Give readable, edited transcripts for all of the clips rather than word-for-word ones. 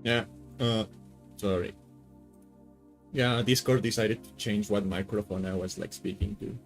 Yeah, sorry. Yeah, Discord decided to change what microphone I was like speaking to.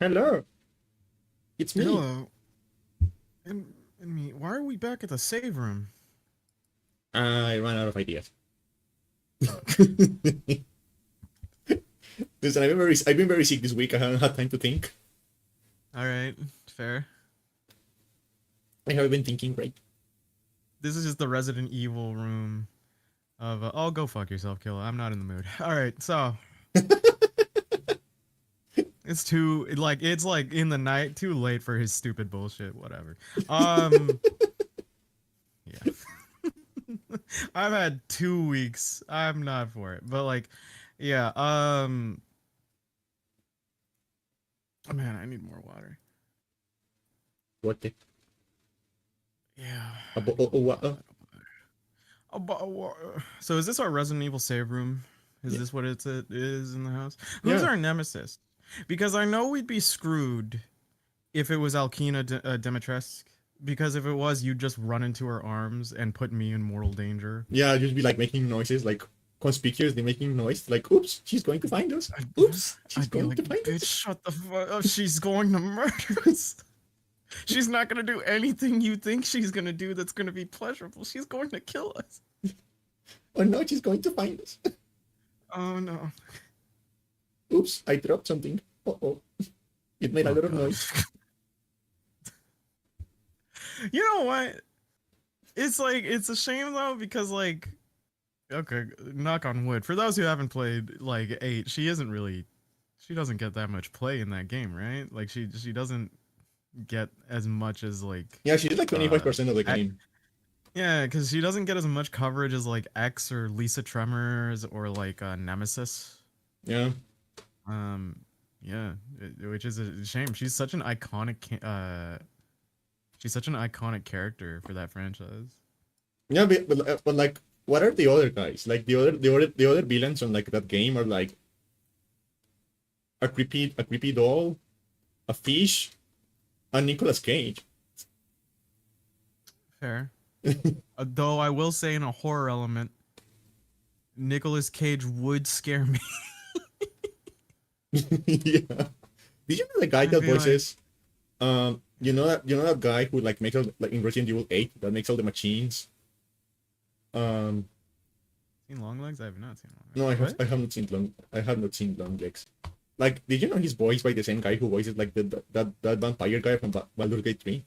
Hello, it's me. Hello. And me. Why are we back at the save room? I ran out of ideas. Listen, I've been very sick this week. I haven't had time to think. All right, fair. I haven't been thinking right. This is just the Resident Evil room of. Oh, go fuck yourself, Killa. I'm not in the mood. All right, so it's like in the night, too late for his stupid bullshit. Whatever. Um, yeah. I've had 2 weeks. I'm not for it, but like, yeah. Oh, man, I need more water. What the? Yeah, I Abo, need a what? lot. So is this our Resident Evil save room? Is Yeah, this what it is in the house? Who's yeah, our nemesis? Because I know we'd be screwed if it was Alkina Dimitrescu. Because if it was, you'd just run into her arms and put me in mortal danger. yeah. Just be like making noises, like conspicuously making noise, like "Oops, she's going to find us. I'd, Oops, she's I'd be going like, to find bitch, us." shut the fuck up. She's going to murder us. She's not gonna do anything you think she's gonna do that's gonna be pleasurable. She's going to kill us. Oh no, she's going to find us. Oh no. Oops, I dropped something. Oh, it made a Oh lot of god. noise. You know what? It's like it's a shame though because like okay, knock on wood. For those who haven't played like 8, she doesn't get that much play in that game, right? Like she doesn't get as much as like Yeah, she did like uh 25% of the X, game. yeah, cuz she doesn't get as much coverage as like X or Lisa Tremors or like Nemesis. Yeah, Um yeah, which is a shame. She's such an iconic character for that franchise. yeah, but like, what are the other guys? Like the other villains on like that game are like a creepy doll, a fish, and Nicolas Cage. Fair. Though I will say in a horror element, Nicolas Cage would scare me. Yeah. Did you know the guy I'd that be like, voices you know that guy who like makes all like in Resident Evil 8 that makes all the machines? Um seen Long Legs? I have not seen Long no, Legs. What? I have not seen Long Legs. Like, did you know he's voiced by the same guy who voices like that vampire guy from Baldur's Gate 3?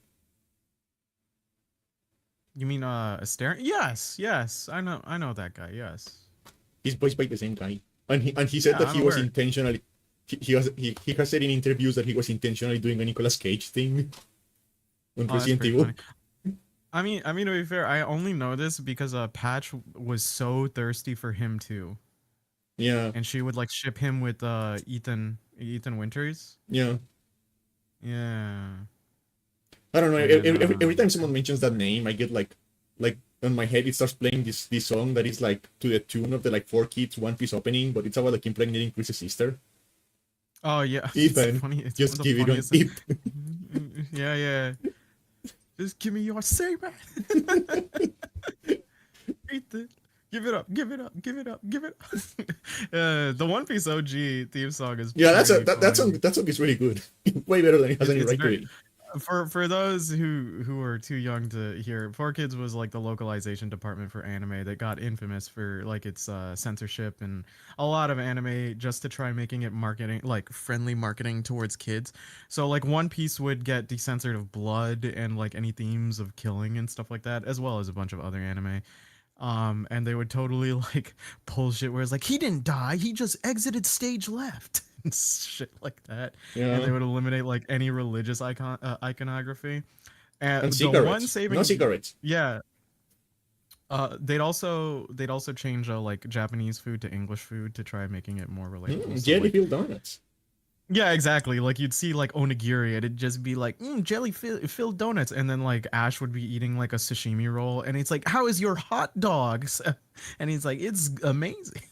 You mean Aster? Yes, yes. I know that guy. Yes. He's voiced by the same guy. And he said Yeah, that I'm he was aware. intentionally he has said in interviews that he was intentionally doing a Nicolas Cage thing on Oh, that's Resident pretty Evil. funny. I mean to be fair, I only know this because Patch was so thirsty for him too, Yeah, and she would like ship him with Ethan Winters. yeah. Yeah. I don't know. And Every time someone mentions that name, I get like on my head it starts playing this song that is like to the tune of the like Four Kids One Piece opening, but it's about like impregnating Chris's sister. oh yeah, it's Ethan, funny. It's one of just the give it on funniest. tip. Yeah, yeah. Just give me your saber. Ethan, give it up, give it up, give it up, give it up. The One Piece OG theme song is Yeah, pretty funny. that song is really good. Way better than it has any It's right to very be. for those who are too young to hear. 4Kids was like the localization department for anime that got infamous for like its censorship and a lot of anime just to try making it marketing like friendly marketing towards kids. So like One Piece would get decensored of blood and like any themes of killing and stuff like that, as well as a bunch of other anime. And they would totally like pull shit where it's like he didn't die, he just exited stage left and shit like that. And Yeah, they would eliminate like any religious iconography. And and the one cigarettes. No saving, cigarettes. yeah, they'd also change like Japanese food to English food to try making it more relatable. So Jelly like filled donuts. yeah, exactly. Like you'd see like onigiri, it'd just be like filled donuts, and then like Ash would be eating like a sashimi roll, and it's like, "How is your hot dogs?" And he's like, "It's amazing."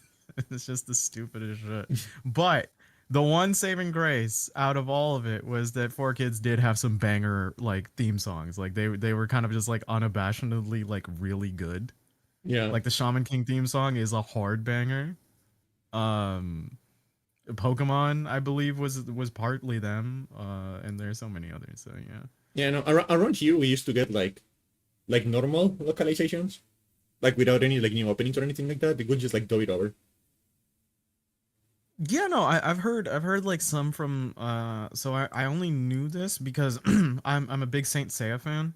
It's just the stupidest shit. But the one saving grace out of all of it was that 4Kids did have some banger like theme songs. Like they were kind of just like unabashedly like really good. Yeah, Like the Shaman King theme song is a hard banger. Um Pokemon, I believe, was partly them. And there's so many others. So yeah. Yeah, no, around here we used to get like normal localizations, like without any like new openings or anything like that. They would just like dub it over. Yeah, no, I've heard like some from so I only knew this because I'm a big Saint Seiya fan.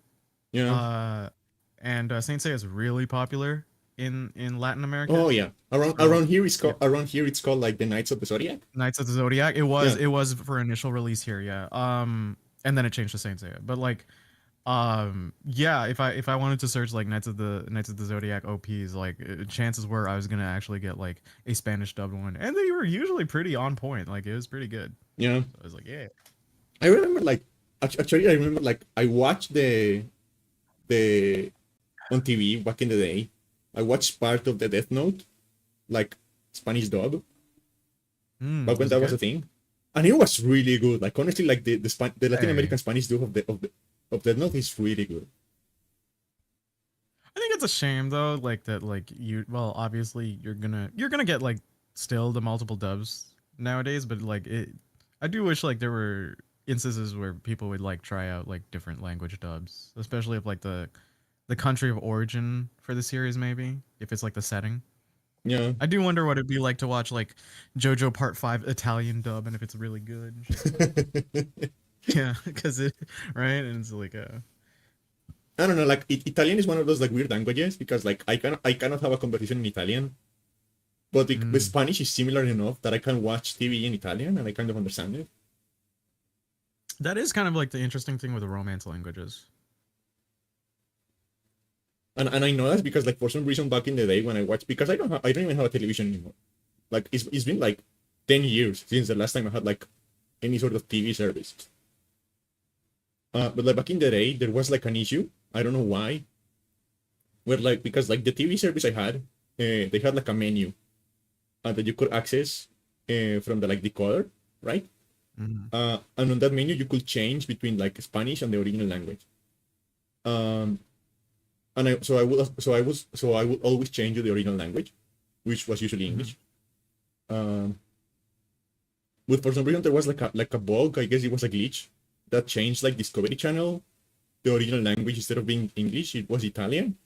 You know? Uh and Saint Seiya is really popular in Latin Oh America. yeah. So yeah, Around here it's called like the Knights of the Zodiac. Knights of the Zodiac. It was Yeah. it was for initial release here, yeah. And then it changed to Saint Seiya. But like yeah, if I wanted to search like Knights of the Zodiac OPs, like chances were I was gonna actually get like a Spanish dubbed one, and they were usually pretty on point. Like it was pretty good. Yeah. So I was like, yeah. I remember like actually I remember like I watched the on TV back in the day. I watched part of the Death Note, like Spanish dub, back when Was it that was a good? thing, and it was really good. Like honestly, like the Latin Hey, American Spanish dub of Death Note is really good. I think it's a shame though, like that, like well, obviously you're gonna get like still the multiple dubs nowadays, but like I do wish like there were instances where people would like try out like different language dubs, especially if like the country of origin for the series, maybe if it's like the setting. Yeah. I do wonder what it'd be like to watch like JoJo Part 5 Italian dub and if it's really good and shit. Yeah, because it right and it's like I don't know, like Italian is one of those like weird languages because like I cannot have a conversation in Italian, but the mm, Spanish is similar enough that I can watch TV in Italian and I kind of understand it. that is kind of like the interesting thing with the romance languages. And I know that because like for some reason back in the day when I watched, because I don't even have a television anymore. Like it's been like 10 years since the last time I had like any sort of TV service. But like back in the day there was like an issue. I don't know why. Where like because like the TV service I had, they had like a menu that you could access from the like decoder, right? Mhm. And on that menu you could change between like Spanish and the original language. Um, and I would always change to the original language, which was usually Mhm. English. Um, but for some reason there was like a bug. I guess it was a glitch that changed like Discovery Channel. The original language instead of being English, it was Italian.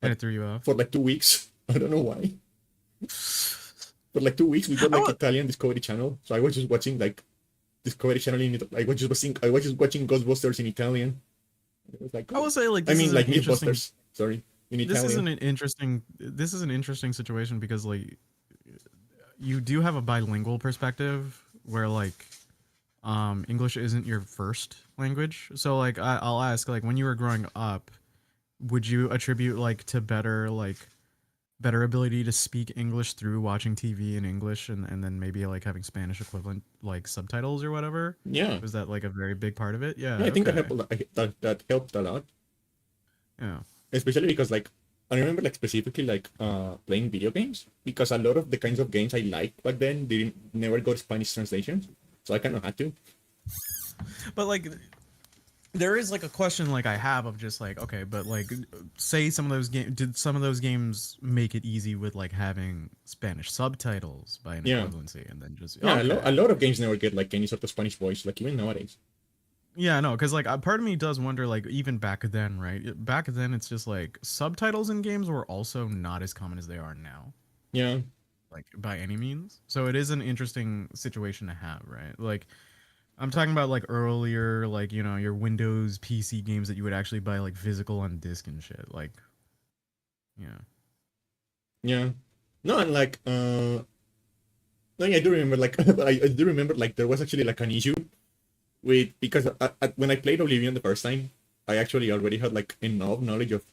And Like it threw you off. for like 2 weeks. I don't know why. For like 2 weeks we got I like will, Italian Discovery Channel. So I was just watching like Discovery Channel in it. I was just watching Ghostbusters in Italian. It was like, I oh. will say like I this mean is an like interesting Mythbusters. Sorry, in this is Italian. an interesting this is an interesting situation because like you do have a bilingual perspective where like English isn't your first language. So like I'll ask like when you were growing up, would you attribute like to better ability to speak English through watching TV in English and then maybe like having Spanish equivalent like subtitles or whatever? Yeah, Was that like a very big part of it? yeah. Yeah, I think that okay. helped. That helped a lot, Yeah. especially because like I remember like specifically like playing video games because a lot of the kinds of games I liked back then didn't never got Spanish translations, so I kind of had to. But like there is like a question like I have of just like okay, but like say some of those games did some of those games make it easy with like having Spanish subtitles by an Yeah, equivalency and then just yeah. A okay. lot of games never get like any sort of Spanish voice, like even nowadays. Yeah, no, because like a part of me does wonder like even back then, right? Back then it's just like subtitles in games were also not as common as they are now. Yeah, Like by any means. So it is an interesting situation to have, right? Like I'm talking about like earlier, like your Windows PC games that you would actually buy like physical on disc and shit. Like, yeah. yeah. No, and like no, yeah, I do remember like I do remember like there was actually like an issue with because when I played Oblivion the first time, I actually already had like enough knowledge of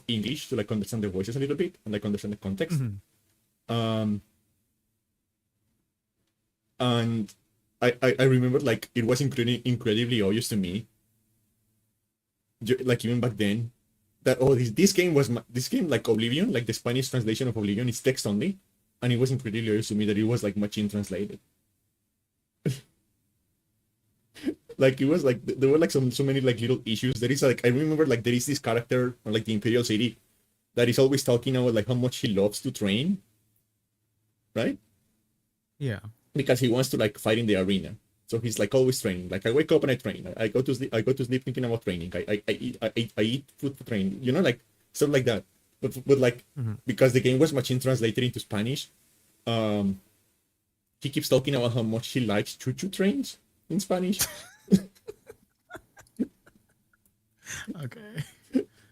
English to like understand the voices a little bit and like understand the context. Mhm. Um, and I remember like it was incredibly obvious to me, like even back then, that oh this game this game like Oblivion, like the Spanish translation of Oblivion is text only, and it was incredibly obvious to me that it was like machine translated. Like it was like there were like so many like little issues. There is like I remember like there is this character or like the Imperial City that is always talking about like how much he loves to train, right? Yeah. Because he wants to like fight in the arena. So he's like always training. Like I wake up and I train. I go to sleep. I go to sleep thinking about training. I eat food for training. You know, like stuff like that. But like because the game was machine translated into Spanish, um, he keeps talking about how much he likes choo-choo trains in Spanish. Okay.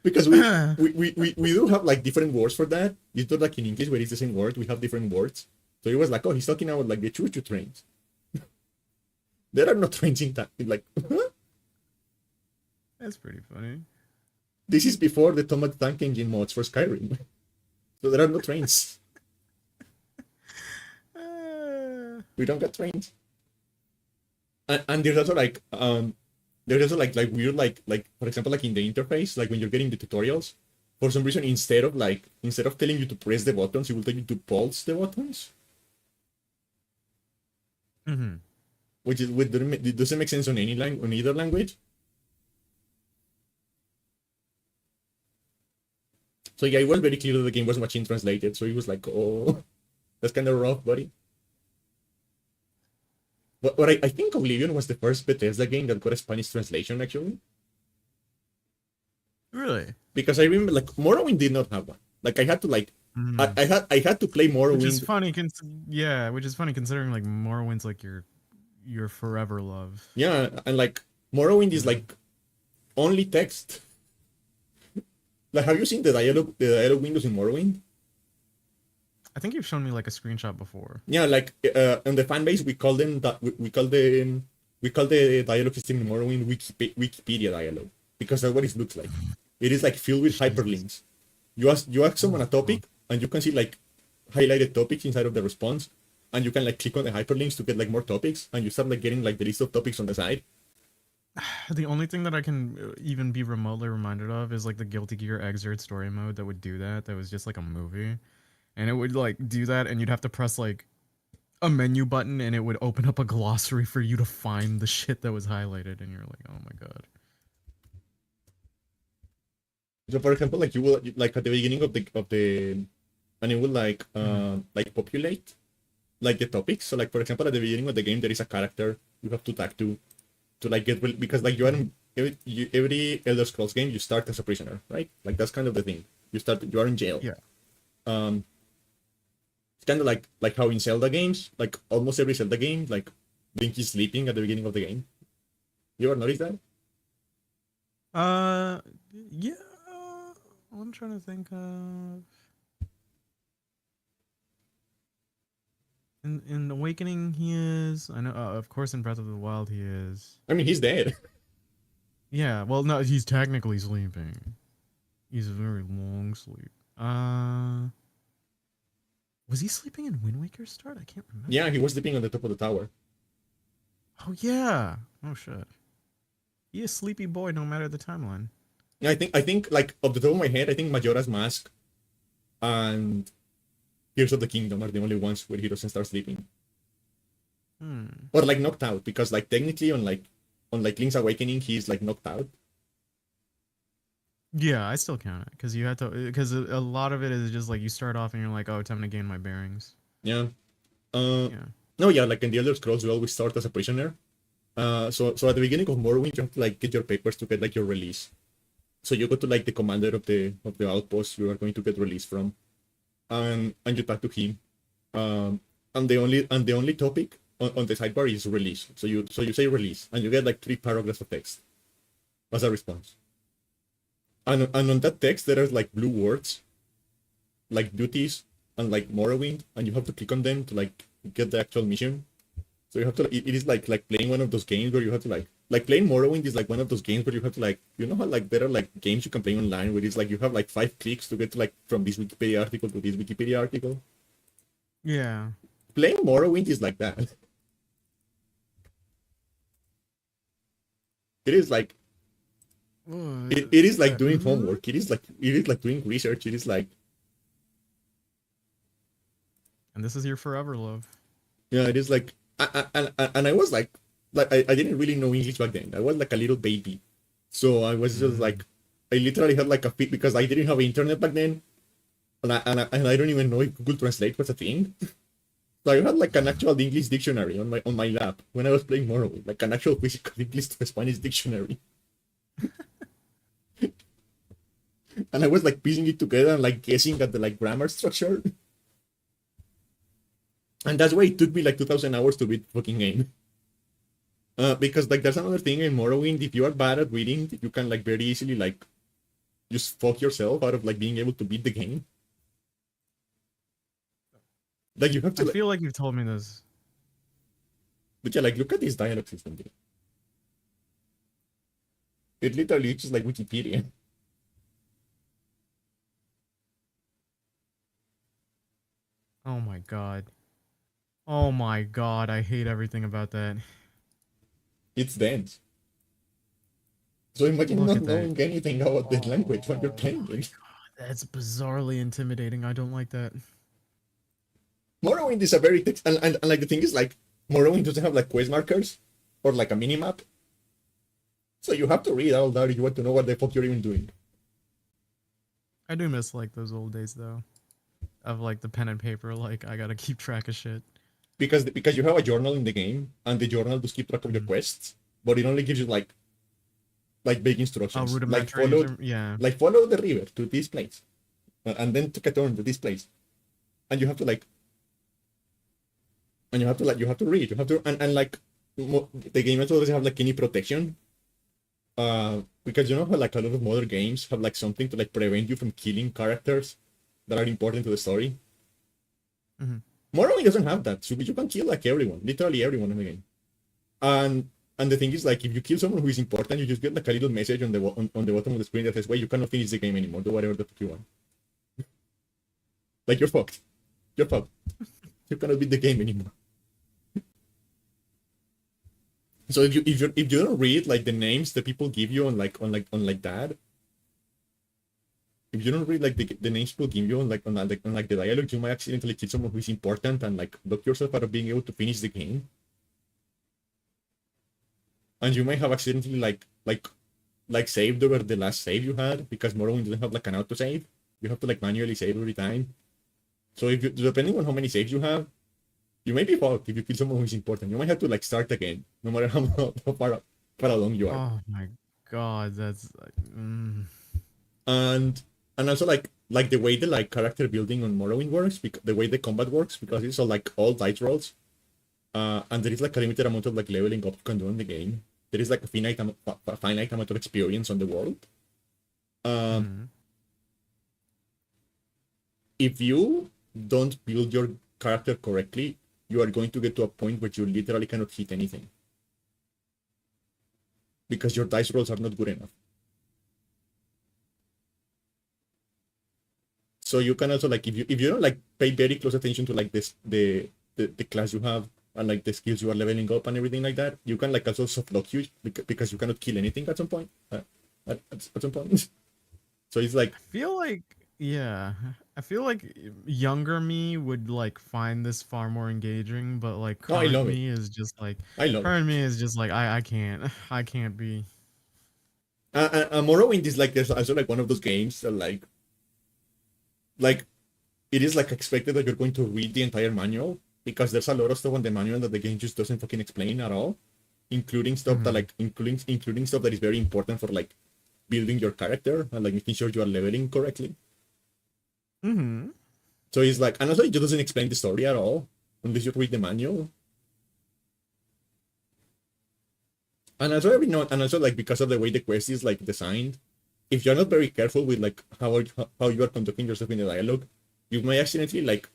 Because we do have like different words for that. It's not like in English where it's the same word. We have different words. So it was like, oh, he's talking about like the choo-choo trains. There are no trains in that. Like, That's pretty funny. this is before the Tomato Tank Engine mods for Skyrim. So there are no trains. We don't get trains. And there's also like weird like for example like in the interface, like when you're getting the tutorials, for some reason instead of telling you to press the buttons, it will tell you to pulse the buttons. Which is it doesn't make sense on on either language. So yeah, it was very clear that the game was machine translated. So it was like, oh, that's kind of rough, buddy. But I think Oblivion was the first Bethesda game that got a Spanish translation, actually. Really? Because I remember, like, Morrowind did not have one. Like, I had to, like, I had to play Morrowind. Which is funny, which is funny considering, like, Morrowind's, like, your forever love. Yeah, and, like, Morrowind is, like, only text. Like, have you seen the dialogue windows in Morrowind? I think you've shown me like a screenshot before. Yeah, like on the fan base, we call them that we call the dialogue system in Morrowind Wikipedia dialogue, because that's what it looks like. It is like filled with hyperlinks. You ask someone a topic, and you can see like highlighted topics inside of the response, and you can like click on the hyperlinks to get like more topics, and you start like getting like the list of topics on the side. The only thing that I can even be remotely reminded of is like the Guilty Gear Xrd story mode that would do that. That was just like a movie. And it would like do that, and you'd have to press like a menu button, and it would open up a glossary for you to find the shit that was highlighted, and you're like, oh my god. So for example, like you will like at the beginning of the and it will like populate like the topics. So like for example, at the beginning of the game, there is a character you have to talk to like get because like you are in every Elder Scrolls game, you start as a prisoner, right? Like that's kind of the thing. You are in jail. Yeah. It's kind of like how in Zelda games, like almost every Zelda game, like Link is sleeping at the beginning of the game. You ever noticed that? Yeah. I'm trying to think of. In Awakening, he is. I know, of course, in Breath of the Wild, he is. I mean, he's dead. Yeah. Well, no, he's technically sleeping. He's a very long sleep. Was he sleeping in Wind Waker's start? I can't remember. Yeah, he was sleeping on the top of the tower. Oh yeah. Oh shit. He is sleepy boy no matter the timeline. Yeah, I think like off the top of my head, I think Majora's Mask and Tears of the Kingdom are the only ones where he doesn't start sleeping. Or like knocked out, because like technically on Link's Awakening, he's like knocked out. Yeah, I still count it because you had to, because a lot of it is just like you start off and you're like, oh, time to gain my bearings. Yeah. No, yeah, like in the Elder Scrolls, you always start as a prisoner. So at the beginning of Morrowind, you have to like get your papers to get like your release. So you go to like the commander of the outpost you are going to get released from, and you talk to him. And the only topic on the sidebar is release. So you say release, and you get like 3 paragraphs of text as a response. And on that text there are like blue words, like duties and like Morrowind, and you have to click on them to like get the actual mission. So you have to. It is like playing one of those games where you have to like playing Morrowind is like one of those games where you have to like, you know how like there are like games you can play online where it's like you have like 5 clicks to get to like from this Wikipedia article to this Wikipedia article. Yeah. Playing Morrowind is like that. It is like it is like doing homework. It is like doing research. It is like. And this is your forever love. Yeah, it is like, and I was like I didn't really know English back then. I was like a little baby, so I was just like, I literally had like a fit because I didn't have internet back then, and I don't even know if Google Translate was a thing. So I had like an actual English dictionary on my lap when I was playing Morrowind, like an actual physical English to Spanish dictionary. And I was like piecing it together and like guessing at the like grammar structure. And that's why it took me like 2,000 hours to beat the fucking game. Because like there's another thing in Morrowind, if you are bad at reading, you can like very easily like just fuck yourself out of like being able to beat the game. Like you have to I like, feel like you've told me this. but yeah, like look at this dialogue system, dude. It literally is just like Wikipedia. Oh my god. Oh my god, I hate everything about that. It's dense. So imagine Look not at that. knowing anything about the language when you're Oh playing my it. god, that's bizarrely intimidating. I don't like that. Morrowind is a very text, and like the thing is like Morrowind doesn't have like quest markers or like a mini map. So you have to read all that if you want to know what the fuck you're even doing. I do miss like those old days though. Of like the pen and paper, like I gotta keep track of shit. Because you have a journal in the game, and the journal does keep track of your quests, but it only gives you like big Oh, instructions, rudimentary, yeah. like follow the river to this place, and then take a turn to this place, and you have to like, and you have to like you have to read, you have to and like the game also doesn't have like any protection, because you know how like a lot of modern games have like something to like prevent you from killing characters that are important to the story. Mhm. Morrowind doesn't have that, so you can kill like everyone, literally everyone in the game. And the thing is, like, if you kill someone who is important, you just get like a little message on the bottom of the screen that says, "Well, you cannot finish the game anymore. Do whatever the fuck you want." Like you're fucked. You're fucked. You cannot beat the game anymore. So if you don't read like the names that people give you on that, if you don't read like the names people give you on like the dialogue, you might accidentally kill someone who is important and like block yourself out of being able to finish the game. And you might have accidentally like saved over the last save you had, because Morrowind doesn't have like an auto save. You have to like manually save every time. So if you, depending on how many saves you have, you may be fucked if you kill someone who's important. You might have to like start again, no matter how far along you are. Oh my god, that's like, And also like the way the like character building on Morrowind works, because the way the combat works, because it's all dice rolls. And there is like a limited amount of like leveling up you can do in the game. There is like a finite amount of experience on the world. If you don't build your character correctly, you are going to get to a point where you literally cannot hit anything, because your dice rolls are not good enough. So you can also like, if you don't like pay very close attention to like the class you have and like the skills you are leveling up and everything like that, you can like also soft lock you because you cannot kill anything at some point. At some point. So it's like, feel like, yeah, I feel like younger me would like find this far more engaging, but like oh, I current love it. me is just like I love it. I can't I can't be. Morrowind is like, there's also like one of those games that like it is like expected that you're going to read the entire manual, because there's a lot of stuff on the manual that the game just doesn't fucking explain at all, including stuff that like including stuff that is very important for like building your character and like making sure you are leveling correctly. So it's like, and also it just doesn't explain the story at all unless you read the manual. And also like, because of the way the quest is like designed, if you're not very careful with like how you are conducting yourself in the dialogue, you may accidentally like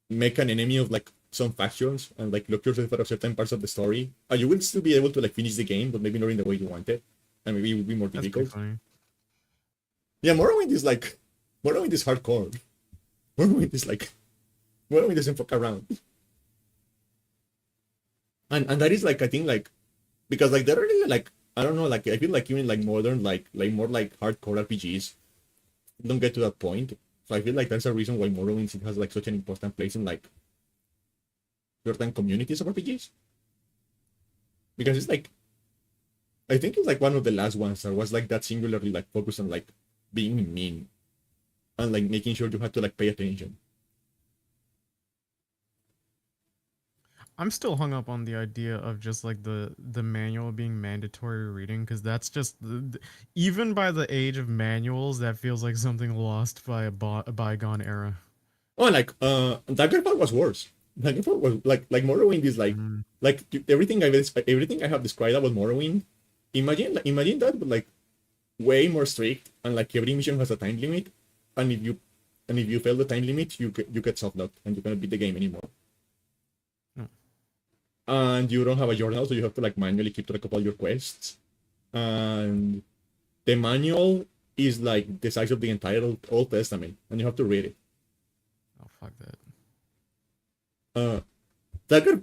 make an enemy of like some factions and like lock yourself out of certain parts of the story. And you will still be able to like finish the game, but maybe not in the way you want it, and maybe it will be more That's difficult. pretty funny. Yeah, Morrowind is hardcore. Morrowind doesn't fuck around. And that is like, I think like, because like they're really like, I don't know, like I feel like even like modern like more like hardcore RPGs don't get to that point. So I feel like that's a reason why Morrowind has like such an important place in like certain communities of RPGs. Because it's like, I think it's like one of the last ones that was like that singularly like focused on like being mean and like making sure you had to like pay attention. I'm still hung up on the idea of just like the manual being mandatory reading because that's just even by the age of manuals that feels like something lost by a bygone era. Oh, like Daggerfall was worse. Daggerfall was like Morrowind is Mm. everything I have described about Morrowind. Imagine that, but like way more strict, and like every mission has a time limit, and if you fail the time limit, you get soft locked and you cannot beat the game anymore. Oh, And you don't have a journal, so you have to like manually keep track of all your quests. And the manual is like the size of the entire Old Testament, and you have to read it. oh fuck that. Uh,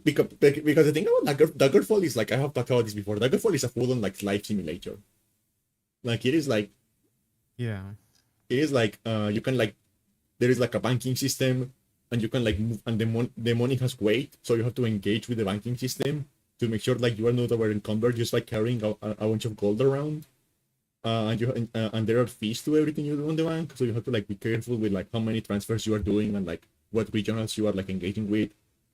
because the thing about Daggerfall is like I have talked about this before. Daggerfall is a full-on like life simulator. Like Yeah. it is like you can like there is like a banking system, and you can like move, and the money has weight, so you have to engage with the banking system to make sure like you are not over encumbered just by carrying a bunch of gold around. And there are fees to everything you do on the bank, so you have to like be careful with like how many transfers you are doing and like what regionals you are like engaging with.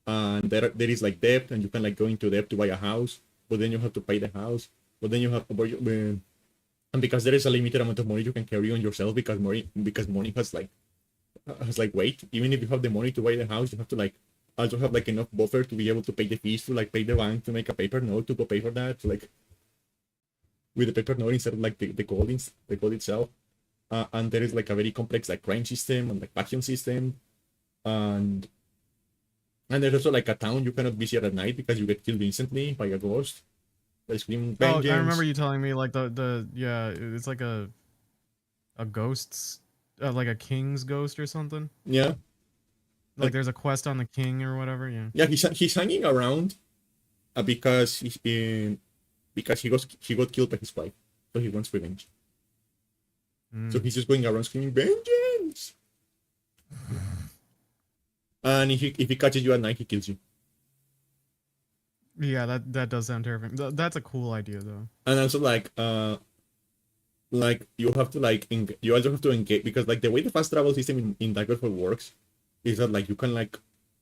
And there is like debt, and you can like go into debt to buy a house, but then you have to pay the house. But then you have and because there is a limited amount of money you can carry on yourself, because money has like weight. Even if you have the money to buy the house, you have to like also have like enough buffer to be able to pay the fees to like pay the bank to make a paper note to go pay for that. So, like with the paper note instead of like the gold itself. And there is like a very complex like crime system and like vacuum system, and there's also like a town you cannot visit at night because you get killed instantly by a ghost. They scream Oh, I remember vengeance. you telling me like the yeah, it's like a ghost's like a king's ghost or something. Yeah, Like like there's a quest on the king or whatever. Yeah. yeah, he's hanging around because he got killed by his wife, so he wants revenge. So Mm. he's just going around screaming vengeance. And if he catches you at night, he kills you. Yeah, that does sound terrifying. That's a cool idea though. And also like you have to you also have to engage, because like the way the fast travel system in Daggerfall works is that like you can like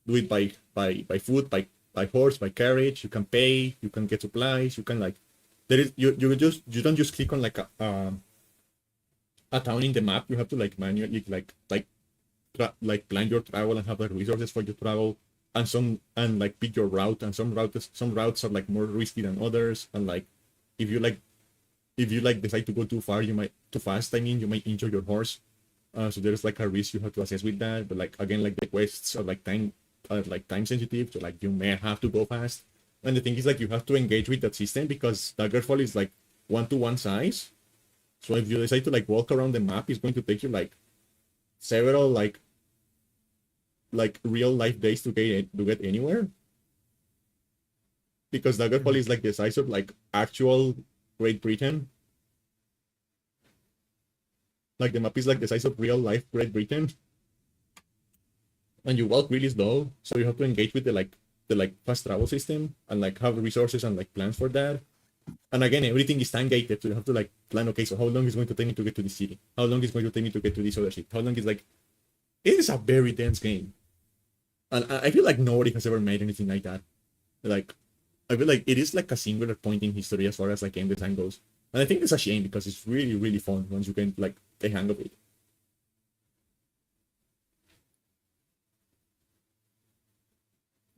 do it by foot, by horse, by carriage. You can pay, you can get supplies, you can like there is you don't just click on like a town in the map. You have to like manually like plan your travel and have the resources for your travel, and like pick your route. And some routes are like more risky than others, and like if you like decide to go too far, you might too fast, I mean, you might injure your horse. So there's like a risk you have to assess with that. But like again, like the quests are like time sensitive, so like you may have to go fast. And the thing is like you have to engage with that system because Daggerfall is like 1-to-1 size. So if you decide to like walk around the map, it's going to take you like several like real life days to get anywhere, because Daggerfall Mhm. is like the size of like actual Great Britain. Like the map is like the size of real life Great Britain, and you walk really slow, so you have to engage with the fast travel system and like have resources and like plans for that. And again, everything is time gated, so you have to like plan. Okay, so how long is going to take me to get to this city? How long is going to take me to get to this other city? How long is like it is a very dense game, and I feel like nobody has ever made anything like that. Like I feel like it is like a singular point in history as far as like game design goes. And I think it's a shame because it's really, really fun once you can like the hang of it.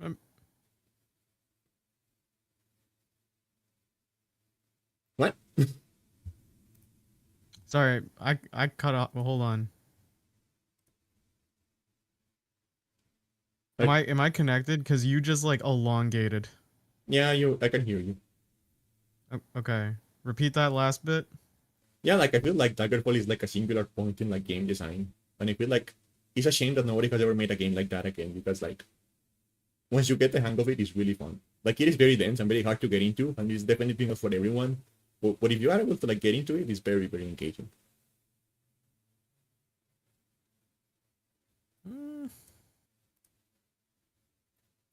Um, What? sorry, I cut off. Well, hold on. I, Am I connected? Because you just like elongated. yeah, I can hear you. Okay. Repeat that last bit. Yeah, like I feel like Daggerfall is like a singular point in like game design. And I feel like it's a shame that nobody has ever made a game like that again, because like once you get the hang of it, it's really fun. Like it is very dense and very hard to get into, and it's definitely not for everyone. But if you are able to like get into it, it's very, very engaging. Mm,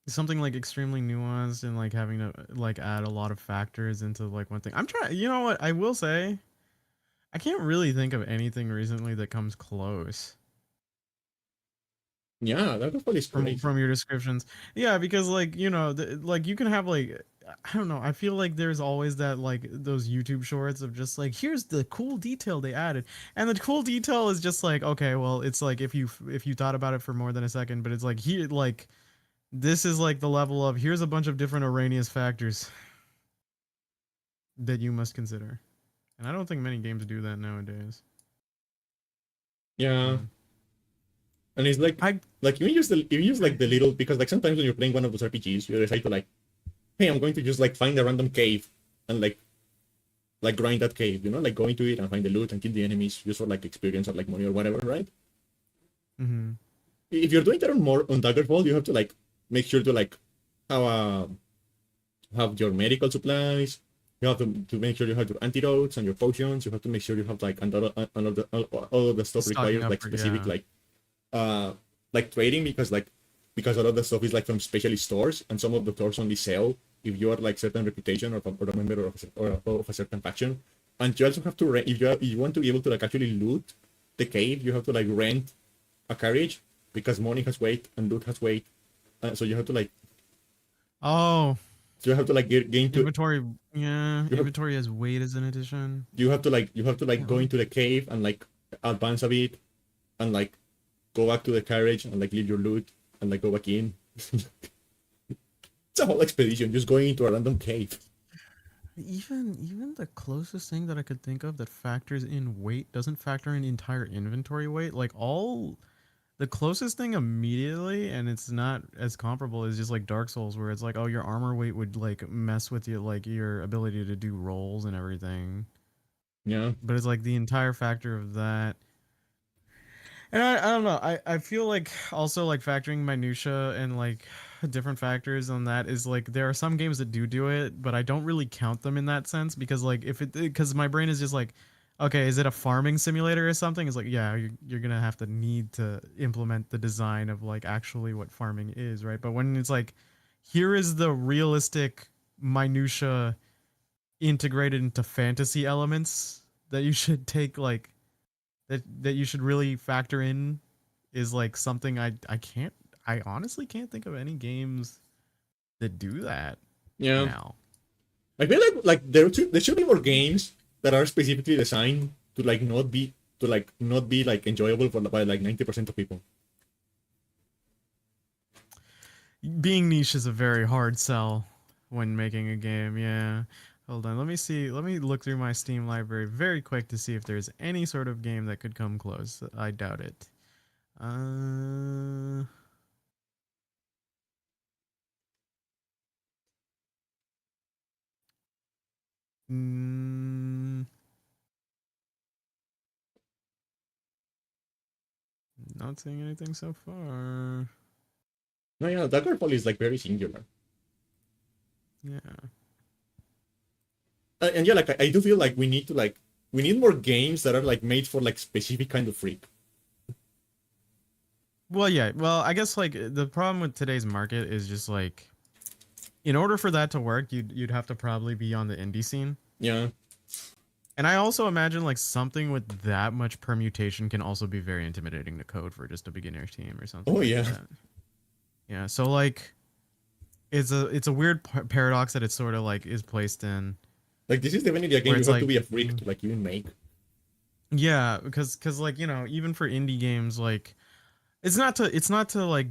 something like extremely nuanced and like having to like add a lot of factors into like one thing. I'm trying. You know what? I will say I can't really think of anything recently that comes close. Yeah, Daggerfall is crazy. from your descriptions. Yeah, because like like you can have like I don't know. I feel like there's always that like those YouTube shorts of just like here's the cool detail they added, and the cool detail is just like okay, well it's like if you thought about it for more than a second, but it's like here like this is like the level of here's a bunch of different erroneous factors that you must consider, and I don't think many games do that nowadays. Yeah, Yeah. and it's I like you use like the little because like sometimes when you're playing one of those RPGs, you decide to like, hey, I'm going to just like find a random cave and like grind that cave, you know, like go into it and find the loot and kill the enemies just for like experience or like money or whatever, right? mm-hmm. If you're doing that on more on Daggerfall, you have to like make sure to like have have your medical supplies. You have to make sure you have your antidotes and your potions. You have to make sure you have like all of the stuff Stocking requires up like for specific yeah. uh trading because a lot of the stuff is like from specialist stores and some of the stores only sell if you are like certain reputation or a member of a certain faction. And you also have to rent if you want to be able to like actually loot the cave, you have to like rent a carriage because money has weight and loot has weight. So you have to like Oh, gain to inventory. Yeah, you have inventory has weight as an addition. you have to like Yeah, go into the cave and like advance a bit and like go back to the carriage and like leave your loot and like go back in. It's a whole expedition just going into a random cave. even the closest thing that I could think of that factors in weight doesn't factor in entire inventory weight. Like all the closest thing immediately, and it's not as comparable is just like Dark Souls, where it's like, oh, your armor weight would like mess with you, like your ability to do rolls and everything. Yeah, But it's like the entire factor of that. And I don't know. I feel like also like factoring minutia and like different factors on that is like there are some games that do it, but I don't really count them in that sense because like if it because my brain is just like, okay, is it a farming simulator or something? It's like yeah, you're gonna have to need to implement the design of like actually what farming is, right? But when it's like, here is the realistic minutia integrated into fantasy elements that you should take like that you should really factor in is like something I honestly can't think of any games that do that yeah. now. I feel like there should be more games that are specifically designed to like not be like enjoyable for by like 90% of people. Being niche is a very hard sell when making a game. Yeah. Hold on. Let me see. Let me look through my Steam library very quick to see if there's any sort of game that could come close. I doubt it. Uh mm, not seeing anything so far. No, yeah, Daggerfall is like very singular. Yeah. And yeah, like I do feel like we need more games that are like made for like specific kind of freak. Well, yeah. Well, I guess like the problem with today's market is just like in order for that to work, you'd have to probably be on the indie scene. Yeah. And I also imagine like something with that much permutation can also be very intimidating to code for just a beginner team or something Oh like yeah. that. Yeah, so like it's a weird paradox that it's sort of like is placed in Like this is definitely a game where you it's have to like be a freak to like even make. yeah, because like, even for indie games like it's not to like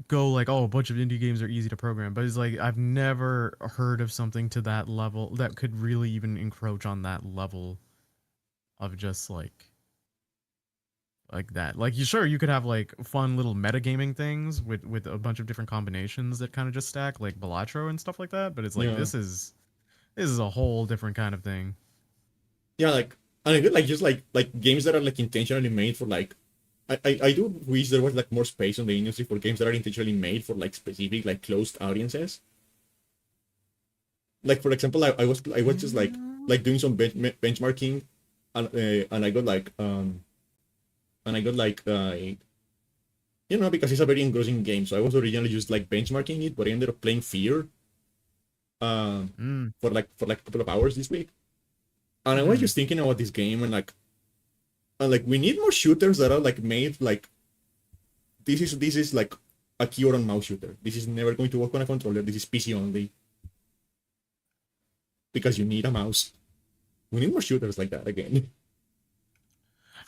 go like, oh, a bunch of indie games are easy to program, but it's like I've never heard of something to that level that could really even encroach on that level of just like that. Like you sure you could have like fun little metagaming things with a bunch of different combinations that kind of just stack like Balatro and stuff like that, but it's like Yeah. this is a whole different kind of thing. Yeah, like and I feel like just like games that are like intentionally made for like I do wish there was like more space on the industry for games that are intentionally made for like specific like closed audiences. Like for example, I was just Yeah. like doing some benchmarking, and I got like you know because it's a very engrossing game. So I was originally just like benchmarking it, but I ended up playing Fear Mm. for like a couple of hours this week, and I was Mm. just thinking about this game and like we need more shooters that are like made this is like a keyboard and mouse shooter. This is never going to work on a controller. This is PC only because you need a mouse. We need more shooters like that again.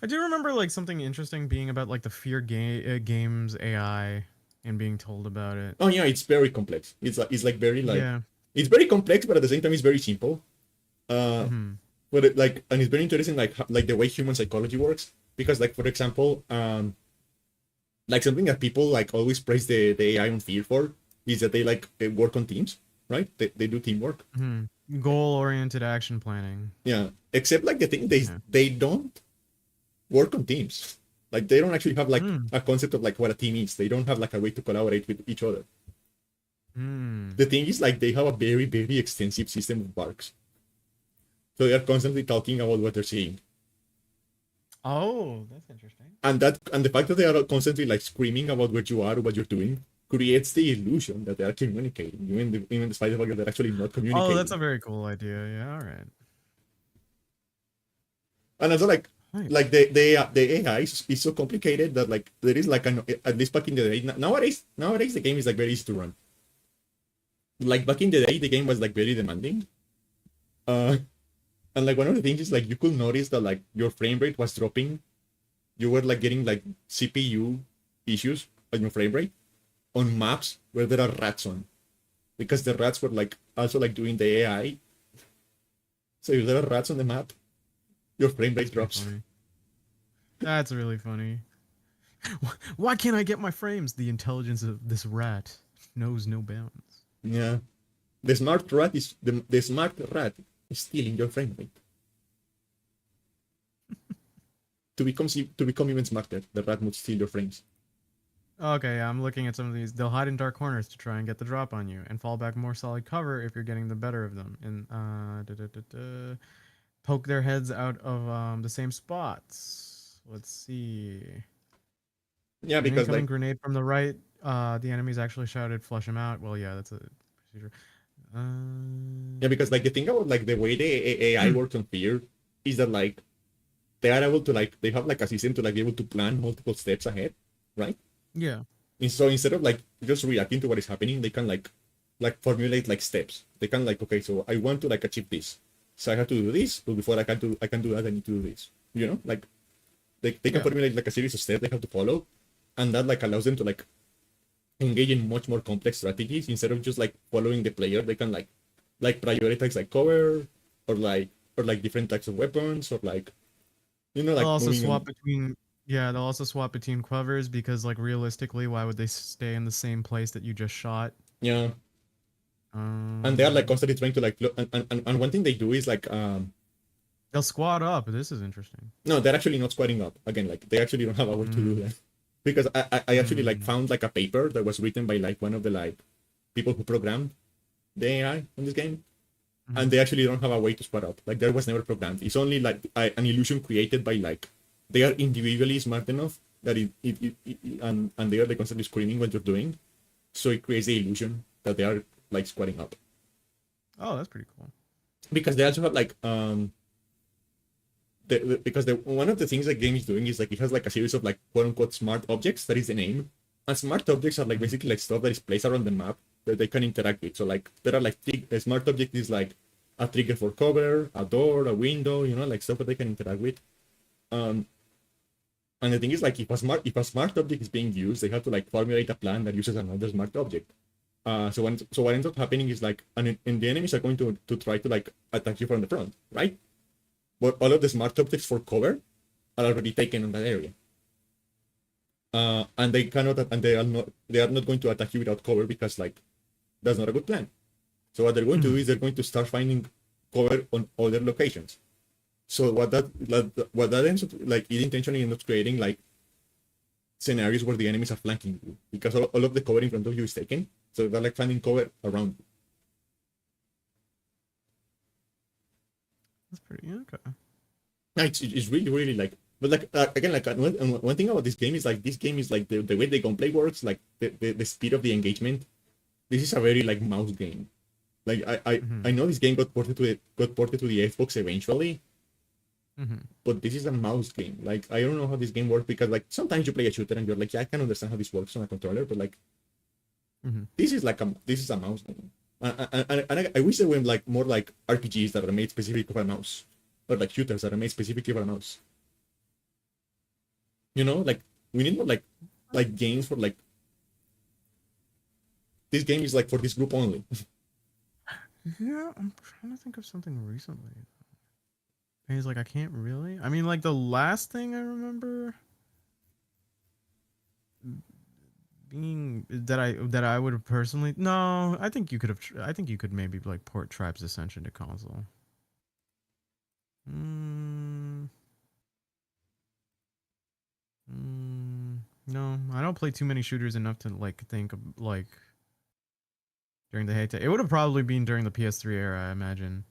I do remember like something interesting being about like the games AI and being told about it. Oh yeah, it's very complex. It's like very like Yeah. it's very complex, but at the same time it's very simple. Uh, Hmm. but and it's very interesting like the way human psychology works because like for example like something that people like always praise the AI on Fear for is that they like work on teams, right? They do teamwork. Hmm. Goal-oriented action planning. Yeah, except like the thing Yeah. they don't work on teams. Like they don't actually have like Hmm. a concept of like what a team is. They don't have like a way to collaborate with each other. Hmm. The thing is like they have a very extensive system of barks. So they are constantly talking about what they're seeing. Oh, that's interesting. And the fact that they are constantly like screaming about what you are or what you're doing creates the illusion that they are communicating, even despite the fact that they're actually not Oh, that's a communicating. very cool idea. Yeah, all right. And also Nice. like the AI is so complicated that like there is like an at least back in the day nowadays the game is like very easy to run. Like back in the day the game was like very demanding. Uh and like one of the things is like you could notice that like your frame rate was dropping. You were like getting like CPU issues on your frame rate on maps where there are rats on. Because the rats were like also like doing the AI. So if there are rats on the map, your frame rate That's pretty drops. funny. That's really funny. Why can't I get my frames? The intelligence of this rat knows no bounds. Yeah. The smart rat is stealing your frame rate. To become even smarter, the rat must steal your frames. Okay, yeah, I'm looking at some of these. They'll hide in dark corners to try and get the drop on you, and fall back more solid cover if you're getting the better of them. And poke their heads out of the same spots. Let's see. Yeah, An because incoming like grenade from the right. The enemies actually shouted, "Flush him out." Well, yeah, that's a procedure. yeah, because like the thing about like the way the AI works on Fear is that like they are able to like they have like a system to like be able to plan multiple steps ahead, right? Yeah. And so instead of like just reacting to what is happening, they can like formulate like steps. They can like okay, so I want to like achieve this, so I have to do this, but before I can do that, I need to do this. You know, like they can Yeah. formulate like a series of steps they have to follow, and that like allows them to like engage in much more complex strategies instead of just like following the player. They can like prioritize like cover or like different types of weapons or like They'll like also moving swap on. between. Yeah, they'll also swap between covers because, like, realistically, why would they stay in the same place that you just shot? Yeah, and they are like Um, constantly trying to like and one thing they do is like they'll squad up. This is interesting. no, they're actually not squatting up again. Like they actually don't have a way to do Mm, that because I actually like mm, found like a paper that was written by like one of the like people who programmed the AI in this game, and mm. they actually don't have a way to squat up. Like that was never programmed. It's only like an illusion created by like they are individually smart enough that and they are like constantly screaming what you're doing, so it creates the illusion that they are like squatting up Oh, that's pretty cool. because they also have like because one of the things the game is doing is like it has like a series of like quote unquote smart objects. That is the name. And smart objects are like Mhm. basically like stuff that is placed around the map that they can interact with. So like there are like a smart object is like a trigger for cover, a door, a window, like stuff that they can interact with. Um, and the thing is like if a smart object is being used, they have to like formulate a plan that uses another smart object. So what ends up happening is like and the enemies are going to try to like attack you from the front, right? But all of the smart objects for cover are already taken in that area. And they are not going to attack you without cover because like that's not a good plan. So what they're going to do Mhm. is they're going to start finding cover on other locations. So what that ends up like it intentionally ends up creating like scenarios where the enemies are flanking you because all of the cover in front of you is taken. So they're like finding cover around you. That's pretty okay. No, it's really like but like again like one thing about this game is like the way the gameplay works like the speed of the engagement. This is a very like mouse game. Like I Hmm. know this game got ported to the Xbox eventually, Mm-hmm. But this is a mouse game. Like, I don't know how this game works because like sometimes you play a shooter and you're like, yeah, I can understand how this works on a controller, but like Mm-hmm. this is a mouse game. I wish there were like more like RPGs that are made specifically for a mouse, or like shooters that are made specifically for a mouse. You know, like we need more like games for like this game is like for this group only. Yeah, I'm trying to think of something recently. And he's like, I can't really. I mean, like the last thing I remember being that I would have personally. No, I think you could have. I think you could maybe like port Tribes Ascension to console. Mm, no, I don't play too many shooters enough to like think of like during the heyday. It would have probably been during the PS3 era, I imagine,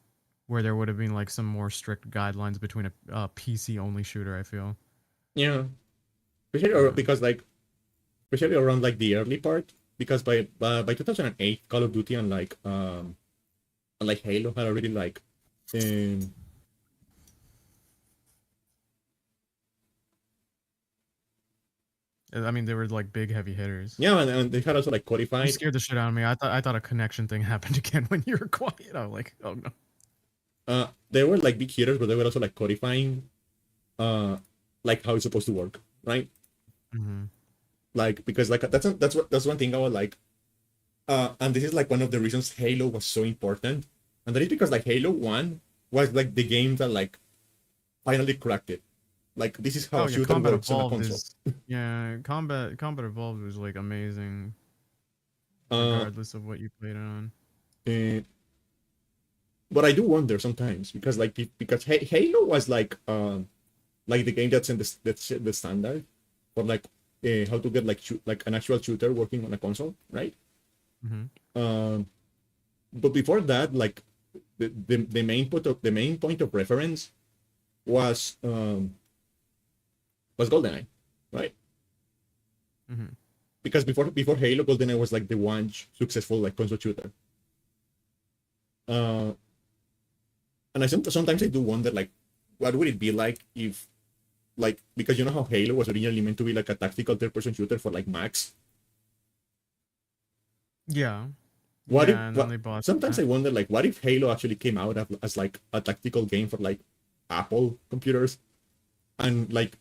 where there would have been like some more strict guidelines between a PC only shooter. I feel. Yeah, especially Yeah. because like especially around like the early part because by 2008 Call of Duty and like Halo had already like um I mean, they were like big heavy hitters. yeah, and they had also like You codified. scared the shit out of me. I thought a connection thing happened again when you were quiet. I was like, oh no. They were like big hitters, but they were also like codifying uh like how it's supposed to work, right? Mm-hmm. Like because like that's one thing I was like and this is like one of the reasons Halo was so important, and that is because like Halo 1 was like the game that like finally cracked it. Like this is how Oh a yeah, shooter Combat works on a Evolved console. is yeah, Combat Evolved was like amazing, Uh, regardless of what you played it on. uh but I do wonder sometimes because like because Halo was like the game that's the standard for like how to get like like an actual shooter working on a console, right? Mm-hmm. Um, but before that, like the main point of reference was was GoldenEye, right? Mm-hmm. Because before Halo, GoldenEye was like the one successful like console shooter. Uh, and sometimes I do wonder like what would it be like if like because you know how Halo was originally meant to be like a tactical third-person shooter for like Macs. Yeah, What if yeah, and then what? they bought Sometimes that. I wonder like what if Halo actually came out as like a tactical game for like Apple computers and like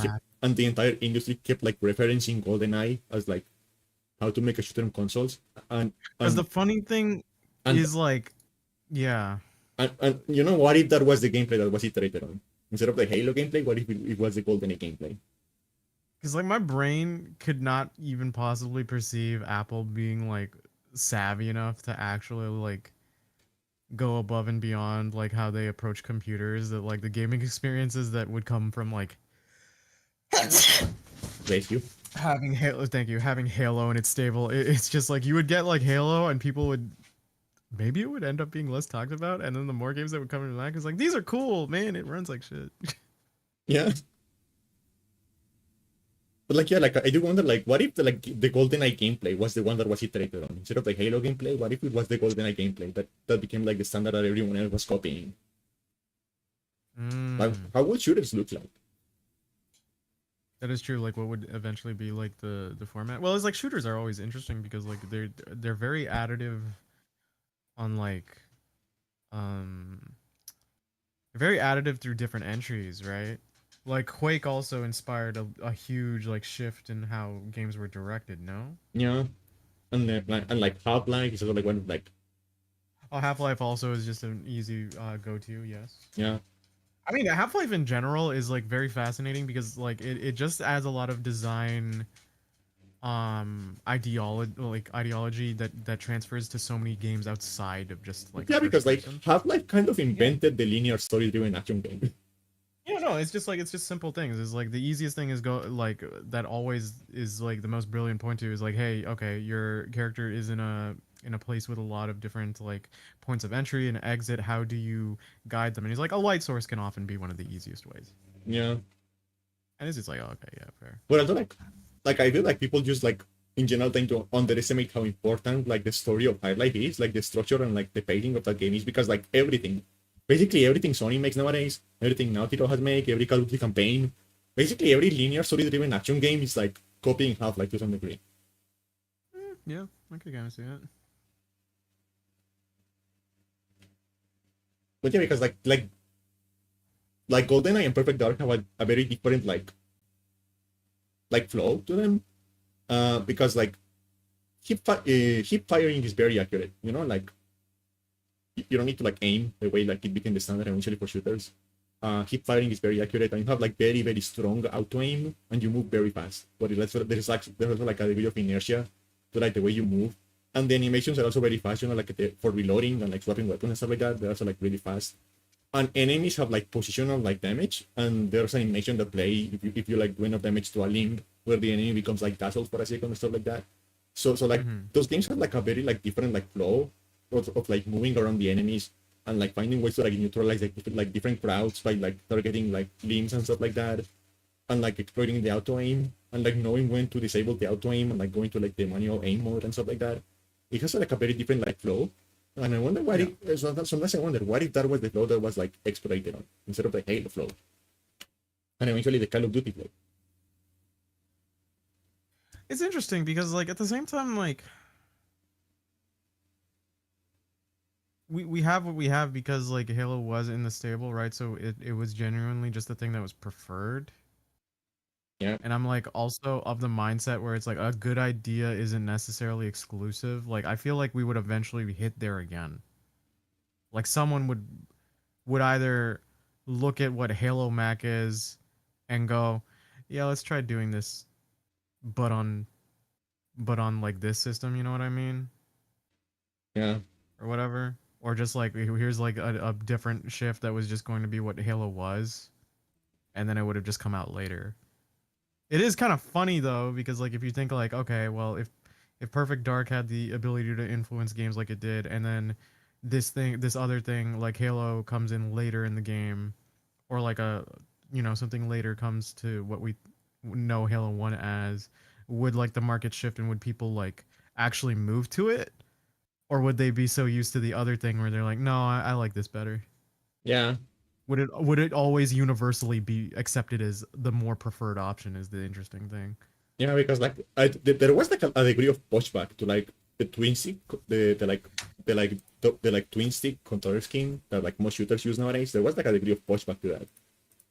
Black. the entire industry kept like referencing GoldenEye as like how to make a shooter on consoles and Because the and funny thing and is like, yeah, and you know what if that was the gameplay that was iterated on instead of the Halo gameplay? What if it was the GoldenEye gameplay? because like my brain could not even possibly perceive Apple being like savvy enough to actually like go above and beyond like how they approach computers, that like the gaming experiences that would come from like Bless you. having Halo. Thank you. Having Halo and it's stable. It's just like you would get like Halo and people would, maybe it would end up being less talked about, and then the more games that would come into that is like, these are cool, man, it runs like shit. Yeah, but like yeah, like I do wonder like what if the GoldenEye gameplay was the one that was iterated on instead of the Halo gameplay? What if it was the GoldenEye gameplay that became like the standard that everyone else was copying? Like Mm, how would shooters look like? that is true. Like, what would eventually be like the format? Well, it's like shooters are always interesting because like they're very additive on like um they're very additive through different entries, right? Like Quake also inspired a huge like shift in how games were directed. No, Yeah, and like Half-Life is also like one of like oh, Half Life also is just an easy go to. Yes. yeah I mean, Half Life in general is like very fascinating because like it just adds a lot of design ideology that transfers to so many games outside of just like a yeah first because like person. Half-Life kind of Yeah. invented the linear story-driven action game. Yeah, no, it's just like it's just simple things. It's like the easiest thing is go like that always is like the most brilliant point to is like, hey, okay, your character is in a place with a lot of different like points of entry and exit. How do you guide them? And he's like, a light source can often be one of the easiest ways. Yeah, And it's just like, oh, okay, yeah, fair. but also like I feel like people just like in general tend to underestimate how important like the story of Half-Life is, like the structure and like the pacing of the game is because like everything. basically everything Sony makes nowadays, everything Naughty Dog has made, every Call of Duty campaign, basically every linear story-driven action game is like copying Half-Life to some degree. Yeah, I could kind of see it. But yeah, because like GoldenEye and Perfect Dark have a very different like flow to them. Because like hip firing is very accurate. You know, like you don't need to like aim the way like it became the standard eventually for shooters. Hip firing is very accurate, and you have like very strong auto aim, and you move very fast. But there's also like a degree of inertia to like the way you move, and the animations are also very fast. You know, like for reloading and like swapping weapons and stuff like that. They're also like really fast. And enemies have like positional like damage, and there's an animation that play if you like do enough damage to a limb where the enemy becomes like dazzled for a second and stuff like that. So like those games have like a very like different like flow of like moving around the enemies and like finding ways to like neutralize like different crowds by like targeting like limbs and stuff like that, and like exploiting the auto aim and like knowing when to disable the auto aim and like going to like the manual aim mode and stuff like that. It has like a very different like flow. And I wonder why sometimes I wonder what if that was the flow that was like exploited on instead of the Halo flow. And eventually the Call of Duty flow. It's interesting because like at the same time, like we have what we have because like Halo was in the stable, right? So it was genuinely just the thing that was preferred. Yeah. And I'm like also of the mindset where it's like a good idea isn't necessarily exclusive. Like I feel like we would eventually hit there again. Like someone would either look at what Halo Mac is and go, "Yeah, let's try doing this but on like this system, you know what I mean?" Yeah. Or whatever. Or just like here's like a different shift that was just going to be what Halo was and then it would have just come out later. It is kind of funny though because like if you think like okay, well if Perfect Dark had the ability to influence games like it did and then this other thing like Halo comes in later in the game or like a something later comes to what we know Halo 1 as, would like the market shift and would people like actually move to it, or would they be so used to the other thing where they're like, no, I like this better? Yeah. Would it always universally be accepted as the more preferred option is the interesting thing. Yeah, because like there was like a degree of pushback to like the twin stick, the like twin stick controller scheme that like most shooters use nowadays. There was like a degree of pushback to that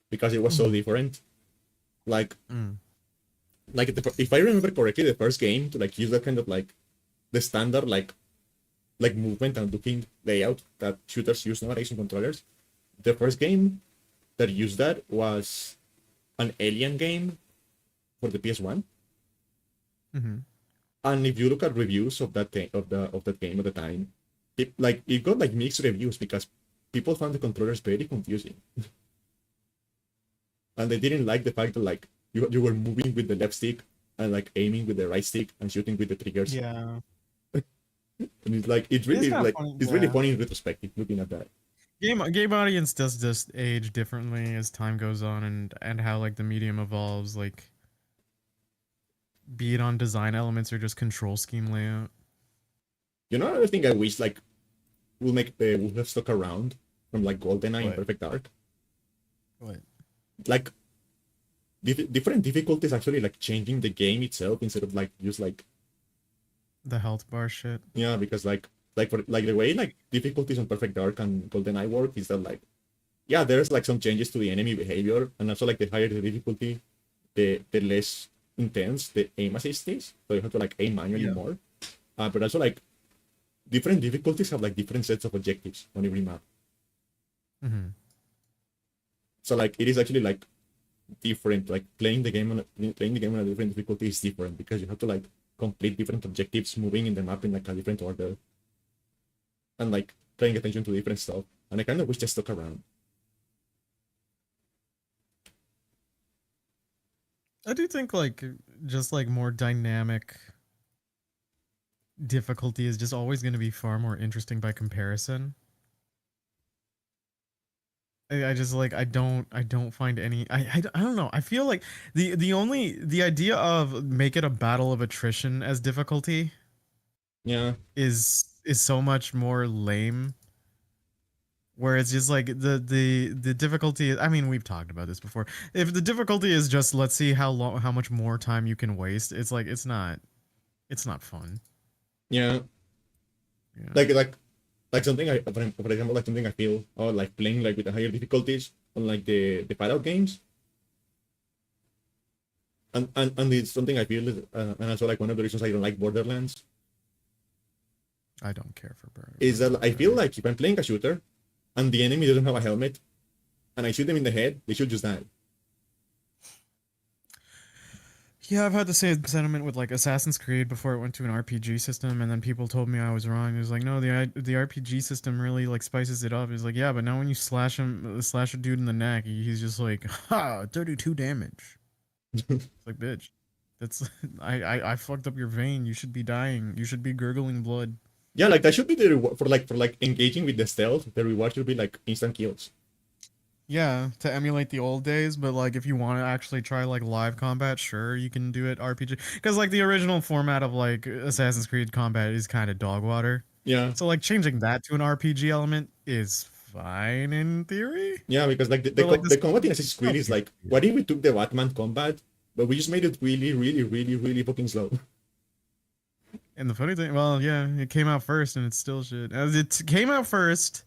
because it was so different. Like Mm. if I remember correctly, the first game to like use that kind of like the standard like movement and looking layout that shooters use nowadays in controllers. The first game that used that was an Alien game for the PS1. Mm-hmm. And if you look at reviews of that game of that game at the time, it got like mixed reviews because people found the controllers very confusing. And they didn't like the fact that like you were moving with the left stick and like aiming with the right stick and shooting with the triggers. Yeah. And it's like It is kind of funny. it's really funny in retrospective looking at that. Game audience does just age differently as time goes on and how like the medium evolves, like be it on design elements or just control scheme layout. You know another thing I wish like will have stuck around from like GoldenEye and What? Perfect Dark? What? Like different difficulties actually like changing the game itself instead of like just like The health bar shit. yeah, because like for like the way like difficulties on Perfect Dark and GoldenEye work is that like yeah, there's like some changes to the enemy behavior, and also like the higher the difficulty, the less intense the aim assist is. So you have to like aim manually Yeah. more. But also like different difficulties have like different sets of objectives on every map. Mm-hmm. So like it is actually like different. Like playing the game on a different difficulty is different because you have to like complete different objectives, moving in the map in like a different order, and like paying attention to different stuff. And I kind of wish they stuck around. I do think like just like more dynamic difficulty is just always going to be far more interesting by comparison. I just like I don't find any I don't know. I feel like the idea of make it a battle of attrition as difficulty Yeah, is so much more lame where it's just like the difficulty. I mean, we've talked about this before. If the difficulty is just let's see how much more time you can waste, it's like it's not fun. Yeah, Yeah. like something for example, like something I feel or like playing like with the higher difficulties on like the Fallout games, and it's something I feel is, and also like one of the reasons I don't like Borderlands I don't care for is that I feel Borderlands. like if I'm playing a shooter and the enemy doesn't have a helmet and I shoot them in the head, they should just die. Yeah, I've had the same sentiment with like Assassin's Creed before it went to an RPG system, and then people told me I was wrong. It was like, no, the RPG system really like spices it up. It's like, yeah, but now when you slash a dude in the neck, he's just like, ha, 32 damage. It's like, bitch, that's I fucked up your vein. You should be dying. You should be gurgling blood. Yeah, like that should be the reward for like engaging with the stealth. The reward should be like instant kills. Yeah, to emulate the old days, but like if you want to actually try like live combat, sure, you can do it RPG. Because like the original format of like Assassin's Creed combat is kind of dog water. Yeah, So like changing that to an RPG element is fine in theory. yeah, because like But like the this combat in Assassin's Creed is like, what if we took the Batman combat, but we just made it really, really, really, really fucking slow. and the funny thing, well, yeah, it came out first and it's still shit. As it came out first,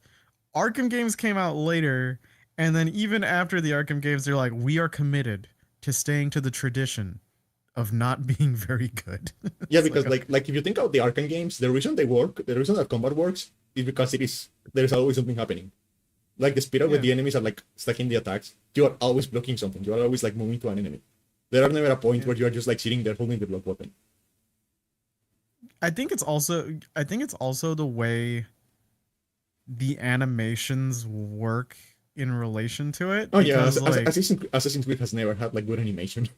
Arkham games came out later, and then even after the Arkham games, they're like, we are committed to staying to the tradition of not being very good. Yeah, It's like, because like if you think about the Arkham games, the reason they work, the reason that combat works is because there's always something happening. Like the speed at which yeah. the enemies are like stacking the attacks, you are always blocking something. You are always like moving to an enemy. There are never a point Yeah. where you are just like sitting there holding the block weapon. I think it's also the way the animations work in relation to it Oh yeah, because like Assassin's Creed has never had like good animation.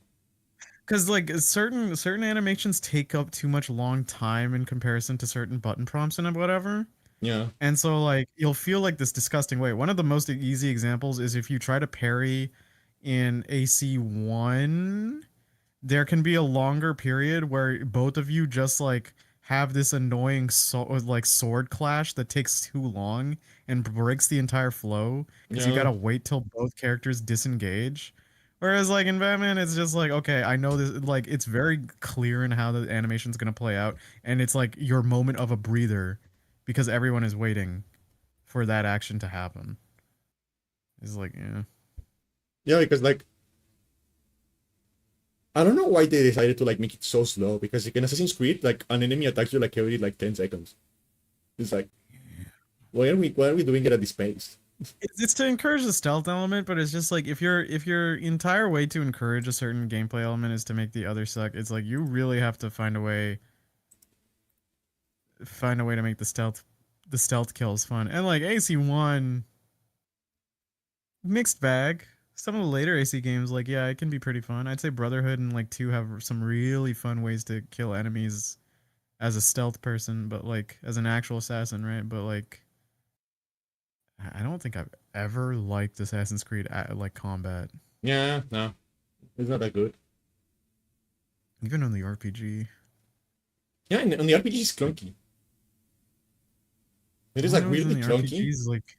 certain animations take up too much long time in comparison to certain button prompts and whatever. Yeah, And so like you'll feel like this disgusting way. One of the most easy examples is if you try to parry in AC1, there can be a longer period where both of you just like have this annoying like sword clash that takes too long and breaks the entire flow because you yeah, gotta wait till both characters disengage. Whereas like in Batman, it's just like, okay, I know this, like it's very clear in how the animation's gonna play out, and it's like your moment of a breather because everyone is waiting for that action to happen. It's like, yeah. yeah. Because like I don't know why they decided to like make it so slow. Because like, in Assassin's Creed, like an enemy attacks you like every like 10 seconds. It's like why are we doing it at this pace? It's to encourage the stealth element, but it's just like if your entire way to encourage a certain gameplay element is to make the other suck, it's like you really have to find a way to make the stealth kills fun. And like AC1, mixed bag. Some of the later AC games, like yeah, it can be pretty fun. I'd say Brotherhood and like 2 have some really fun ways to kill enemies as a stealth person, but like as an actual assassin, right? But like I don't think I've ever liked Assassin's Creed like combat. Yeah, no, it's not that good. Even on the RPG. Yeah, and on the RPG it's clunky. It is All I like know is in really the clunky. RPGs, like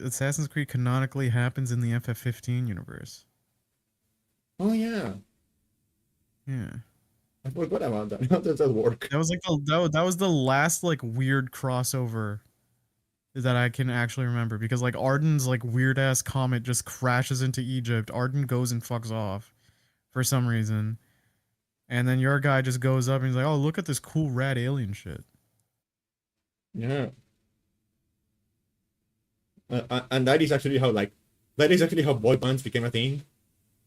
Assassin's Creed canonically happens in the FF15 universe. Oh yeah, Yeah, I forgot about that. How does that work? that was like that was the last like weird crossover that I can actually remember because like Arden's like weird ass comet just crashes into Egypt. Arden goes and fucks off for some reason, and then your guy just goes up and he's like, "Oh, look at this cool rad alien shit." Yeah, and that is actually how boy bands became a thing.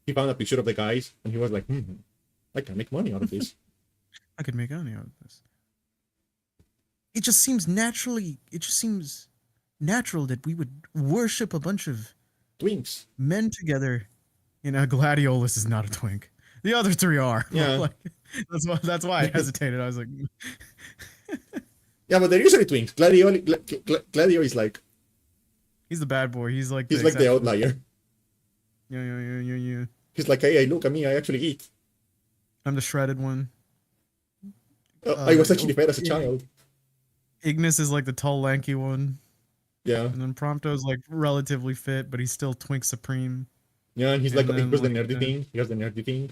He found a picture of the guys and he was like, I can make money out of this. I could make money out of this. It just seems naturally. It just seems natural that we would worship a bunch of Twinks. men together. You know, Gladiolus is not a twink. The other 3 are. Yeah. Like, that's why I hesitated. I was like, Yeah, but they're usually twinks. Gladio is like he's the bad boy. He's like he's like the outlier. Yeah. He's like, hey, look at me, I actually eat. I'm the shredded one. I was actually fed as a child. Ignis is like the tall, lanky one. Yeah. And then Prompto's like relatively fit, but he's still Twink Supreme. Yeah, and he's like And he then was the like nerdy thing. He has the nerdy thing.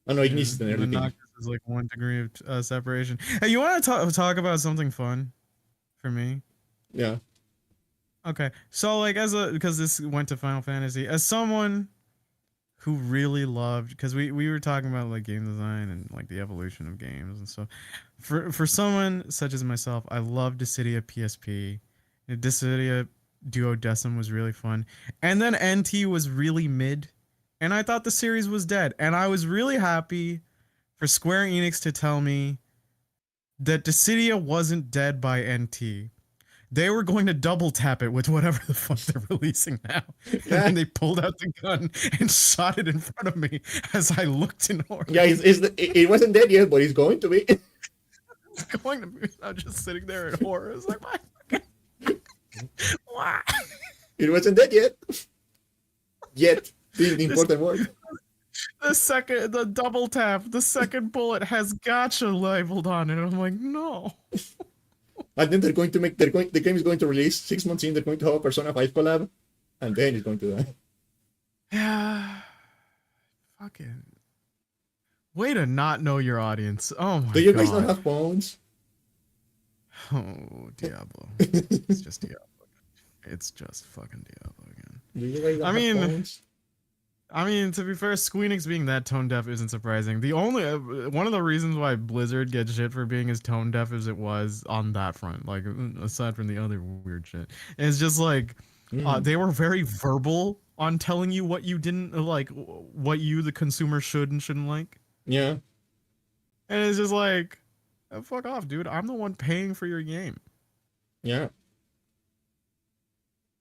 Oh no, Ignis yeah, is the and nerdy then thing. Noctis is like 1 degree of separation. Hey, you want to talk about something fun for me? Yeah. Okay, so like because this went to Final Fantasy, as someone who really loved, because we were talking about like game design and like the evolution of games and stuff. For someone such as myself, I loved Dissidia PSP. Dissidia Duodecim was really fun, and then NT was really mid, and I thought the series was dead. And I was really happy for Square Enix to tell me that Dissidia wasn't dead by NT. They were going to double tap it with whatever the fuck they're releasing now. And Yeah. then they pulled out the gun and shot it in front of me as I looked in horror. Yeah, it wasn't dead yet, but it's going to be. It's going to be. I'm just sitting there in horror. It's like, why? It wasn't dead yet. Yet. The important word. The double tap, the second bullet has gotcha labeled on it. I'm like, no. And then the game is going to release 6 months in, they're going to have a Persona 5 collab, and then it's going to die. Yeah. Fucking. Way to not know your audience. Oh my god. Do you guys not have phones? Oh, Diablo. It's just Diablo. It's just fucking Diablo again. Do you guys not have phones? I mean, to be fair, Squeenix being that tone deaf isn't surprising. The only one of the reasons why Blizzard gets shit for being as tone deaf as it was on that front, like aside from the other weird shit, it's just like they were very verbal on telling you what you didn't like, what you the consumer should and shouldn't like. Yeah. And it's just like, oh, fuck off, dude. I'm the one paying for your game. Yeah.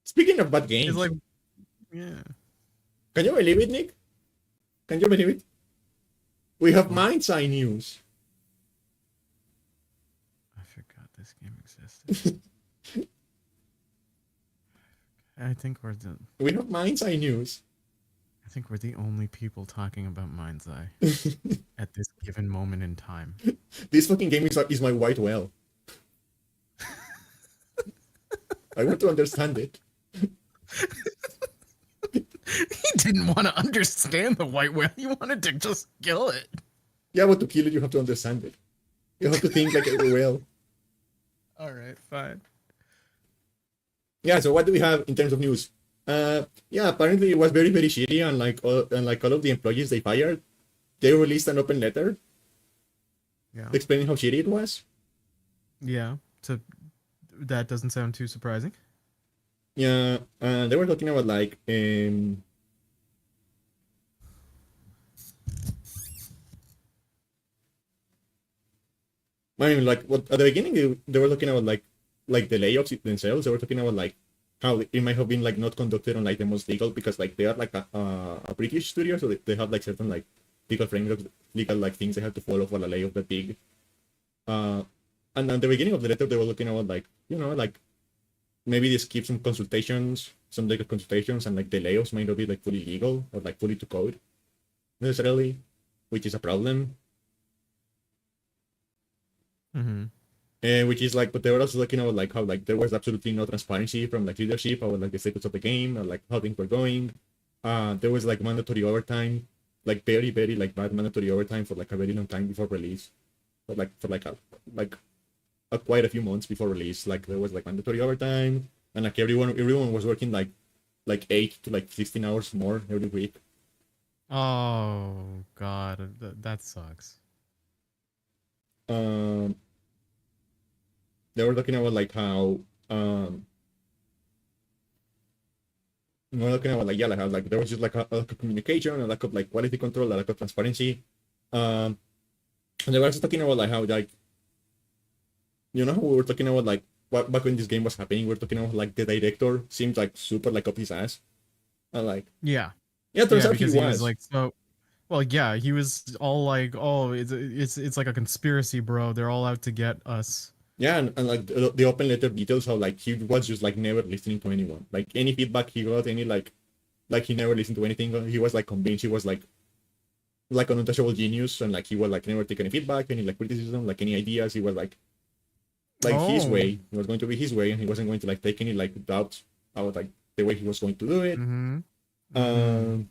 Speaking of bad games, It's like, yeah. Can you believe it, Nick? Can you believe it? We have Mind's Eye news. I forgot this game existed. I think we have Mind's Eye news. I think we're the only people talking about Mind's Eye at this given moment in time. This fucking game is my white whale. I want to understand it. He didn't want to understand the white whale. He wanted to just kill it. Yeah, but to kill it, you have to understand it. You have to think like a whale. All right, fine. Yeah, so what do we have in terms of news? Yeah, apparently it was very, very shitty, and all of the employees they fired, they released an open letter. Yeah. Explaining how shitty it was. Yeah. So that doesn't sound too surprising. Yeah, they were talking about like I mean, like what at the beginning they were talking about like the layoffs themselves. They were talking about like how it might have been like not conducted on like the most legal, because like they are like a British studio, so they have like certain like legal frameworks, legal like things they have to follow for a layoff that big. And at the beginning of the letter they were looking about like, you know, like maybe they skip some consultations, some legal consultations, and like the layoffs might not be like fully legal or like fully to code necessarily, which is a problem. Which is like, but they were also looking at like how like there was absolutely no transparency from like leadership about like the status of the game or like how things were going. There was like mandatory overtime, like very, very like bad mandatory overtime for like a very long time before release, but like for quite a few months before release. Like there was like mandatory overtime, and like everyone was working like 8 to like 16 hours more every week. Oh god, that sucks. They were talking about like how we were talking about like, yeah, like how like there was just like a lack of communication, a lack of like quality control, a lack of transparency. And they were also talking about like how like, you know, we were talking about like what back when this game was happening, we were talking about like the director seemed like super like up his ass, and like yeah, turns out because he was like so. Well, yeah, he was all like, "Oh, it's like a conspiracy, bro. They're all out to get us." Yeah, and like the open letter details how like he was just like never listening to anyone. Like any feedback he got, any like he never listened to anything. He was like convinced he was like an untouchable genius, and like he was like never take any feedback, any like criticism, like any ideas. He was like like his Oh. way. It was going to be his way, and he wasn't going to like take any like doubts about like the way he was going to do it. Mm-hmm. Mm-hmm. Um,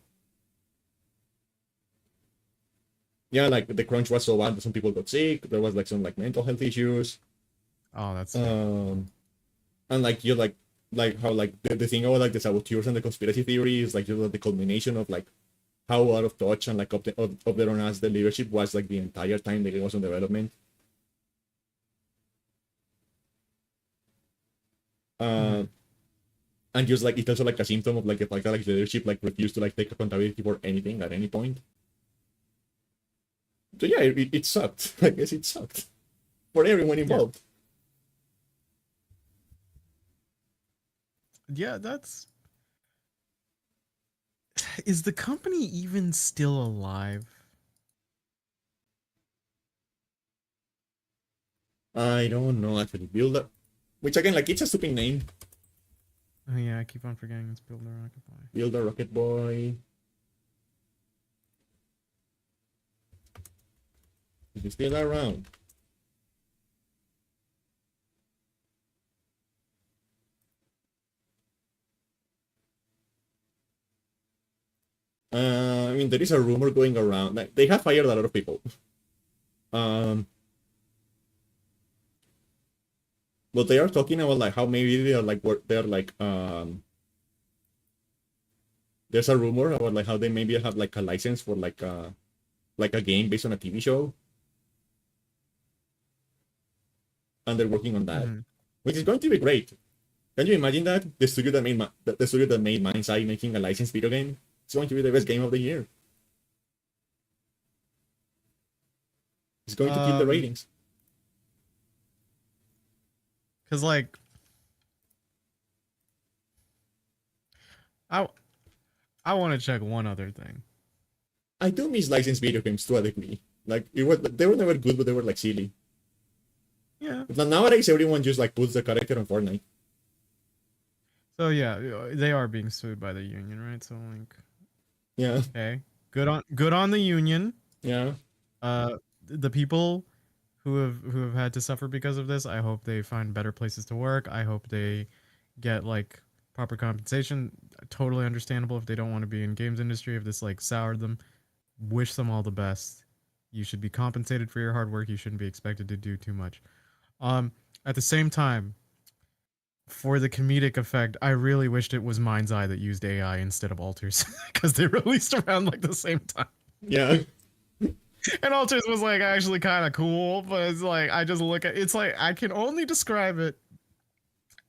yeah, like the crunch was so bad that some people got sick. There was like some like mental health issues. Oh, that's sad. Um, and like you're like how like the thing about like the saboteurs and the conspiracy theory is like just the culmination of like how out of touch and like of their own as the leadership was like the entire time the game was in development. Mm-hmm. Uh, and just like it's also like a symptom of like the fact that like the leadership like refused to like take accountability for anything at any point. So yeah, it sucked. I guess it sucked for everyone Yeah. involved. Yeah, that's is the company even still alive? I don't know actually. Builder, which again like it's a stupid name. Oh yeah, I keep on forgetting it's Builder Rocket Boy. Builder Rocket Boy. Is he still around? I mean, there is a rumor going around. Like, they have fired a lot of people. Um, but they are talking about like how maybe they are like they're there's a rumor about like how they maybe have like a license for like a game based on a TV show, and they're working on that, Mm-hmm. which is going to be great. Can you imagine that the studio that made the studio that made Mind's Eye making a licensed video game? It's going to be the best game of the year. It's going to kill the Um, ratings. cause like I I want to check one other thing. I do miss licensed video games to a degree. Like it was, they were never good, but they were like silly. Yeah. But nowadays, everyone just like puts the character on Fortnite. So yeah, they are being sued by the union, right? So like, Yeah, okay, good on the union. yeah. The people who have had to suffer because of this, I hope they find better places to work. I hope they get like proper compensation. Totally understandable if they don't want to be in games industry, if this like soured them. Wish them all the best. You should be compensated for your hard work. You shouldn't be expected to do too much. Um, at the same time, for the comedic effect, I really wished it was Mind's Eye that used AI instead of Alters because they released around like the same time. Yeah, And Alters was like actually kind of cool, but it's like I just look at it's like I can only describe it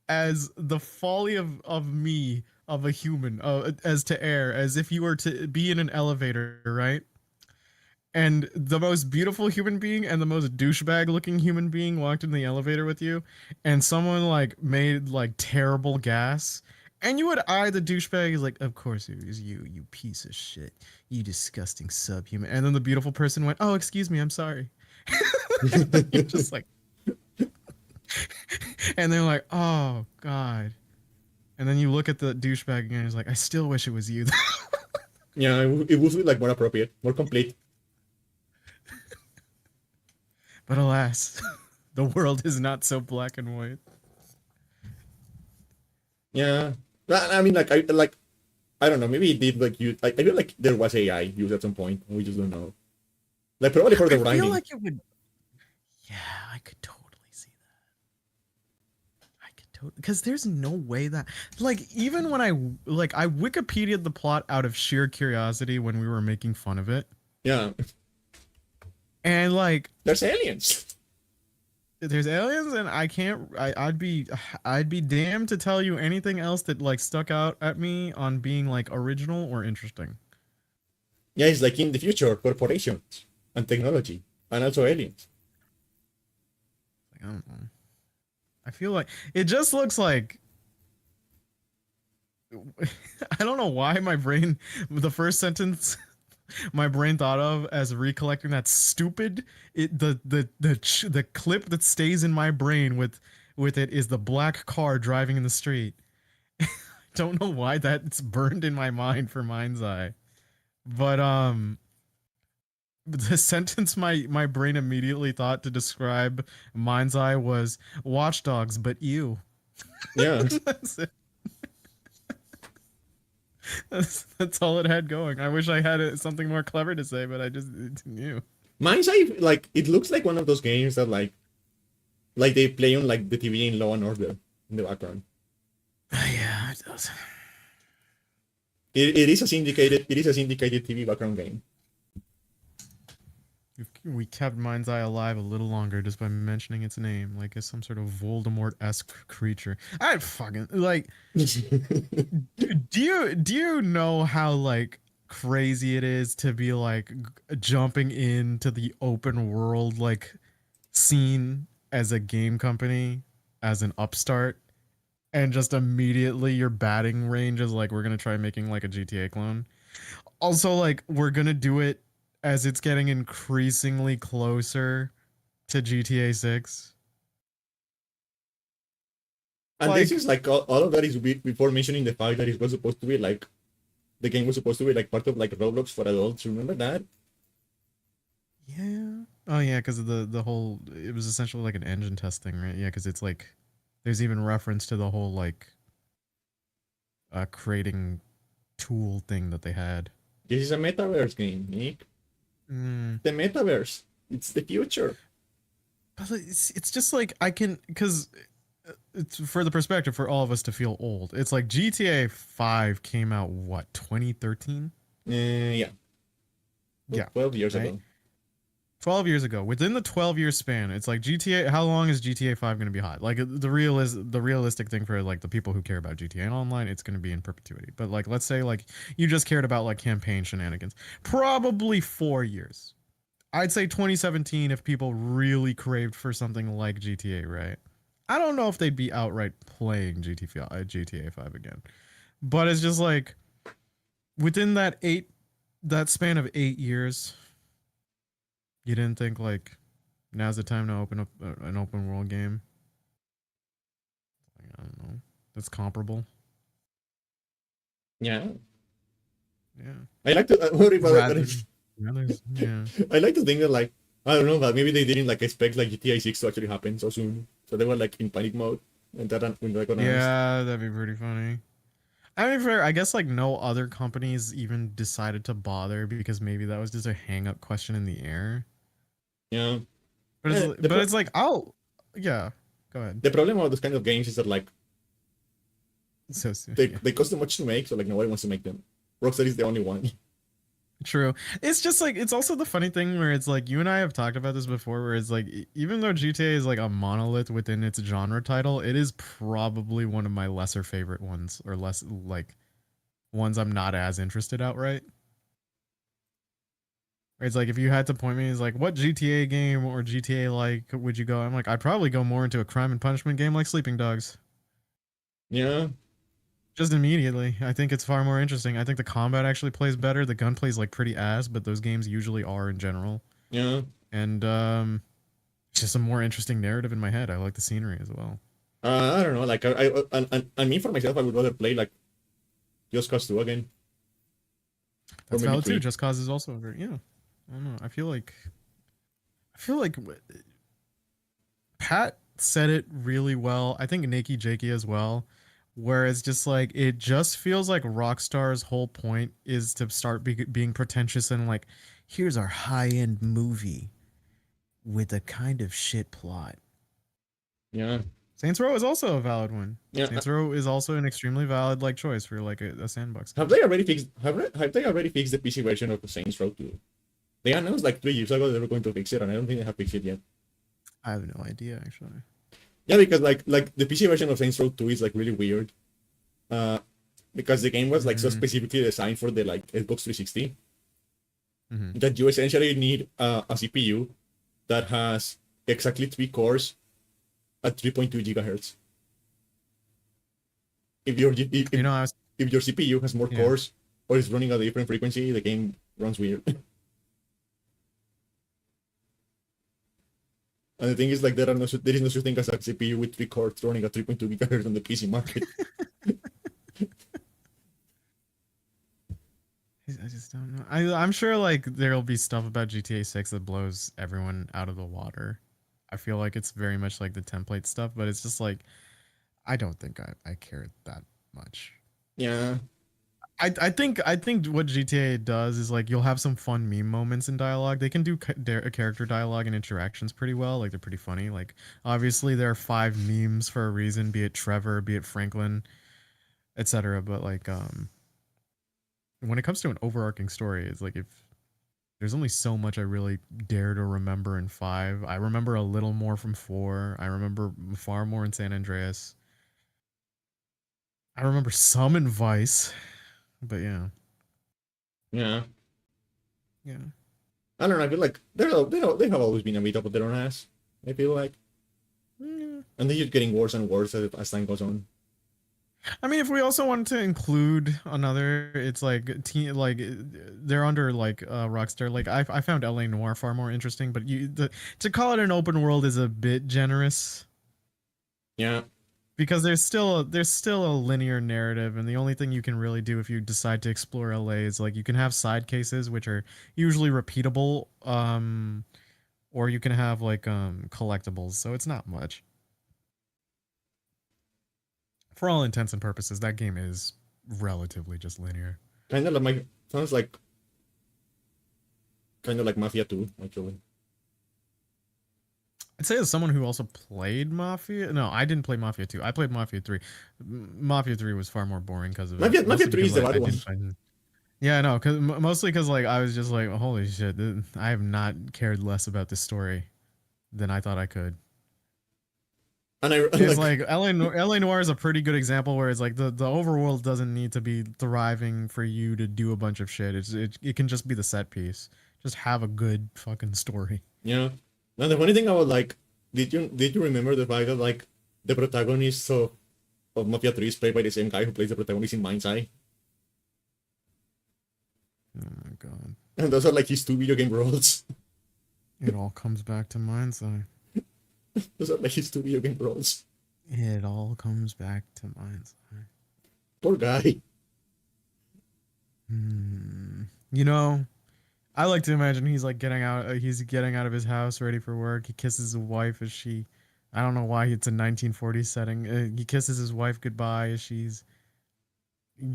as the folly of me of a human as to air as if you were to be in an elevator, right? And the most beautiful human being and the most douchebag looking human being walked in the elevator with you, and someone like made like terrible gas, and you would eye the douchebag as like, of course it was you, you piece of shit, you disgusting subhuman. And then the beautiful person went, oh, excuse me, I'm sorry. You're just like, and they're like, oh god. And then you look at the douchebag again, and it's like, I still wish it was you. yeah. It would be like more appropriate, more complete. But alas, the world is not so black and white. Yeah. I mean, I don't know. Maybe it did like you. I feel like there was AI used at some point. We just don't know. Like probably for I the feel writing. like it would. Yeah, I could totally see that. I could totally because there's no way that like even when I Wikipedia'd the plot out of sheer curiosity when we were making fun of it, Yeah, and like there's aliens. there's aliens, and I can't. I'd be damned to tell you anything else that like stuck out at me on being like original or interesting. Yeah, it's like in the future, corporations and technology, and also aliens. Like, I don't know. I feel like it just looks like I don't know why my brain the first sentence my brain thought of as recollecting that stupid the clip that stays in my brain with it is the black car driving in the street. Don't know why that's burned in my mind for Mind's Eye. But the sentence my brain immediately thought to describe Mind's Eye was Watch Dogs, but you. Yeah. That's it. That's all it had going. I wish I had something more clever to say, but I just knew. Mind's Eye, like, it looks like one of those games that, like they play on, like, the TV in Law and Order in the background. Yeah, it does. It is a syndicated TV background game. We kept Mind's Eye alive a little longer just by mentioning its name, like it's some sort of Voldemort-esque creature. I fucking like. Do you know how like crazy it is to be like jumping into the open world like scene as a game company as an upstart, and just immediately your batting range is like we're gonna try making like a GTA clone. Also, like we're gonna do it as it's getting increasingly closer to GTA 6. And Like, this is like all of that is before mentioning the fact that it was supposed to be like the game was supposed to be like part of like Roblox for adults. Remember that? yeah. Oh yeah, because of the whole it was essentially like an engine test thing, right? Yeah, because it's like there's even reference to the whole like creating tool thing that they had. This is a metaverse game, Nick. Mm. The metaverse. It's the future. But it's just like I can because it's for the perspective for all of us to feel old. It's like GTA 5 came out what 2013? Yeah. Yeah, 12 years right? ago. 12 years ago. Within the 12-year span, it's like GTA. How long is GTA 5 going to be hot? Like the realistic thing for like the people who care about GTA Online, it's going to be in perpetuity. But like, let's say like you just cared about like campaign shenanigans, probably 4 years. I'd say 2017 if people really craved for something like GTA, right? I don't know if they'd be outright playing GTA 5 again, but it's just like within that span of 8 years, you didn't think like now's the time to open up an open world game? Like, I don't know. That's comparable. Yeah. Yeah. I like to worry about Rather, it. yeah. I like to think that like I don't know, but maybe they didn't like expect like GTA 6 to actually happen so soon. So they were like in panic mode and that when they got announced. Yeah, that'd be pretty funny. I mean, fair. I guess like no other companies even decided to bother because maybe that was just a hang up question in the air. Yeah. But it's like yeah. Go ahead. The problem about those kind of games is that like So they cost too much to make, so like nobody wants to make them. Rockstar is the only one. true. It's just like it's also the funny thing where it's like you and I have talked about this before, where it's like even though GTA is like a monolith within its genre title, it is probably one of my lesser favorite ones, or less like ones I'm not as interested outright. It's like if you had to point me as like what GTA game or GTA like would you go? I'm like I'd probably go more into a crime and punishment game like Sleeping Dogs. Yeah. Just immediately. I think it's far more interesting. I think the combat actually plays better. The gunplay's like pretty ass, but those games usually are in general. Yeah. And it's just a more interesting narrative in my head. I like the scenery as well. I don't know. Like and me for myself, I would rather play like Just Cause 2 again. That's or maybe valid 3. too. Just Cause is also very yeah. I don't know. I feel like Pat said it really well. I think Nikki Jakey as well. Where it's just like it just feels like Rockstar's whole point is to start being pretentious and like, here's our high end movie with a kind of shit plot. Yeah. Saints Row is also a valid one. Yeah. Saints Row is also an extremely valid like choice for like a sandbox. Have they already fixed the PC version of the Saints Row 2? They announced like 3 years ago they were going to fix it, and I don't think they have fixed it yet. I have no idea actually. Yeah, because like the PC version of Saints Row 2 is like really weird. Because the game was like so specifically designed for the like Xbox 360 that you essentially need a CPU that has exactly 3 cores at 3.2 gigahertz. If your CPU has more cores or is running at a different frequency, the game runs weird. And the thing is, like, there is no such thing as a CPU with 3 cores running at 3.2 gigahertz on the PC market. I just don't know. I'm sure like there'll be stuff about GTA 6 that blows everyone out of the water. I feel like it's very much like the template stuff, but it's just like I don't think I care that much. Yeah, I think what GTA does is like you'll have some fun meme moments in dialogue. They can do character dialogue and interactions pretty well. Like they're pretty funny. Like obviously there are 5 memes for a reason, be it Trevor, be it Franklin, etc. But like when it comes to an overarching story, it's like if there's only so much I really dare to remember in 5. I remember a little more from 4. I remember far more in San Andreas. I remember some in Vice, but yeah, yeah. yeah. I don't know. I feel like they have always been a bit up their own ass. I feel like, Mm. and they're just getting worse and worse as time goes on. I mean, if we also wanted to include another, it's like they're under like Rockstar. Like I found LA Noir far more interesting, but to call it an open world is a bit generous Yeah, because there's still a linear narrative, and the only thing you can really do if you decide to explore LA is like you can have side cases which are usually repeatable, or you can have like collectibles. So it's not much. For all intents and purposes, that game is relatively just linear. kind of like my sounds like kind of like Mafia 2 actually. I'd say as someone who also played Mafia. No, I didn't play Mafia 2. I played Mafia 3. Mafia 3 was far more boring because of it. Mafia Mostly 3 is because the like bad I one. didn't find. Yeah, no, cause mostly because like I was just like, holy shit, I have not cared less about this story than I thought I could. And I It's like like LA Noir is a pretty good example where it's like the overworld doesn't need to be thriving for you to do a bunch of shit. It can just be the set piece. Just have a good fucking story. yeah. Now the funny thing about like, did you remember the fact that like the protagonist of Mafia 3 is played by the same guy who plays the protagonist in Mind's Eye, Oh my god. and those are like his two video game roles. It all comes back to Mind's Eye. Those are like his two video game roles. It all comes back to Mind's Eye. Poor guy. You know, I like to imagine he's like getting out. He's getting out of his house, ready for work. He kisses his wife as she. I don't know why it's a 1940s setting. He kisses his wife goodbye as she's.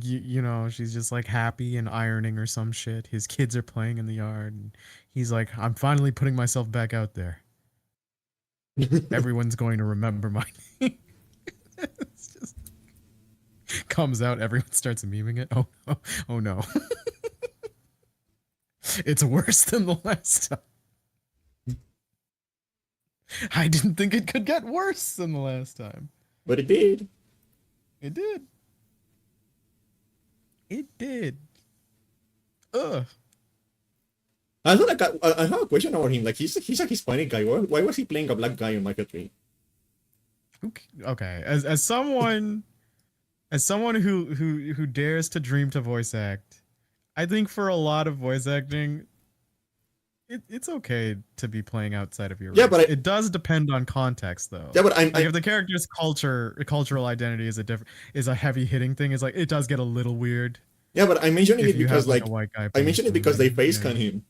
She's just like happy and ironing or some shit. His kids are playing in the yard. And he's like, I'm finally putting myself back out there. Everyone's going to remember my name. It's just comes out. Everyone starts memeing it. Oh no! Oh no! It's worse than the last time. I didn't think it could get worse than the last time. But it did. It did. It did. Ugh. I thought like I have a question about him. Like he's a Hispanic guy. Why was he playing a black guy in Mafia 3? Okay. As someone who dares to dream to voice act, I think for a lot of voice acting, it's okay to be playing outside of your race. Yeah, but it does depend on context, though. yeah, but Like if the character's cultural identity is a heavy hitting thing, it's like it does get a little weird yeah, but I'm mentioning if it you because have like like a white guy. I mentioned it because they face yeah. can him.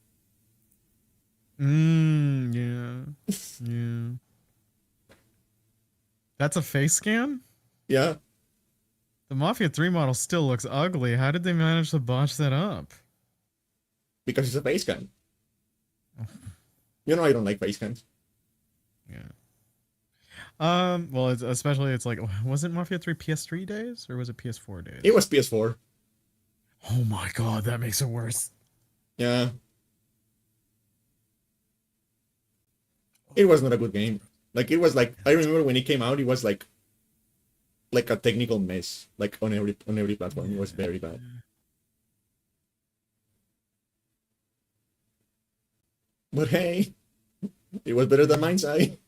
Yeah. Yeah. That's a face scan? Yeah, The Mafia 3 model still looks ugly. How did they manage to botch that up? because it's a face can. You know I don't like face cans. Yeah. Well, it's like, was it Mafia 3 PS3 days or was it PS4 days? It was PS4. Oh my god, that makes it worse. Yeah. It was not a good game. Like it was like I remember when it came out, it was like a technical mess. Like on every platform, it was very bad. But hey, it was better than Mind's Eye.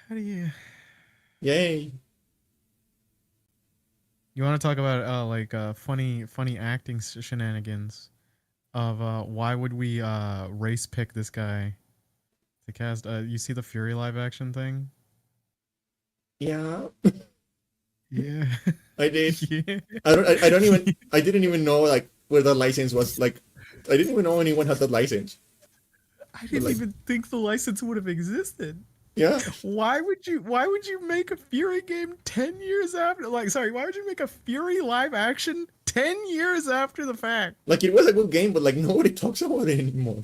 How do you Yay. You want to talk about funny acting shenanigans of why would we race pick this guy to cast? You see the Fury live action thing? Yeah. Yeah. I did. Yeah. I don't even I didn't even know like where that license was. Like I didn't even know anyone had that license. I But didn't like even think the license would have existed. yeah, Why would you make a Fury game 10 years after, like, sorry, why would you make a Fury live action 10 years after the fact? like it was a good game, but like nobody talks about it anymore.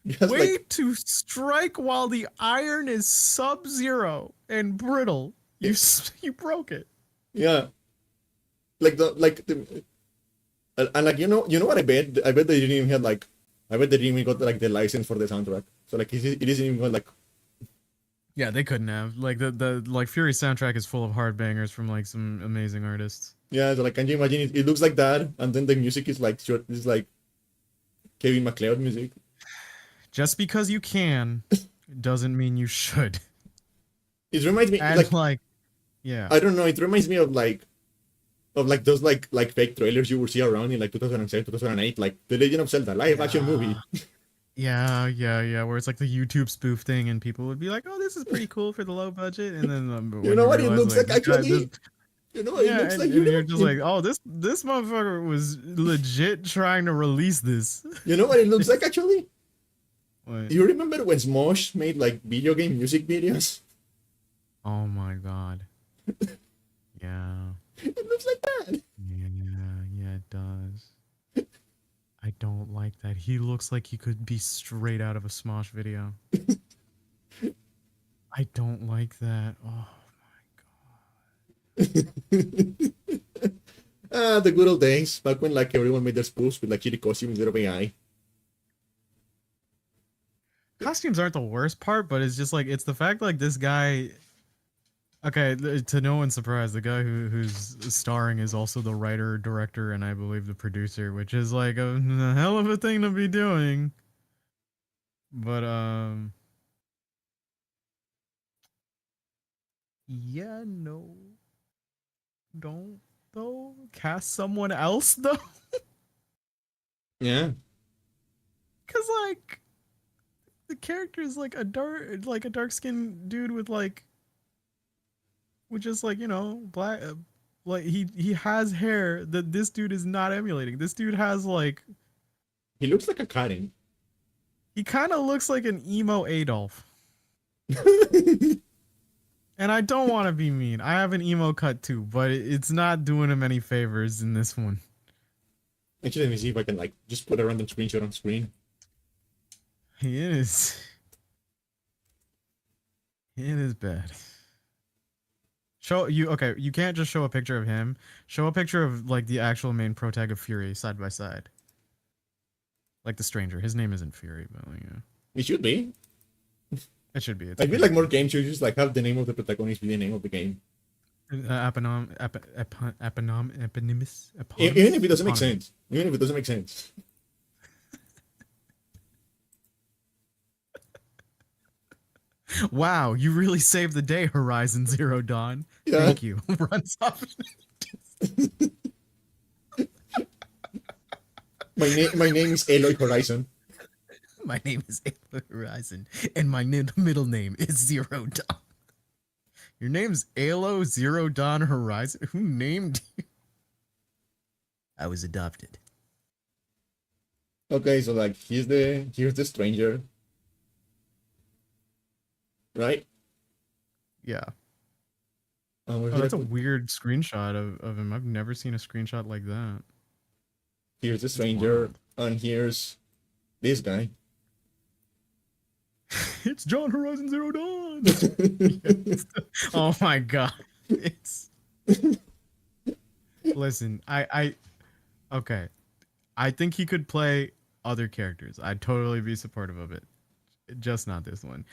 Because Way like to strike while the iron is sub-zero and brittle. You broke it. yeah, like the and like you know what I bet they didn't even have like I bet they didn't even got like the license for the soundtrack. So like it isn't even like Yeah, they couldn't have. Like the like Fury soundtrack is full of hard bangers from like some amazing artists. yeah. So like can you imagine it looks like that and then the music is like short is like Kevin MacLeod music. Just because you can doesn't mean you should. It reminds me And like like, yeah. I don't know. It reminds me of like those like fake trailers you would see around in like 2007, 2008, like The Legend of Zelda live action Yeah. movie. Yeah. Where it's like the YouTube spoof thing, and people would be like, "Oh, this is pretty cool for the low budget," and then You when know you what it realize looks like like this guy, actually? You know what it yeah, looks like? and you're just like, "Oh, this motherfucker was legit trying to release this." You know what it looks like actually? What? You remember when Smosh made like video game music videos? Oh my god. Yeah. It looks like that. Yeah, it does. I don't like that. He looks like he could be straight out of a Smosh video. I don't like that. Oh Ah, the good old days, back when like everyone made their spoofs with like shitty costumes instead of AI. costumes aren't the worst part, but it's just like it's the fact like this guy. Okay, to no one's surprise, the guy who's starring is also the writer, director, and I believe the producer, which is like a hell of a thing to be doing. But yeah, no, don't though. Cast someone else though, Yeah. because like the character is like a dark skinned dude with just like black. Like he has hair that this dude is not emulating. This dude has like He looks like a Karen. he kind of looks like an emo Adolf. And I don't want to be mean. I have an emo cut too, but it's not doing him any favors in this one. Actually, let me see if I can like just put a random screenshot on screen. He is. It is bad. Show you okay, you can't just show a picture of him. Show a picture of like the actual main protag of Fury side by side. Like the stranger. His name isn't Fury, but like, yeah. It should be. It should be. It's I feel like more games should just like have the name of the protagonist be the name of the game. Eponymous. Even if it doesn't make sense. Even if it doesn't make sense. Wow, you really saved the day, Horizon Zero Dawn. Yeah. Thank you. Runs off. My name is Eloy Horizon. My name is Aloy Horizon, and my middle name is Zero Dawn. Your name's Alo Zero Dawn Horizon? Who named you? I was adopted. Okay, so like here's the stranger. Right? Yeah. Where Oh, did I that's a put- weird screenshot of him. I've never seen a screenshot like that. Here's the stranger, and here's this guy. It's John Horizon Zero Dawn. Oh my god. It's Listen, I okay. I think he could play other characters. I'd totally be supportive of it. Just not this one.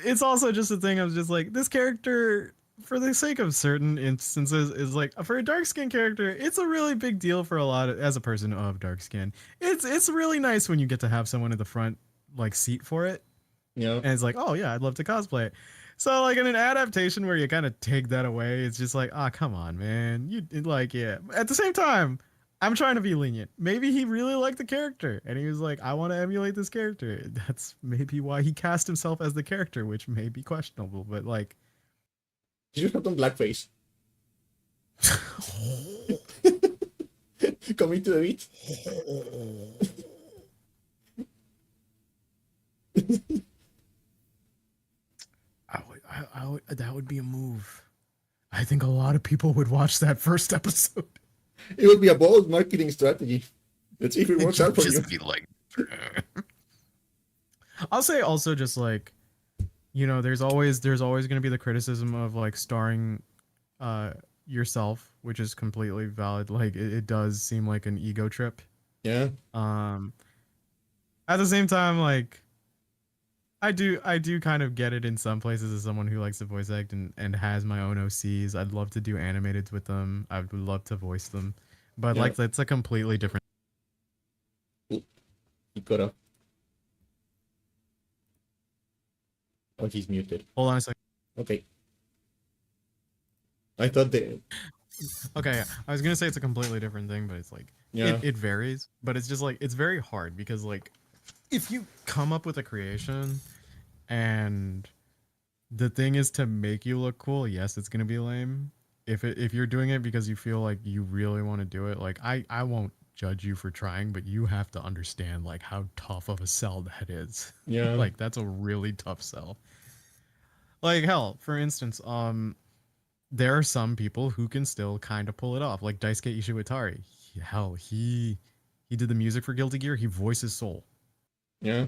It's also just a thing of just like this character for the sake of certain instances is like for a dark skin character, it's a really big deal for a lot of, as a person of dark skin. It's really nice when you get to have someone in the front like seat for it. Yeah. And it's like, oh yeah, I'd love to cosplay it. So like in an adaptation where you kind of take that away, it's just like, ah, oh, come on, man. You like, yeah. At the same time, I'm trying to be lenient. Maybe he really liked the character, and he was like, I want to emulate this character. That's maybe why he cast himself as the character, which may be questionable. But like, He just have done blackface. Coming to the beat. That would be a move. I think a lot of people would watch that first episode. It would be a bold marketing strategy. Let's see if it works out for you. Be like, I'll say also just like, there's always going to be the criticism of like starring yourself, which is completely valid. Like it does seem like an ego trip. Yeah. At the same time, like I do kind of get it in some places as someone who likes to voice act and has my own OCs. I'd love to do animated with them. I would love to voice them. But Yeah. like that's a completely different. He got up. Oh, he's muted. Hold on a second. Okay. I thought the Okay, I was gonna say it's a completely different thing, but it's like yeah. it varies. But it's just like it's very hard because like if you come up with a creation and the thing is to make you look cool, yes, it's gonna be lame. If you're doing it because you feel like you really want to do it, like I won't judge you for trying, but you have to understand like how tough of a sell that is. Yeah. Like that's a really tough sell. Like hell, for instance, there are some people who can still kind of pull it off, like Daisuke Ishiwatari. Hell, he did the music for Guilty Gear. He voices Soul. Yeah.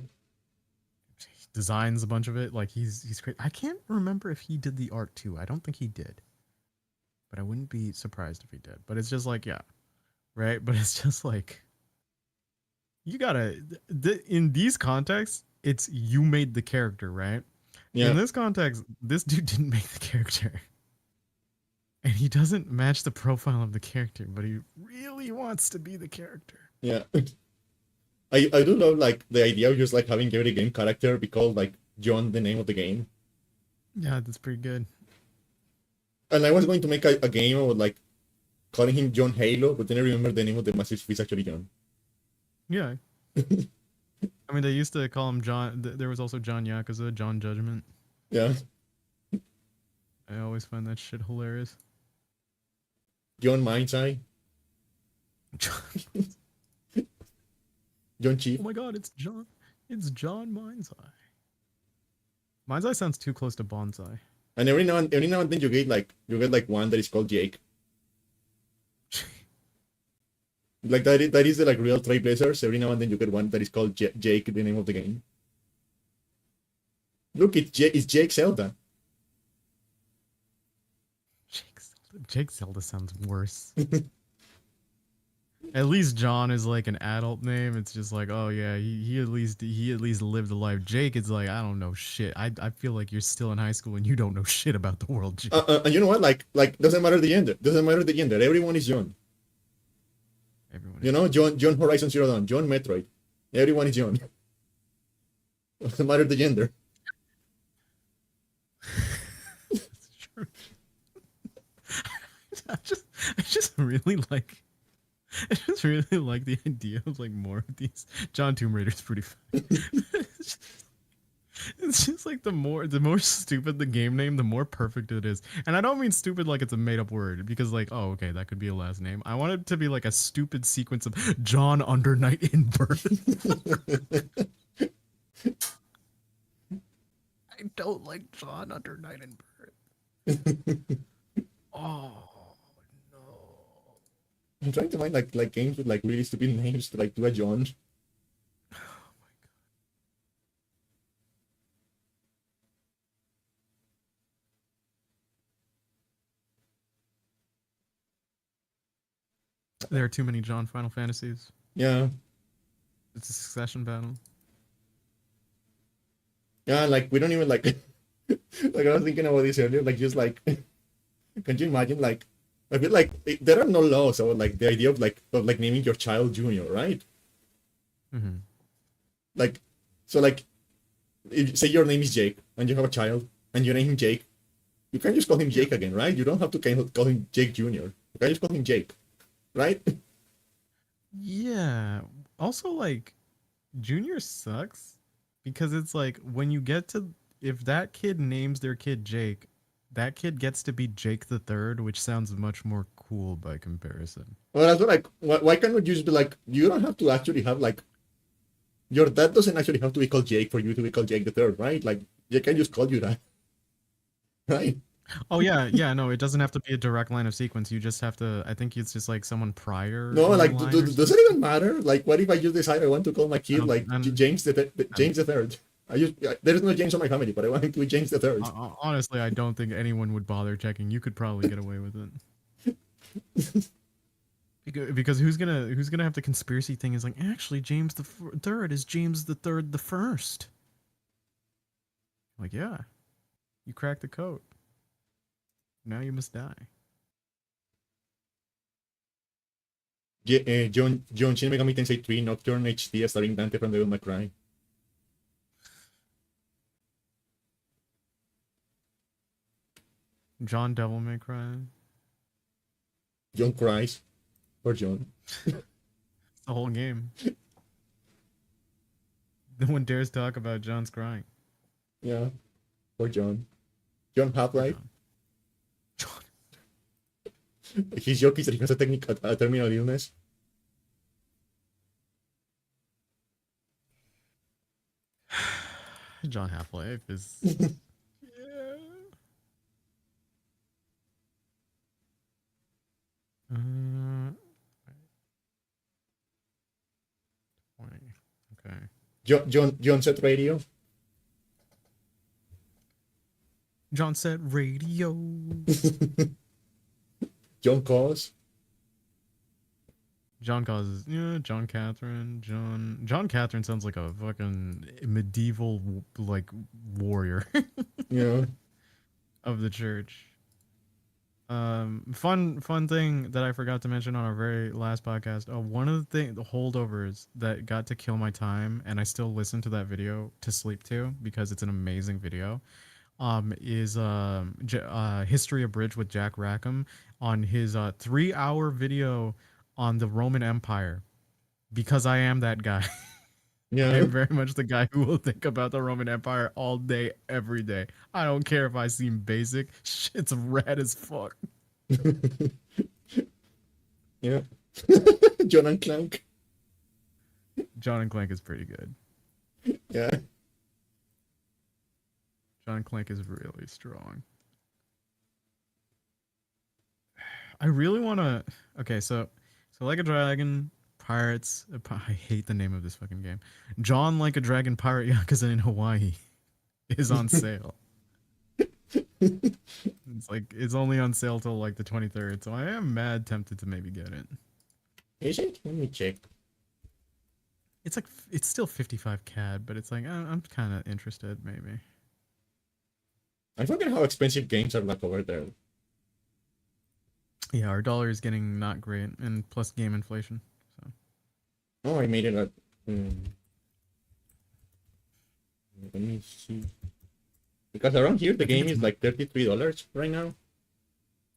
He designs a bunch of it. Like he's great. I can't remember if he did the art too. I don't think he did, but I wouldn't be surprised if he did. But it's just like yeah, right. But it's just like you gotta in these contexts, it's you made the character, right? Yeah. In this context, this dude didn't make the character. And he doesn't match the profile of the character, but he really wants to be the character. Yeah. I do love like the idea of just like having every game character be called like John, the name of the game. Yeah, that's pretty good. And I was going to make a game of like calling him John Halo, but then I remember the name of the Master Chief is actually John. Yeah. I mean, they used to call him John. There was also John Yakuza, John Judgment. Yeah. I always find that shit hilarious. John Mind's Eye. John Chief. Oh my god, it's John. It's John Mind's Eye. Mind's Eye sounds too close to Bonsai. And every now and then you get like one that is called Jake. Like that is the like real Trailblazers. Every now and then you get one that is called Jake, the name of the game. Look, it's Jake Zelda. Jake Zelda sounds worse. At least John is like an adult name. It's just like, oh yeah, he at least lived a life. Jake is like, I don't know shit. I feel like you're still in high school and you don't know shit about the world, Jake. And you know what? Like doesn't matter the gender. Doesn't matter the gender. Everyone is John. Everyone. You know, John Horizon Zero Dawn, John Metroid. Everyone is John. Doesn't matter the gender. That's true. I just really like. I just really like the idea of like more of these. John Tomb Raider's pretty funny. It's just like the more stupid the game name, the more perfect it is. And I don't mean stupid like it's a made up word because like, oh okay, that could be a last name. I want it to be like a stupid sequence of John Undernight in birth. I don't like John Undernight in birth. Oh. I'm trying to find like games with like really stupid names to like do a John. Oh my god. There are too many John Final Fantasies. Yeah. It's a succession battle. Yeah, like we don't even like like I was thinking about this earlier, like just like can you imagine like I feel like there are no laws about like the idea of like naming your child Junior, right? Mm-hmm. Like so like if, say your name is Jake and you have a child and you name him Jake, you can just call him Jake again, right? You don't have to call him Jake Junior. You can just call him Jake, right? Yeah. Also, like, Junior sucks because it's like when you get to if that kid names their kid Jake, that kid gets to be Jake the Third, which sounds much more cool by comparison. Well, that's what, like, why can't you just be like, you don't have to actually have, like, your dad doesn't actually have to be called Jake for you to be called Jake the Third, right? Like, you can just call you that, right? Oh yeah, yeah, no, it doesn't have to be a direct line of sequence. You just have to. I think it's just like someone prior No, in your like, line or does something. it even matter? Like, what if I just decide I want to call my I kid, don't. like, And, James the Third? There's no James on my family, but I want him to be James the Third. honestly, I don't think anyone would bother checking. You could probably get away with it. Because who's gonna have the conspiracy thing is like actually James the Third is James the Third the First. Like yeah, you cracked the code. Now you must die. John Shin Megami Tensei 3 Nocturne HD starring Dante from Devil May Cry. John Devil May Cry. John cries for John. It's the whole game. No one dares talk about John's crying. Yeah, for John. John Half-Life. John. His joke is that he has a terminal illness. John Half-Life is. Yeah. Okay. John Set Radio. John said radio. John Cause. John causes John Catherine. John Catherine sounds like a fucking medieval like warrior Yeah. of the church. Fun thing that I forgot to mention on our very last podcast. One of the holdovers that got to kill my time, and I still listen to that video to sleep to because it's an amazing video. Is History Abridged with Jack Rackham on his 3-hour video on the Roman Empire, because I am that guy. I Yeah. am very much the guy who will think about the Roman Empire all day, every day. I don't care if I seem basic. Shit's rad as fuck. Yeah. John and Clank. John and Clank is pretty good. Yeah. John and Clank is really strong. I really want to. Okay, so Like a Dragon, Pirates. I hate the name of this fucking game. John Like a Dragon Pirate Yakuza in Hawaii is on sale. It's like it's only on sale till like the 23rd, so I am mad tempted to maybe get it. Is it? Let me check. It's like it's still 55 CAD, but it's like I'm kind of interested maybe. I forget how expensive games are like over there. Yeah, our dollar is getting not great, and plus game inflation. So. Oh, I made it at. Let me see. Because around here the game is like $33 right now.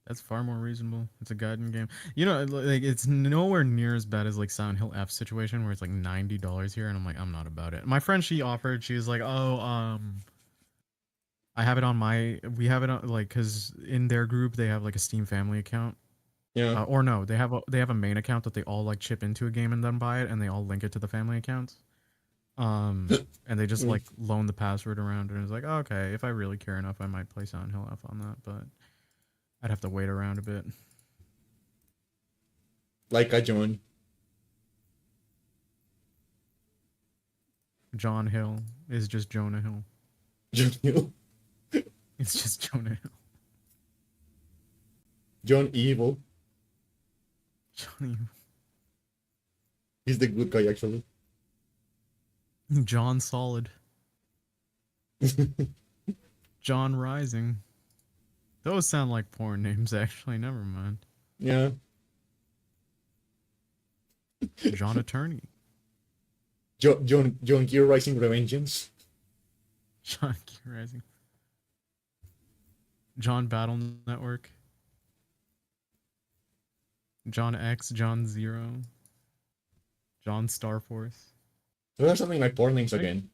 That's far more reasonable. It's a guiding game. You know, like it's nowhere near as bad as like Silent Hill F situation where it's like $90 here, and I'm like, I'm not about it. My friend, she offered. She was like, oh, I have it on my. We have it on like because in their group they have like a Steam family account. Yeah. Or no, they have a main account that they all like chip into a game and then buy it, and they all link it to the family accounts. And they just like loan the password around, and it's like, oh, okay, if I really care enough, I might play Silent Hill F on that, but I'd have to wait around a bit. Like a John. John Hill is just Jonah Hill. John Hill. It's just Jonah Hill. John Evil. Johnny. He's the good guy actually. John Solid. John Rising. Those sound like porn names, actually. Never mind. Yeah. John Attorney. John Gear Rising Revengeance. John Gear Rising. John Battle Network. John X, John Zero. John Star Force. Those are something like porn names again.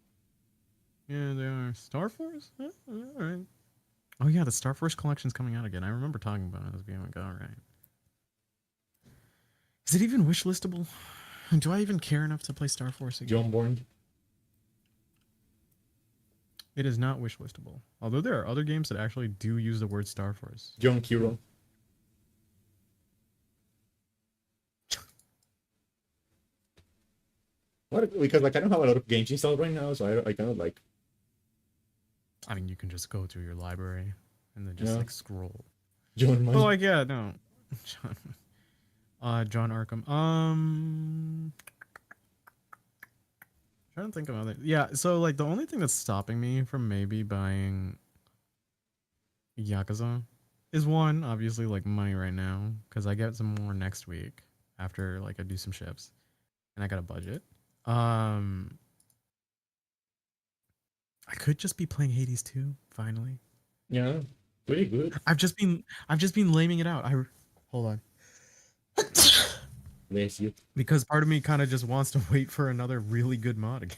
Yeah, they are. Star Force? Alright. Oh yeah, the Star Force collection's coming out again. I remember talking about it as being like, all right. Is it even wish listable? Do I even care enough to play Star Force again? John Bourne. It is not wish listable. Although there are other games that actually do use the word Star Force. John Kiro. What? Because like I don't have a lot of games installed right now, so I kind of like. I mean, you can just go through your library and then just like scroll. John. But like, yeah, no. John Arkham. Trying to think of other. Yeah, so like the only thing that's stopping me from maybe buying Yakuza is one, obviously like money right now, because I get some more next week after like I do some shifts, and I got a budget. I could just be playing Hades 2 finally. Yeah, pretty good. I've just been laming it out. Hold on. Bless you. Because part of me kind of just wants to wait for another really good mod again.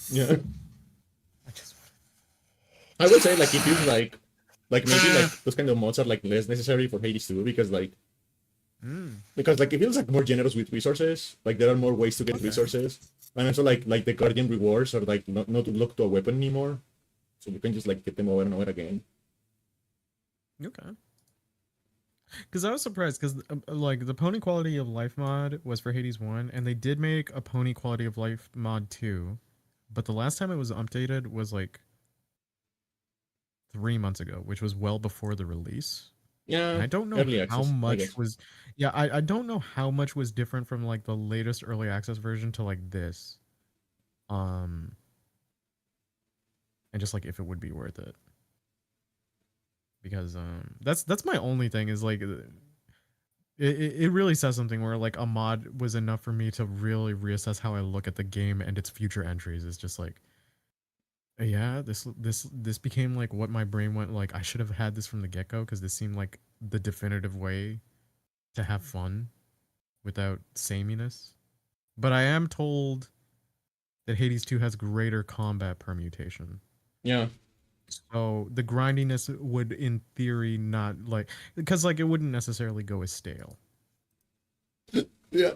Yeah. I would say like it feels like maybe like those kind of mods are like less necessary for Hades 2 because like because like it feels like more generous with resources. Like there are more ways to get resources. And also like the guardian rewards are like not to look to a weapon anymore. So you can just like get them over and over again. Okay. Because I was surprised because like the pony quality of life mod was for Hades 1 and they did make a pony quality of life mod 2, but the last time it was updated was like 3 months ago, which was well before the release. Yeah, and I don't know how much was I don't know how much was different from like the latest early access version to like this. And just like if it would be worth it. Because that's my only thing is like it really says something where like a mod was enough for me to really reassess how I look at the game and its future entries. It's just like yeah, this became like what my brain went like I should have had this from the get-go because this seemed like the definitive way to have fun without sameness. But I am told that Hades 2 has greater combat permutation. Yeah. So the grindiness would in theory not like because like it wouldn't necessarily go as stale. Yeah.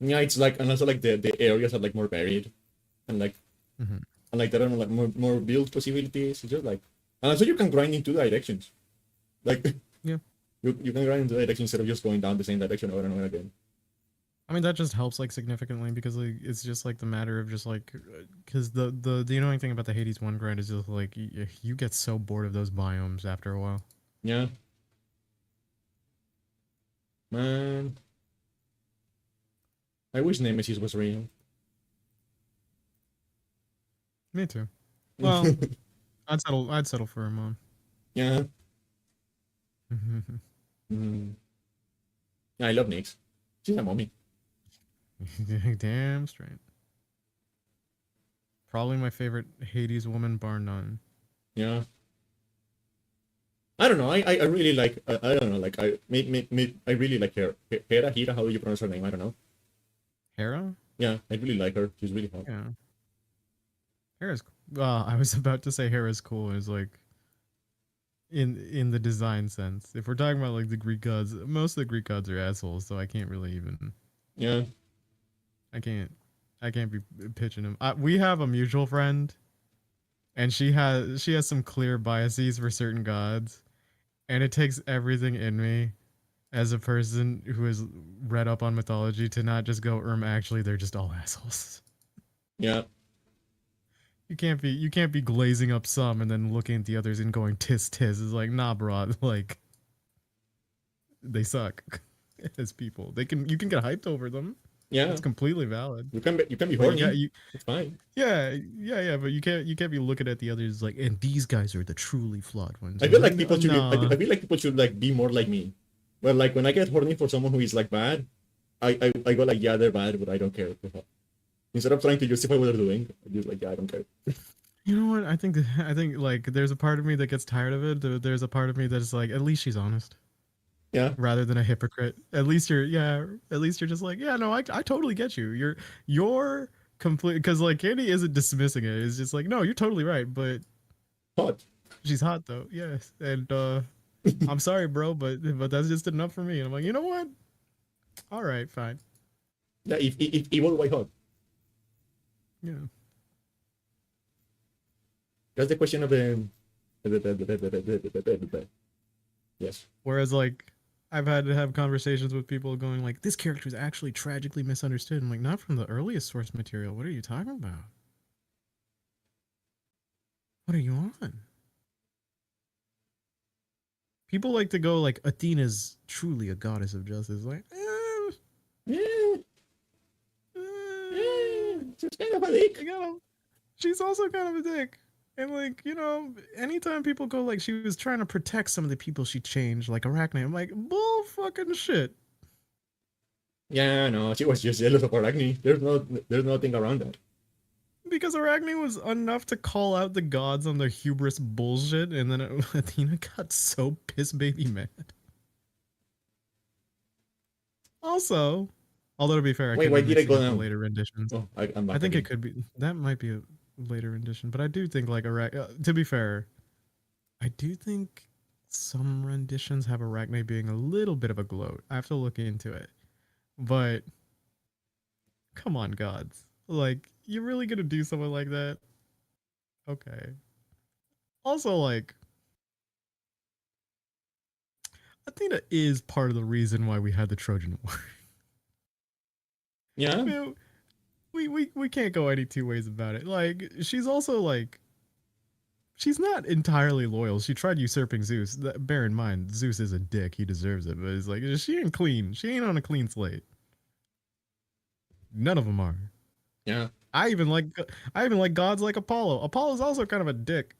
Yeah, it's like and also like the areas are like more varied and like and like there are like more build possibilities. It's just like and also you can grind in two directions. Like yeah. You can grind in two directions instead of just going down the same direction over and over again. I mean that just helps like significantly because like it's just like the matter of just like because the annoying thing about the Hades 1 grind is just like you get so bored of those biomes after a while. Yeah. Man. I wish Nemesis was real. Me too. Well, I'd settle for a mom. Yeah. Yeah, I love Nyx. She's a mommy. Damn straight. Probably my favorite Hades woman, bar none. Yeah. I don't know. I really like. I don't know. Like I really like her. Hera. How do you pronounce her name? I don't know. Hera? Yeah, I really like her. She's really hot. Yeah. Hera's. Well, I was about to say Hera's cool. Is like. In the design sense, if we're talking about like the Greek gods, most of the Greek gods are assholes, so I can't really even. Yeah. I can't be pitching them. We have a mutual friend, and she has some clear biases for certain gods, and it takes everything in me, as a person who has read up on mythology, to not just go, actually they're just all assholes. Yeah. You can't be glazing up some and then looking at the others and going tis. It's like nah, bro. Like they suck as people. You can get hyped over them. Yeah, it's completely valid. You can be horny. Yeah, it's fine. Yeah. But you can't be looking at the others like, and these guys are the truly flawed ones. I feel like people should. I feel like people should like be more like me. Well, like when I get horny for someone who is like bad, I go like, yeah, they're bad, but I don't care. Instead of trying to justify what they're doing, I'm just like, yeah, I don't care. You know what? I think like there's a part of me that gets tired of it. There's a part of me that's like, at least she's honest. Yeah. Rather than a hypocrite. At least you're just like, yeah, no, I totally get you. You're complete because like Candy isn't dismissing it. It's just like, no, you're totally right, but what? She's hot though, yes. And I'm sorry, bro, but that's just enough for me. And I'm like, you know what? All right, fine. Yeah, if evil, why hot? Yeah. That's the question of the. Yes. Whereas like I've had to have conversations with people going like, this character is actually tragically misunderstood. I'm like, not from the earliest source material. What are you talking about? What are you on? People like to go like Athena's truly a goddess of justice. Like, Yeah, yeah, she's kind of a dick. you know, she's also kind of a dick. And like, anytime people go like she was trying to protect some of the people she changed, like Arachne, I'm like, bull fucking shit. Yeah, no, she was just jealous of Arachne. There's nothing around that. Because Arachne was enough to call out the gods on their hubris bullshit, and then Athena got so piss baby mad. Also, although to be fair, I Wait, could why be did I mixing go up the down? later renditions. Oh, I'm I back think it again. could be that might be a later rendition, but I do think like to be fair, I do think some renditions have Arachne being a little bit of a gloat. I have to look into it, but come on, gods, like you're really gonna do something like that? Okay. Also, like Athena is part of the reason why we had the Trojan War. Yeah, Man, we can't go any two ways about it. Like she's also like she's not entirely loyal. She tried usurping Zeus. Bear in mind, Zeus is a dick. He deserves it. But it's like she ain't clean. She ain't on a clean slate. None of them are. yeah, I even like I even like gods like Apollo. Apollo's also kind of a dick.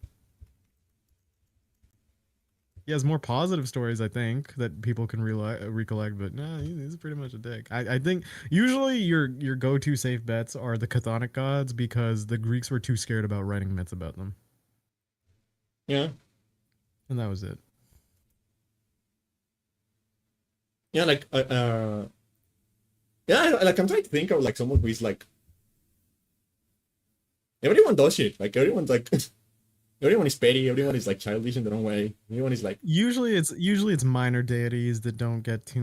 He has more positive stories, I think, that people can recollect. But no, he's pretty much a dick. I think usually your go to safe bets are the chthonic gods because the Greeks were too scared about writing myths about them, yeah, and that was it. yeah. Yeah. Like I'm trying to think of like someone who is like everyone does shit. Like everyone's like everyone is petty. Everyone is like childish in their own way. Everyone is like Usually it's minor deities that don't get too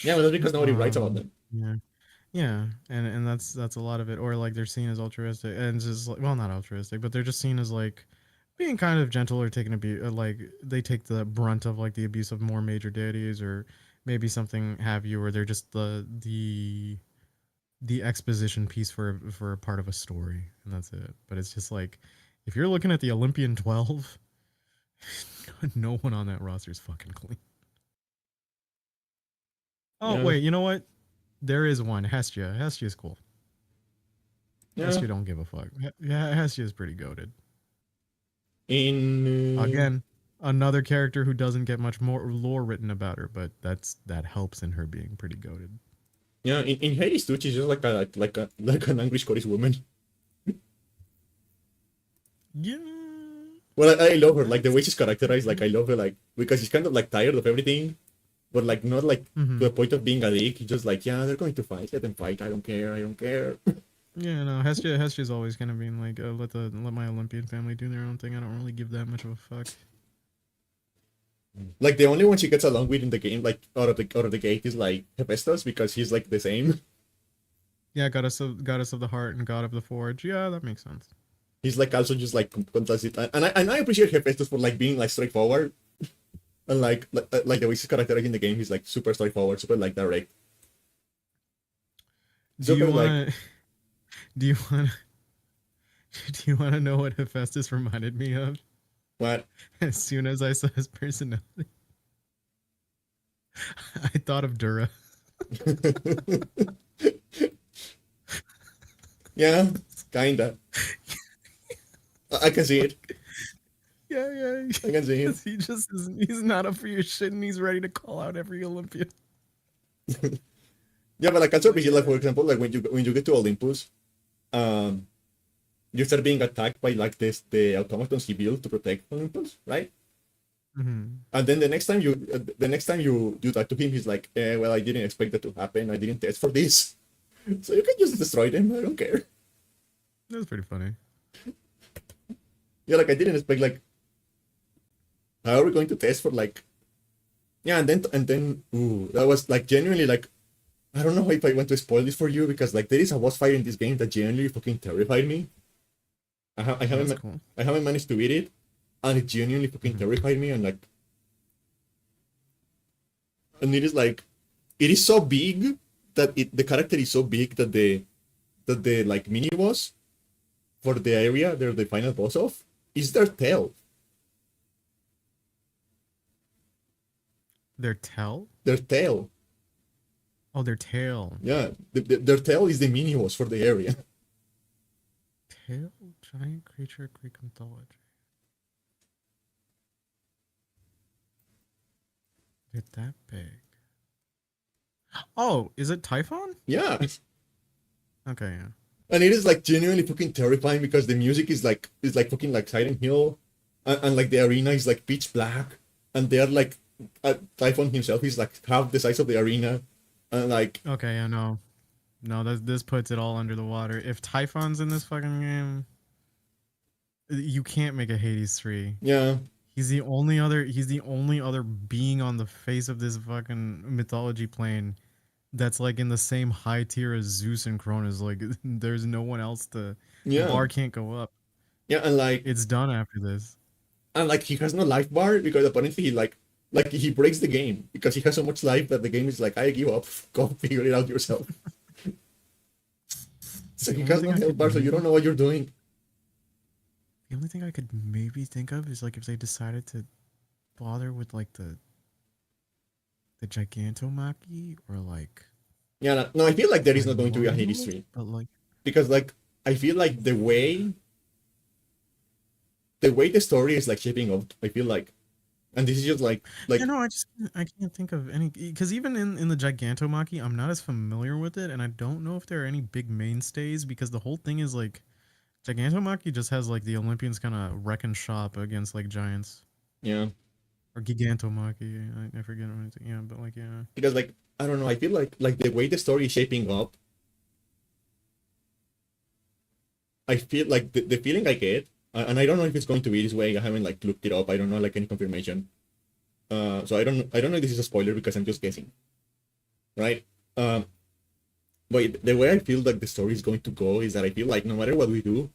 yeah, much. but that's because nobody writes about them. Yeah, yeah, and that's a lot of it. Or like they're seen as altruistic and just like well, not altruistic, but they're just seen as like being kind of gentle or taking like they take the brunt of like the abuse of more major deities or maybe something have you, or they're just the exposition piece for a part of a story, and that's it. But it's just like if you're looking at the Olympian 12, no one on that roster is fucking clean. Oh Yeah, wait, you know what? There is one. Hestia. Hestia's cool. yeah. Hestia don't give a fuck. Yeah, Hestia's pretty goated. In Again, another character who doesn't get much more lore written about her, but that helps in her being pretty goated. yeah, in Hades too, she's just like an angry Scottish woman. Yeah. Well, I love her. Like the That's, way she's characterized. Like I love her. Like because she's kind of like tired of everything, but like not like to mm-hmm. the point of being a dick. Just like yeah, they're going to fight. Let them fight. I don't care. I don't care. Yeah, no, Hestia's always kind of being like, let my Olympian family do their own thing. I don't really give that much of a fuck. Like the only one she gets along with in the game, like out of the gate, is like Hephaestus because he's like the same. Yeah, goddess of the heart and god of the forge. Yeah, that makes sense. He's like also just like fantastic, and I appreciate Hephaestus for like being like straightforward and like the way he's characterized in the game. He's like super straightforward, super like direct, Do you super like want to? Do you want? Do you want to know what Hephaestus reminded me of? what? As soon as I saw his personality, I thought of Dura. Yeah, kinda. I can see it. Yeah. I can see it. He just he's not up for your shit and he's ready to call out every Olympian. Yeah, but like also Like, appreciate like for example like when you get to Olympus, um, you start being attacked by like the automatons he built to protect Olympus, right? mm-hmm. And then the next time you do that to him, he's like, well, I didn't expect that to happen. I didn't test for this, so you can just destroy them. I don't care. That was pretty funny. Yeah, like I didn't expect like how are we going to test for like yeah, and then ooh, that was like genuinely like I don't know if I want to spoil this for you because like there is a boss fight in this game that genuinely fucking terrified me. I Oh, haven't that's cool. I haven't managed to beat it, and it genuinely fucking Mhm. terrified me. And it is like it is so big that the character is so big that the like mini boss for the area they're the final boss of is their tail. Their tail? Their tail. Oh, their tail. Yeah, their tail is the mini boss for the area. Tail? Giant creature, Greek mythology. They're that big. Oh, is it Typhon? Yeah, Okay, yeah. and it is like genuinely fucking terrifying because the music is like fucking like Silent Hill, and like the arena is like pitch black, and they're like Typhon himself is like half the size of the arena, and like Okay, yeah, no. No, this puts it all under the water. If Typhon's in this fucking game, you can't make a Hades 3. yeah, He's the only other being on the face of this fucking mythology plane that's like in the same high tier as Zeus and Cronus. Like there's no one else to the yeah, bar can't go up. yeah, It's done after this. and like he has no life bar because apparently he like he breaks the game because he has so much life that the game is like I give up, go figure it out yourself. So The he only has thing no I health could bar, so you don't maybe know what you're doing. the only thing I could maybe think of is like if they decided to bother with like the Gigantomachy or like Yeah, no, no, I feel like there is not going to be a Hades Primordial, 3 but like because like I feel like the way the story is like shaping up, I feel and this is just yeah, like no, I can't think of any because even in the Gigantomachy, I'm not as familiar with it, and I don't know if there are any big mainstays because the whole thing is like Gigantomachy just has like the Olympians kind of wreck and shop against like giants yeah, or Gigantomachy. I forget what it's yeah, but like yeah, because like I don't know, I feel like the way the story is shaping up, I feel like the feeling I get, and I don't know if it's going to be this way. I haven't like looked it up. I don't know like any confirmation. So I don't know if this is a spoiler because I'm just guessing, right? Um, but the way I feel like the story is going to go is that I feel like no matter what we do,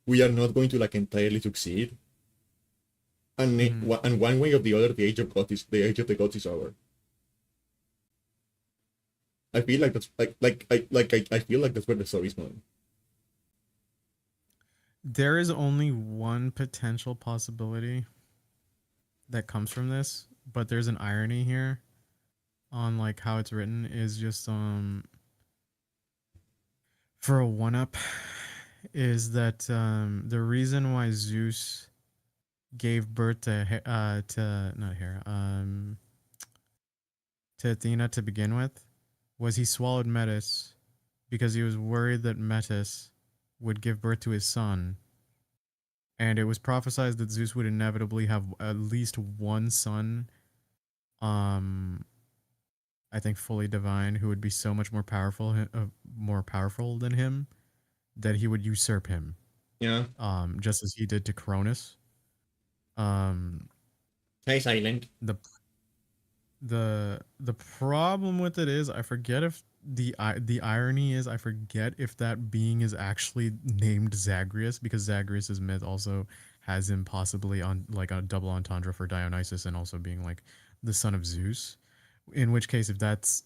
we are not going to like entirely succeed. mm, And one way or the other, the age of the gods is over. I feel like that's I feel like that's where the story's going. there is only one potential possibility that comes from this, but there's an irony here on like how it's written is just for a one up is that the reason why Zeus gave birth to not Hera to Athena to begin with was he swallowed Metis because he was worried that Metis would give birth to his son, and it was prophesied that Zeus would inevitably have at least one son, um I think fully divine, who would be so much more powerful than him that he would usurp him, Yeah. just as he did to Cronus. Um, Hey, Silent. the the problem with it is I forget if the irony is I forget if that being is actually named Zagreus because Zagreus's myth also has him possibly on like a double entendre for Dionysus and also being like the son of Zeus. In which case, if that's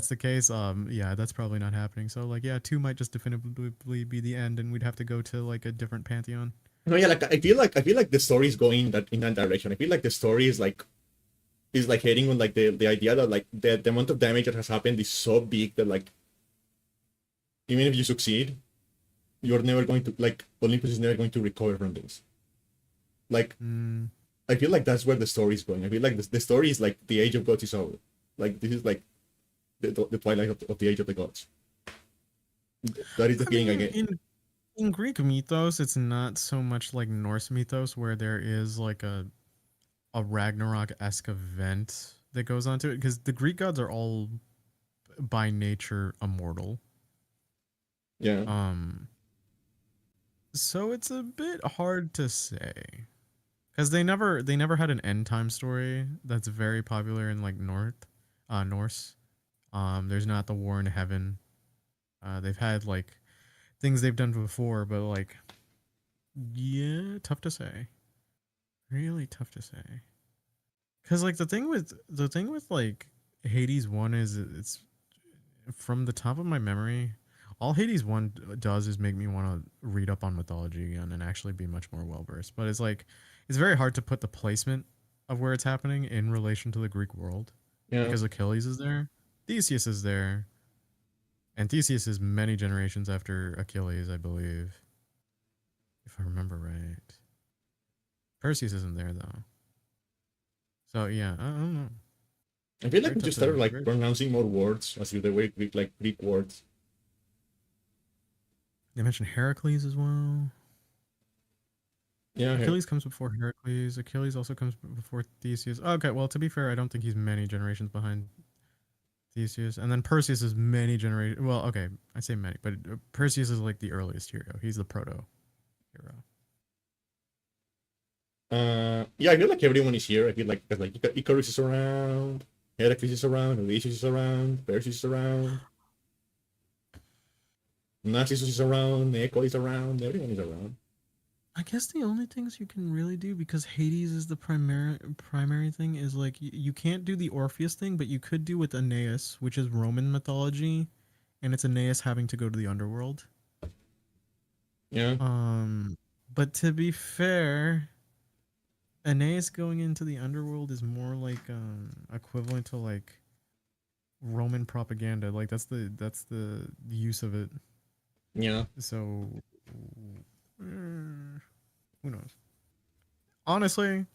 the case, yeah, that's probably not happening. So like, yeah, two might just definitively be the end, and we'd have to go to like a different pantheon. No, yeah, like I feel like the story is going that in that direction. I feel like the story is like heading on like the idea that like the amount of damage that has happened is so big that like even if you succeed, you're never going to like Olympus is never going to recover from this. Like Mm, I feel like that's where the story is going. I feel like the story is like the age of gods is over. Like this is like the twilight of the age of the gods. That is the I feeling I mean, get. in Greek mythos, it's not so much like Norse mythos where there is like a Ragnarok esque event that goes on to it because the Greek gods are all by nature immortal. Yeah. Um, so it's a bit hard to say. Because they never had an end time story that's very popular in like Norse. There's not the war in heaven. They've had like things they've done before, but like yeah, tough to say. Really tough to say. Cause like the thing with like Hades 1 is it's from the top of my memory, all Hades 1 does is make me want to read up on mythology again and actually be much more well versed. But it's like it's very hard to put the placement of where it's happening in relation to the Greek world Yeah. because Achilles is there, Theseus is there, and Theseus is many generations after Achilles, I believe, if I remember right. Perseus isn't there though. So yeah, I don't know. I feel like Very we tough just started to like very. pronouncing more words as if they were Greek words. They mentioned Heracles as well. Yeah, Achilles comes before Heracles. Achilles also comes before Theseus. Okay, well, to be fair, I don't think he's many generations behind Theseus. And then Perseus is many generations. Well, okay, I say many, but Perseus is like the earliest hero. He's the proto hero. yeah, I feel like everyone is here. I feel like because like Icarus is around, Heracles is around, Odysseus is around, Perseus is around, Narcissus is around, Echo is around, everyone is around. I guess the only things you can really do because Hades is the primary thing is like you can't do the Orpheus thing, but you could do with Aeneas, which is Roman mythology, and it's Aeneas having to go to the underworld. Yeah, Um, but to be fair, Aeneas going into the underworld is more like equivalent to like Roman propaganda. Like that's the use of it. yeah. So who knows? Honestly,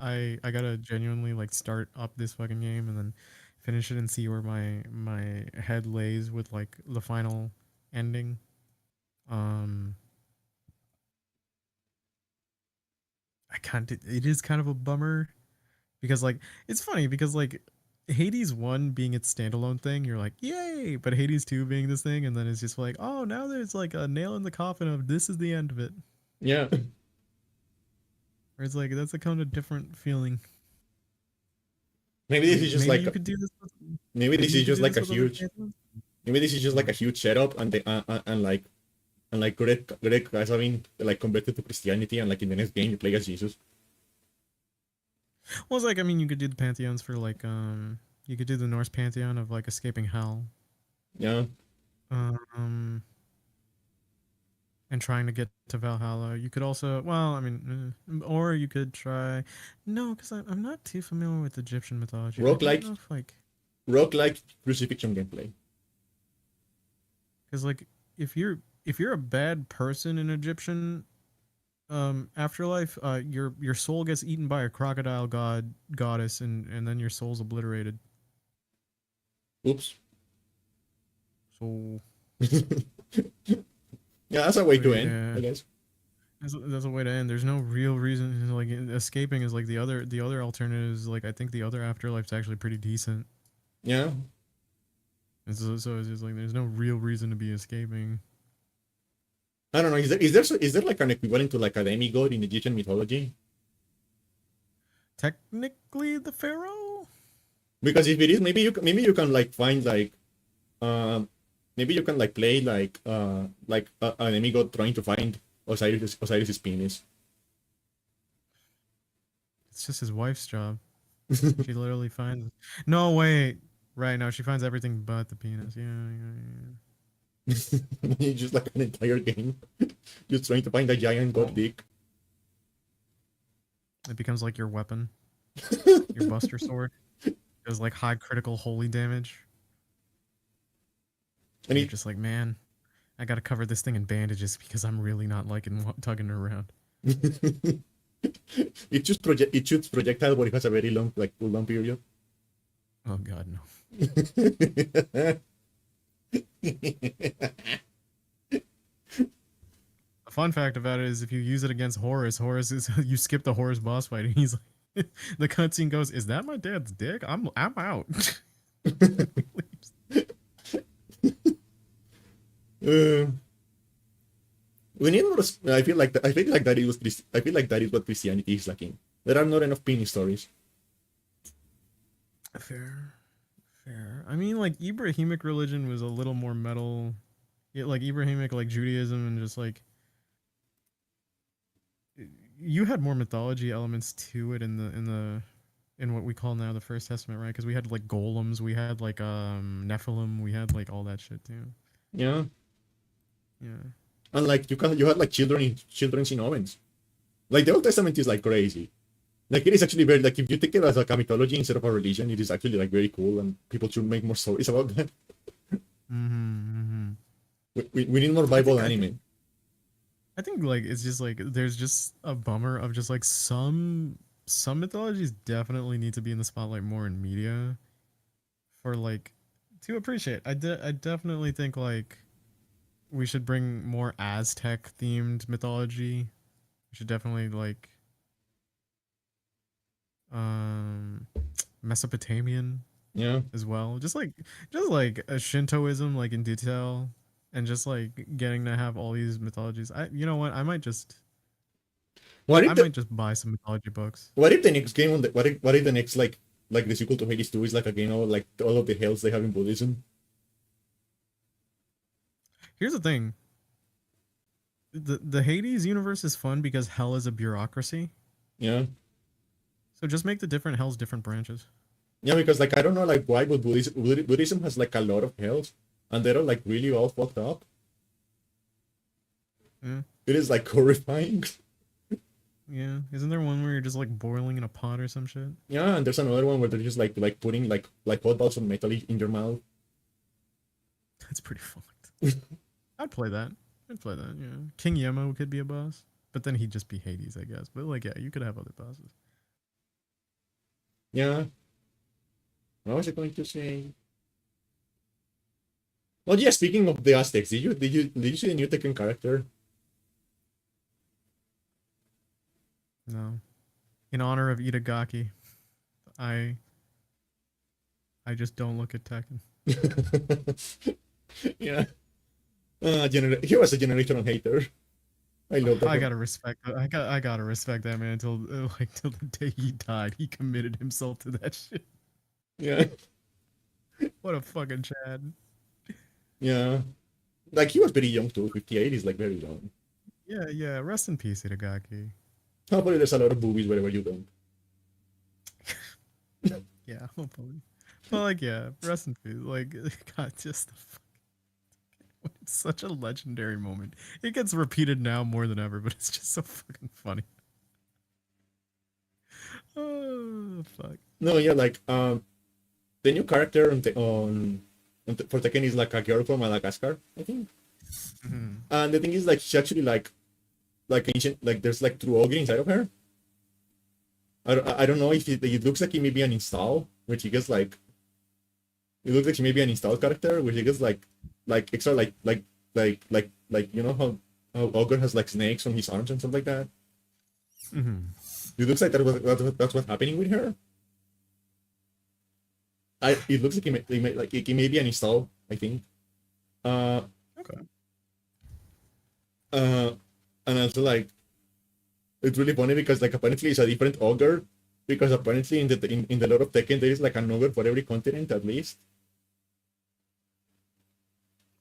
I gotta genuinely like start up this fucking game and then finish it and see where my head lays with like the final ending. Um, I can't. It is kind of a bummer because like it's funny because like Hades 1 being its standalone thing, you're like, yay! But Hades 2 being this thing, and then it's just like, oh, now there's like a nail in the coffin of this is the end of it. Yeah. Where it's like that's a kind of different feeling. Maybe this Like is just like maybe maybe this you is could just do like this a with other huge pantheons. maybe this is just like a huge setup and and like Greg has been like converted to Christianity and like in the next game you play as Jesus. Well, it's like I mean, you could do the pantheons for like you could do the Norse pantheon of like escaping hell, Yeah. um, and trying to get to Valhalla. You could also, well, I mean, or you could try. No, because I'm not too familiar with Egyptian mythology. I Rock don't like know if like rock like crucifixion gameplay. because like if you're a bad person in Egyptian afterlife, your soul gets eaten by a crocodile goddess, and then your soul's obliterated. Oops. So Yeah, that's a way so to end, yeah. I guess. That's a way to end. There's no real reason like escaping is like the other alternatives. Like I think the other afterlife's actually pretty decent. Yeah. And so it's just like there's no real reason to be escaping. I don't know. Is there like an equivalent to like a demigod in Egyptian mythology? Technically, the pharaoh. Because if it is, maybe you can like find um maybe you can like play like a demigod trying to find Osiris's penis. It's just his wife's job. She literally finds. No wait. Right now she finds everything but the penis. Yeah. It's just like an entire game, just trying to find a giant god Well, dick. it becomes like your weapon, your Buster Sword. It does like high critical holy damage. And And you're just like, man, I gotta cover this thing in bandages because I'm really not liking tugging it around. it shoots projectile, but it has a very long like cooldown period. Oh god, no. A fun fact about it is if you use it against Horus, Horus is you skip the Horus boss fight and he's like the cutscene goes, "Is that my dad's dick? I'm out." uh, We need more. I feel like that. I feel like that is what I feel like that is what Christianity is lacking. There are not enough penny stories. Fair, fair. I mean, like Ibrahimic religion was a little more metal. Yeah, like Ibrahimic, like Judaism, and just like you had more mythology elements to it in what we call now the First Testament, right? Because we had like golems, we had like Nephilim, we had like all that shit too. Yeah, Yeah. and like you had like children in ovens. Like the Old Testament is like crazy. Like it is actually very like if you take it as like a mythology instead of a religion, it is actually like very cool, and people should make more stories about that. Mm-hmm, mm-hmm. We need more I Bible think I think anime. I think like it's just like there's just a bummer of just like some mythologies definitely need to be in the spotlight more in media for like to appreciate. I definitely think like we should bring more Aztec themed mythology. We should definitely like um Mesopotamian Yeah. as well. Just like a Shintoism like in detail and just like getting to have all these mythologies. I you know what? What I if the might just buy some mythology books. what if the next game on the what if the next like the sequel to Hades 2 is like a game of like all of the hells they have in Buddhism? Here's the thing. The Hades universe is fun because hell is a bureaucracy. Yeah. So just make the different hells different branches. Yeah, because like I don't know like why, but Buddhism has like a lot of hells, and they're all like really all fucked up. Yeah. It is like horrifying. Yeah. Isn't there one where you're just like boiling in a pot or some shit? Yeah, and there's another one where they're just like putting like hot balls of metal in your mouth. That's pretty fucked. I'd play that. I'd play that, yeah. King Yemo could be a boss. But then he'd just be Hades, I guess. But like yeah, you could have other bosses. Yeah. What was I going to say? Well, yeah. Speaking of the Aztecs, did you see the new Tekken character? No. In honor of Itagaki, I I just don't look at Tekken. Yeah. He was a generational hater. I love that. I gotta respect. I gotta respect that man until like till the day he died. He committed himself to that shit. Yeah. What a fucking Chad. Yeah. Like he was very young too. 58 is like very young. Yeah, yeah. Rest in peace, Itagaki. Hopefully there's a lot of boobies wherever you don't. Yeah, hopefully. But like, yeah, rest in peace. Like, God, just it's such a legendary moment. It gets repeated now more than ever, but it's just so fucking funny. Oh fuck. No, yeah, like the new character for Tekken is like a girl from Madagascar, I think. Mhm. And the thing is like she's actually like ancient, like there's like true ogre inside of her. I don't know if it looks like it may be an install, which he gets like it looks like she may be an installed character, which he gets like extra like you know how ogre has like snakes on his arms and stuff like that. Mhm. It looks like that's what's happening with her. It looks like it may be an install, I think. Uh Okay. uh and also like it's really funny because like apparently it's a different ogre because apparently in the lore of Tekken there is like an ogre for every continent at least.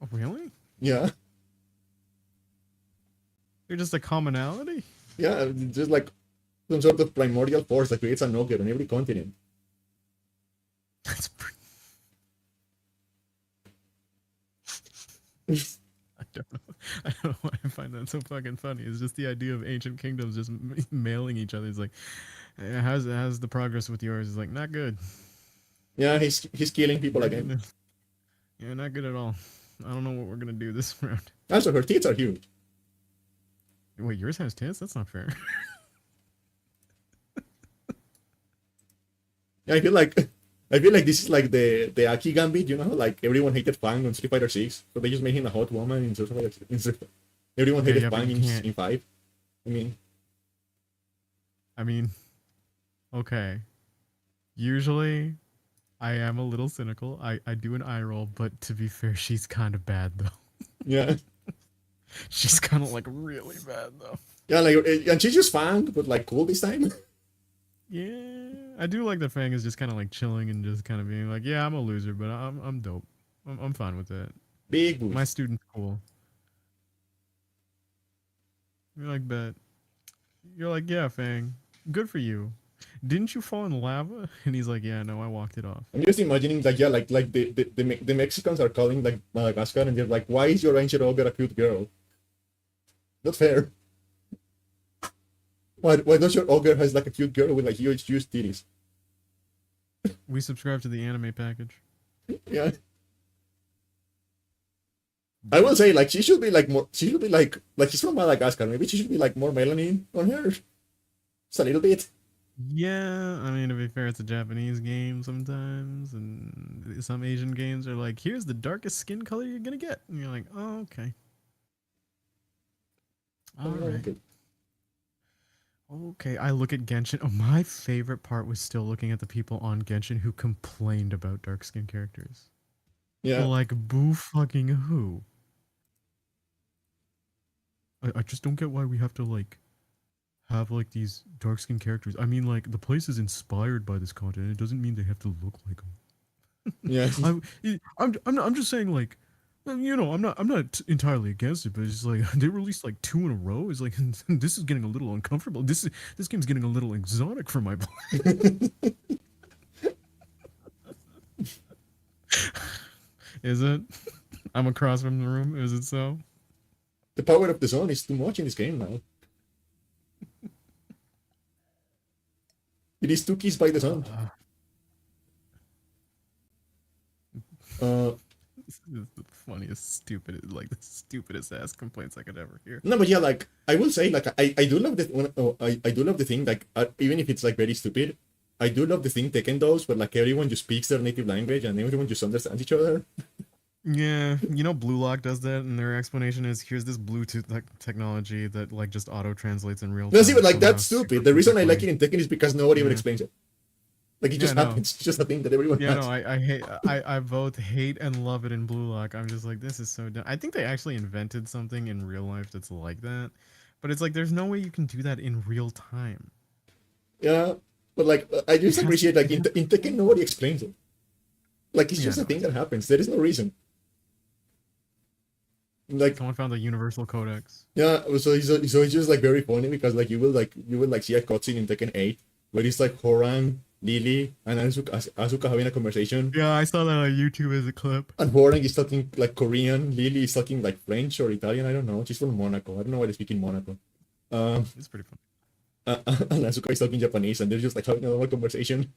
Oh, really? Yeah. They're just a commonality. Yeah, just like some sort of primordial force that creates an ogre on every continent. That's pretty. I don't know. I don't know why I find that so fucking funny. It's just the idea of ancient kingdoms just mailing each other. It's like, how's the progress with yours? It's like not good. Yeah, he's killing people Not again. good. Yeah, not good at all. I don't know what we're gonna do this round. Also, her tits are huge. Wait, yours has tits? That's not fair. Yeah, I feel like this is like the Aki Gambit, you know, like everyone hated Fang on Street Fighter 6, so they just made him a hot woman in Street Fighter. Everyone Okay, hated yeah, but Fang you in, can't. in 5. I mean, I mean, okay. Usually, I am a little cynical. I do an eye roll, but to be fair, she's kind of bad though. yeah. She's kind of like really bad though. Yeah, like, and she's just fun, but like cool this time. Yeah, I do like that Fang is just kind of like chilling and just kind of being like, yeah, I'm a loser, but I'm dope. I'm fine with that. Big My boost. student's cool. You're like, bet. You're like, yeah, Fang, good for you. Didn't you fall in lava? And he's like, yeah, no, I walked it off. I'm just imagining like yeah, like the Mexicans are calling like Madagascar and they're like, why is your ancient ogre a cute girl? Not fair. Why does your ogre has like a cute girl with like huge titties? We subscribe to the anime package. Yeah. I will say like she should be like more she should be like she's from Madagascar. Maybe she should be like more melanin on her. Just a little bit. Yeah, I mean, to be fair, it's a Japanese game sometimes, and some Asian games are like, here's the darkest skin color you're gonna get. And you're like, oh, okay. All right. Okay. Okay, I look at Genshin. Oh, my favorite part was still looking at the people on Genshin who complained about dark skin characters. Yeah. Like, boo fucking who? I just don't get why we have to, like, have, like, these dark skin characters. I mean, like, the place is inspired by this content. It doesn't mean they have to look like them. Yeah. I'm just saying, like, you know, I'm not entirely against it, but it's like they released like two in a row. It's like this is getting a little uncomfortable. This game's getting a little exotic for my blood. Is it? I'm across from the room. Is it so? The power of the sun is too much in this game now. It is two keys by the sun. Uh, This is the funniest, stupid, like the stupidest ass complaints I could ever hear. no, but yeah, like I will say, like I do love the I do love the thing, like even if it's like very stupid, I do love the thing Tekken does, where like everyone just speaks their native language and everyone just understands each other. Yeah, you know, Blue Lock does that, and their explanation is here's this Bluetooth technology that like just auto translates in real No, time. see, but like somehow. that's stupid. The reason I like it in Tekken is because nobody even Yeah. explains it. Like it Yeah, just no. happens. It's just a thing that everyone Yeah, no, has. I hate I both hate and love it in Blue Lock. I'm just like, this is so dumb. I think they actually invented something in real life that's like that. But it's like there's no way you can do that in real time. Yeah, but like I It just has appreciate like in Tekken nobody explains it. Like it's yeah, just a no. thing that happens. There is no reason. Like Someone found the universal codex. yeah, so it's just like very funny because like you will like see a cutscene in Tekken 8 where it's like Horan, Lily, and Asuka having a conversation, Yeah, I saw that on YouTube as a clip. and Horan is talking like Korean, Lily is talking like French or Italian. I don't know. She's from Monaco. I don't know why they speak in Monaco. Um, It's pretty fun. and Asuka is talking Japanese, and they're just like having a normal conversation.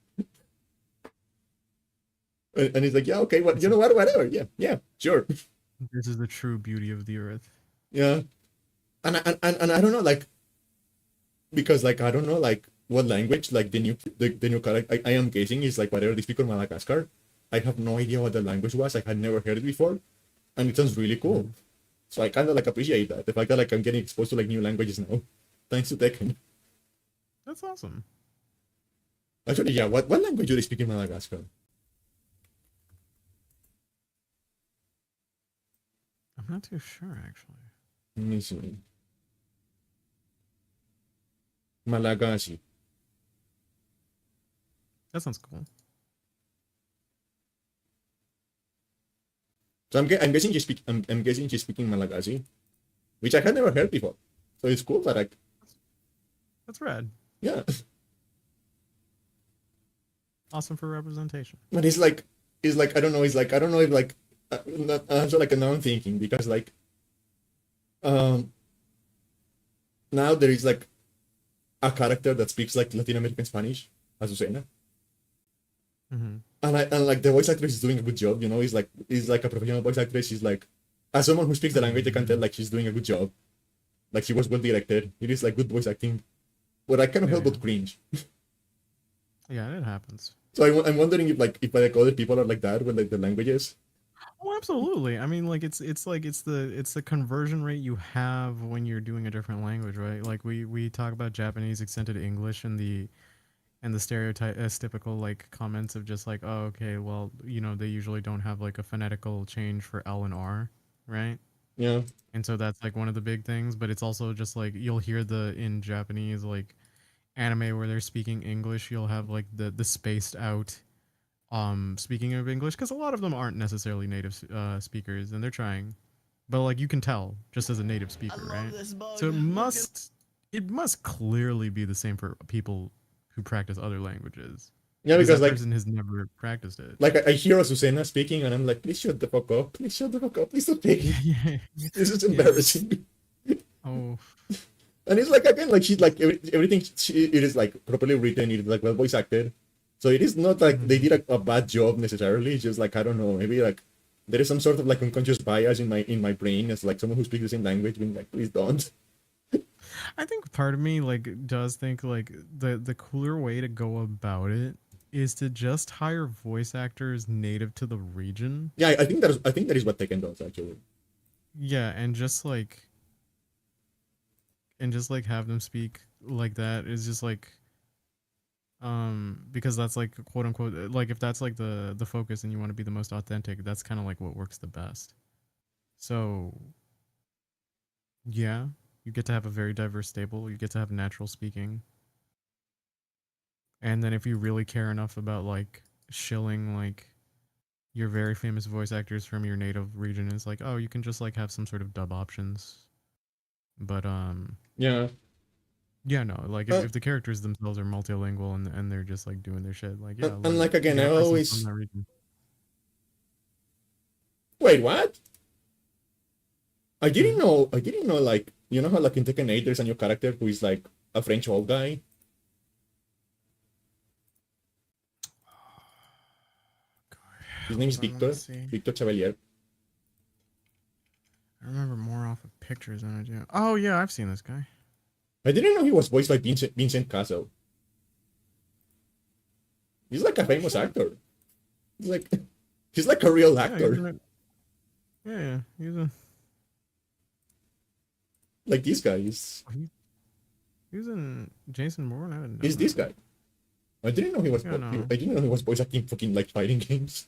And he's like, yeah, okay, well, you know what, whatever, yeah, sure, This is the true beauty of the earth. yeah. And I don't know, like, because like I don't know like what language like the new character I am guessing is like whatever they speak on Madagascar. I have no idea what the language was. I had never heard it before, and it sounds really cool. So I kind of like appreciate that, the fact that like I'm getting exposed to like new languages now, thanks to Tekken. That's awesome. Actually, yeah. What language do they speak in Madagascar? I'm not too sure actually. Let me see. Malagasy. That sounds cool. So I'm guessing I'm guessing she's speaking Malagasy, which I had never heard before. So it's cool that like That's rad. yeah. Awesome for representation. But it's like I don't know. It's like I don't know if like also like now I'm thinking because like um now there is like a character that speaks like Latin American Spanish, Azucena, Mm-hmm. and like the voice actress is doing a good job. You know, he's like a professional voice actress. She's like as someone who speaks the language, I can tell like she's doing a good job. Like she was well directed. It is like good voice acting, but I cannot help Yeah. but cringe. Yeah, it happens. So I'm wondering if like other people are like that with like the languages. Oh, absolutely. I mean, like it's the conversion rate you have when you're doing a different language, right? Like we talk about Japanese accented English and the stereotypical like comments of just like, oh, okay, well, you know, they usually don't have like a phonetical change for L and R, right? Yeah. And so that's like one of the big things, but it's also just like you'll hear the in Japanese like anime where they're speaking English, you'll have like the spaced out speaking of English because a lot of them aren't necessarily native speakers and they're trying. But like you can tell just as a native speaker, right? So it must clearly be the same for people who practice other languages Yeah, because because that person has never practiced it. I hear Azucena speaking, and I'm like, please shut the fuck up. Please shut the fuck up. Please stop speaking. Yeah, This is yeah. embarrassing. Oh, And it's like again, like she's like everything. It is like properly written. It is like well voice acted. So it is not like they mhm. did a bad job necessarily. It's just like I don't know. Maybe like there is some sort of like unconscious bias in my brain as like someone who speaks the same language, being like, please don't. I think part of me like does think like the cooler way to go about it is to just hire voice actors native to the region. Yeah, I think that is what Tekken does actually. Yeah, and just like have them speak like that is just like because that's like quote unquote like if that's like the focus and you want to be the most authentic, that's kind of like what works the best. So, yeah, you get to have a very diverse stable, you get to have natural speaking. And then if you really care enough about like shilling like your very famous voice actors from your native region, it's like, oh, you can just like have some sort of dub options. But Yeah. yeah, no, like Uh, if the characters themselves are multilingual and they're just like doing their shit, like yeah, and like like again, get I a person from always that region. wait. What? Hmm. I didn't know like you know how like in Tekken 8 there's a new character who is like a French old guy. His name is Hold on, let me Victor. see. Victor Chevalier. I remember more off of pictures than I do. Oh yeah, I've seen this guy. I didn't know he was voiced by Vincent Castle. He's like a Oh famous shit. actor. He's like he's like a real Yeah, he's actor. in it. Yeah, yeah, he's a Like this guy is he, he was in Jason Bourne. I didn't know is this that. guy. I didn't know he was Yeah, no. I didn't know he was voice acting fucking like fighting games.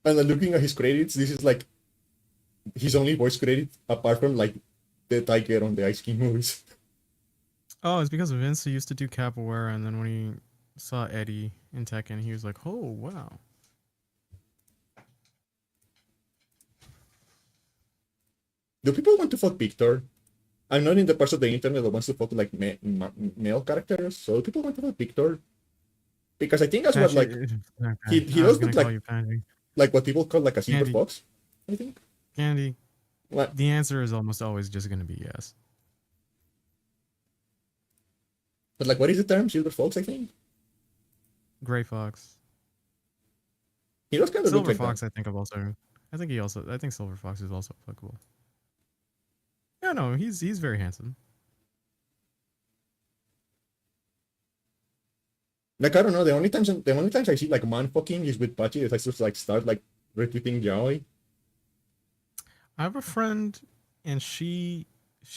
And looking at his credits, this is like his only voice credit apart from like the tiger on the Ice King movies. Oh, it's because Vince used to do capoeira, and then when he saw Eddie in Tekken, he was like, "Oh wow." Do people want to fuck Victor? I'm not in the part of the internet that wants to fuck like male characters. So people want to fuck Victor because I think that's what like Actually, okay, he I was does look gonna call you Pandy. like what people call like a silver Candy, fox. I think. Candy. What? The answer is almost always just gonna be yes. But like, what is the term? Silver fox, I think. Gray Fox, He does kind of look Silver like that. Fox. I think I've also. I think Silver Fox is also applicable. Yeah, no, he's very handsome. Like I don't know. The only times I see like man fucking is with Pachi. If I just like start like retweeting yaoi. I have a friend, and she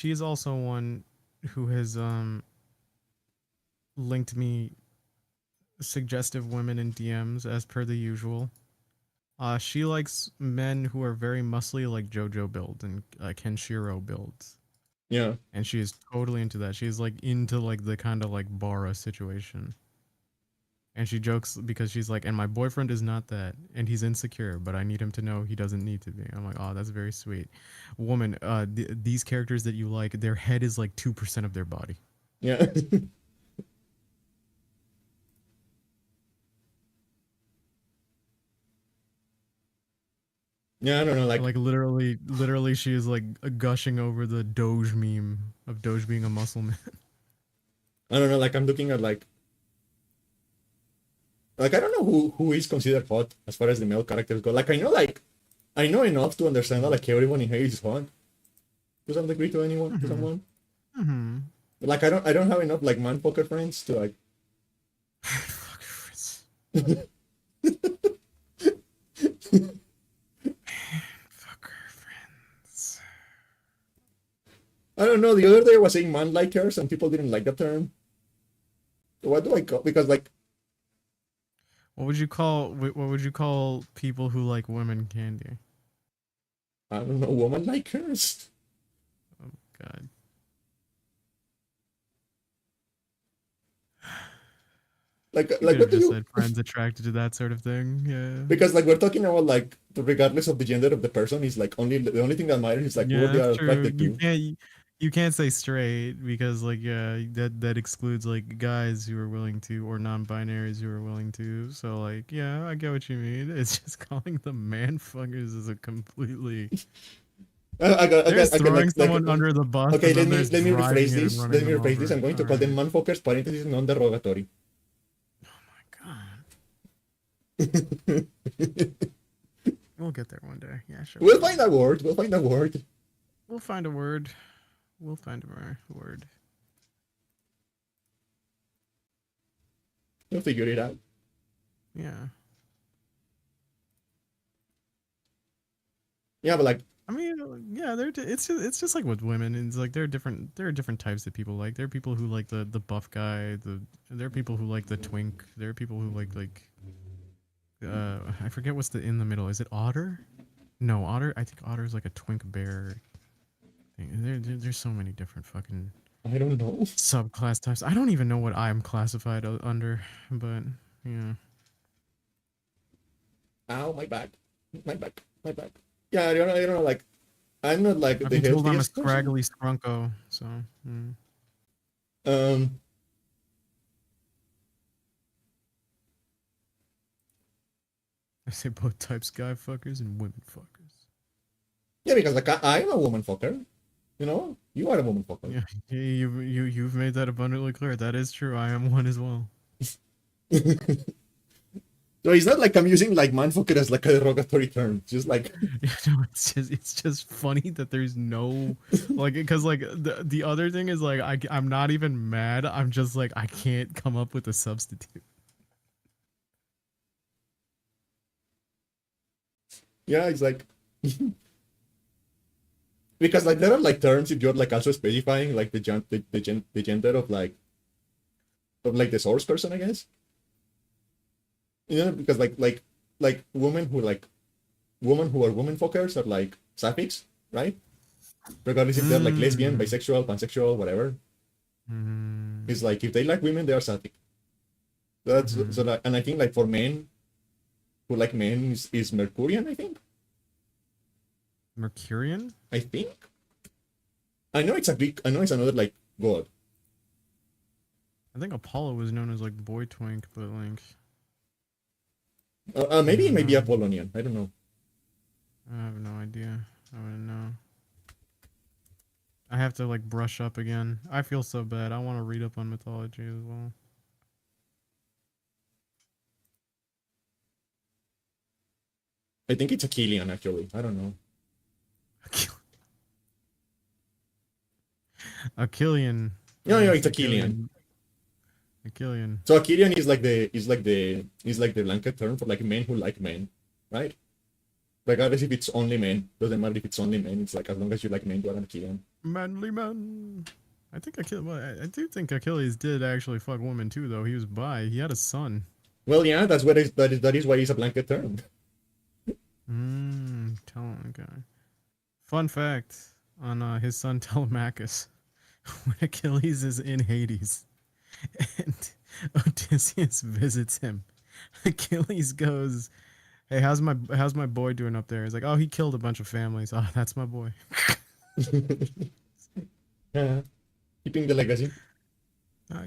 is also one who has linked me suggestive women in DMs as per the usual. She likes men who are very muscly, like JoJo build and Kenshiro builds, Yeah. and she is totally into that. She's like into like the kind of like Bara situation, and she jokes because she's like, and my boyfriend is not that, and he's insecure, but I need him to know he doesn't need to be. I'm like, oh, that's very sweet, woman. These characters that you like, their head is like 2% of their body. Yeah. Yeah. I don't know. Like Like literally, she is like gushing over the Doge meme of Doge being a muscle man. I don't know. Like I'm looking at like I don't know who is considered hot as far as the male characters go. Like I know enough to understand that like everyone in here is hot to some degree to anyone to Mm-hmm. someone. Mm-hmm. But, like I don't have enough like man poker friends to like Fuck Fritz. Fuck her friends. I don't know. The other day I was saying man likers and people didn't like the term. What do I call? Because like What would you call people who like women candy? I don't know, woman likers. Oh God. You Like could have what do just you? said friends attracted to that sort of thing. Yeah. Because like we're talking about like regardless of the gender of the person is like only the only thing that matters is like who Yeah, they that's are true. attracted to. You can't say straight because like yeah, that excludes like guys who are willing to or non-binaries who are willing to. So like yeah, I get what you mean. It's just calling them man fuckers is a completely there's I got throwing someone under the bus okay. and then there's Let me driving rephrase it and this. Let running me them rephrase this. over. I'm going All to call them right. man fuckers, parentheses non-derogatory. Oh my God. We'll get there one day. Yeah, sure. We'll find a word. We'll find a word. We'll find a word. We'll find a word. We'll figure it out. Yeah. Yeah, but like I mean, yeah, it's just like with women. It's like there are different types of people. Like there are people who like the buff guy. There are people who like the twink. There are people who like I forget what's the in the middle. Is it otter? No, otter. I think otter is like a twink bear thing. There's so many different fucking I don't know. subclass types. I don't even know what I'm classified under, but yeah. Ow, my back, my back, my back. Yeah, I don't know. Like I'm not like I've the been told I'm a healthiest person. scraggly scrunko, so Um, I say both types, guy fuckers and women fuckers. yeah, because like I'm a woman fucker. You know, you are a woman fucker. Yeah, you've made that abundantly clear. That is true. I am one as well. So it's not like I'm using like man fucker as like a derogatory term. It's just like Yeah, no, it's just funny that there's no like because like the other thing is like I'm not even mad. I'm just like I can't come up with a substitute. yeah, it's like because like there are like terms if you're like also specifying like the gender of like the source person, I guess. You know, because like women who are women fuckers are like sapphics, right? Regardless if they're like lesbian, Mm. bisexual, pansexual, whatever. Mm. It's like if they like women, they are sapphic. That's so like, and I think like for men who like men is Mercurian, I think. Mercurian? I think. I know it's a Greek. I know it's another like god. I think Apollo was known as like boy twink, but like Maybe it may be know. Apollonian. I don't know. I have no idea. I wouldn't know. I have to like brush up again. I feel so bad. I want to read up on mythology as well. I think it's Achillean actually. I don't know. Achillean. No, no, Yes, it's Achillean. Achillean. So Achillean is like the blanket term for like men who like men, right? Regardless if it's only men, doesn't matter if it's only men. It's like as long as you like men, you're an Achillean. Manly man. I think Achilles. Well, I do think Achilles did actually fuck women too, though. He was bi. He had a son. Well, yeah, that is why it's a blanket term. Okay. Fun fact on his son Telemachus. When Achilles is in Hades and Odysseus visits him, Achilles goes, "Hey, how's my boy doing up there?" He's like, "Oh, he killed a bunch of families. Oh, that's my boy." Yeah. Keeping the legacy.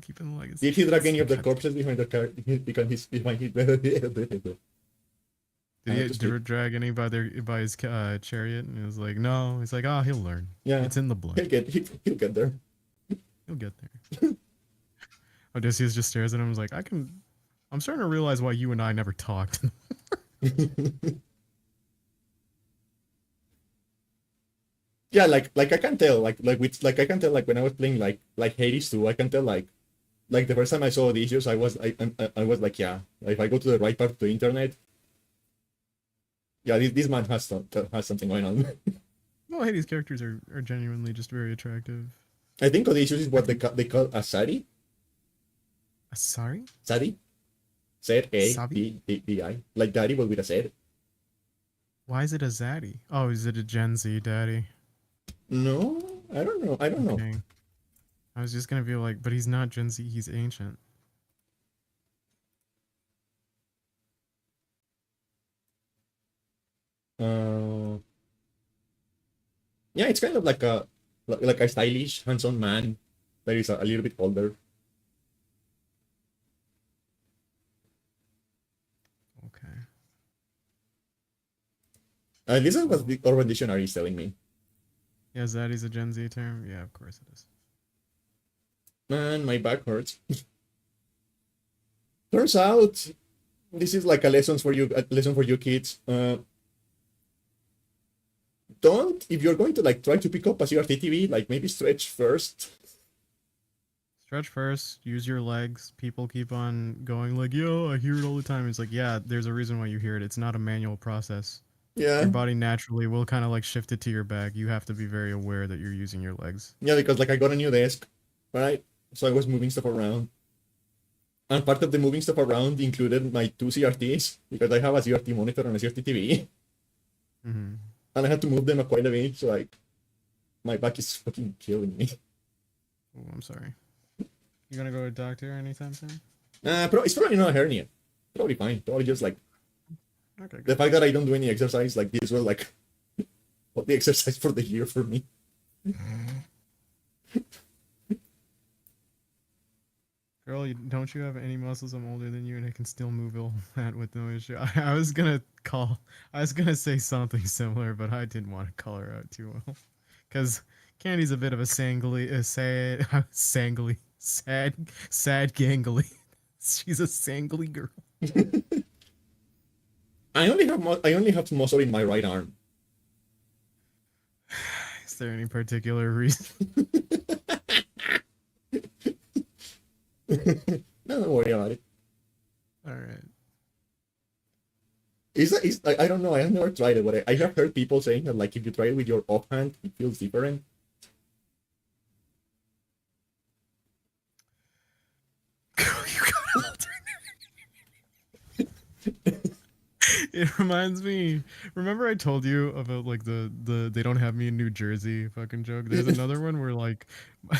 Keeping the legacy. Did he drag any of the corpses behind the car? Because he's behind his. Did he drag any by his chariot? And he was like, "No." He's like, "Oh, he'll learn. Yeah, It's in the blood. he'll get there. He'll get there." Odysseus just stares at him and is like, I'm starting to realize why you and I never talked. Yeah, like I can tell I can tell like when I was playing like Hades 2, I can tell like the first time I saw the issues, I was like, yeah, if I go to the right part of the internet, yeah, this man has something going on. Well, Hades characters are genuinely just very attractive. I think Odysseus is what they call a sari. Sorry? Sari? Sabi? Z-A-D-D-I. Like daddy, but with a Z. Why is it a zaddy? Oh, is it a Gen Z daddy? No, I don't know. I don't know. Okay. I was just gonna be like, but he's not Gen Z, he's ancient. Uh, yeah, it's kind of like a stylish, handsome man that is a little bit older. Okay. This is what So the Urban Dictionary is telling me. yeah, zaddy's a Gen Z term? Yeah, of course it is. Man, my back hurts. Turns out this is like a lesson for you kids. Don't if you're going to like try to pick up a CRT TV, like maybe stretch first. Stretch first, use your legs. People keep on going like, yo, I hear it all the time. It's like, yeah, there's a reason why you hear it. It's not a manual process. Your Yeah, body naturally will kind of like shift it to your back. You have to be very aware that you're using your legs. yeah, because like I got a new desk, right? So I was moving stuff around, and part of the moving stuff around included my two CRTs because I have a CRT monitor and a CRT TV, Hmm. and I had to move them quite a bit. So like my back is fucking killing me. Oh, I'm sorry. You gonna go to a doctor anytime soon? It's probably not a hernia. Probably fine. Probably just like Okay, the good. fact that I don't do any exercise. Like this was like what the exercise for the year for me. Girl, don't you have any muscles? I'm older than you, and I can still move all that with no issue. I was gonna I was gonna say something similar, but I didn't want to call her out too well, because Candy's a bit of a sad gangly. She's a sangly girl. I only have muscle in my right arm. Is there any particular reason? No, don't worry about it. All right. I don't know. I have never tried it, but I have heard people saying that like if you try it with your offhand, it feels different. You got It reminds me. Remember I told you about like the they don't have me in New Jersey fucking joke. There's another one where like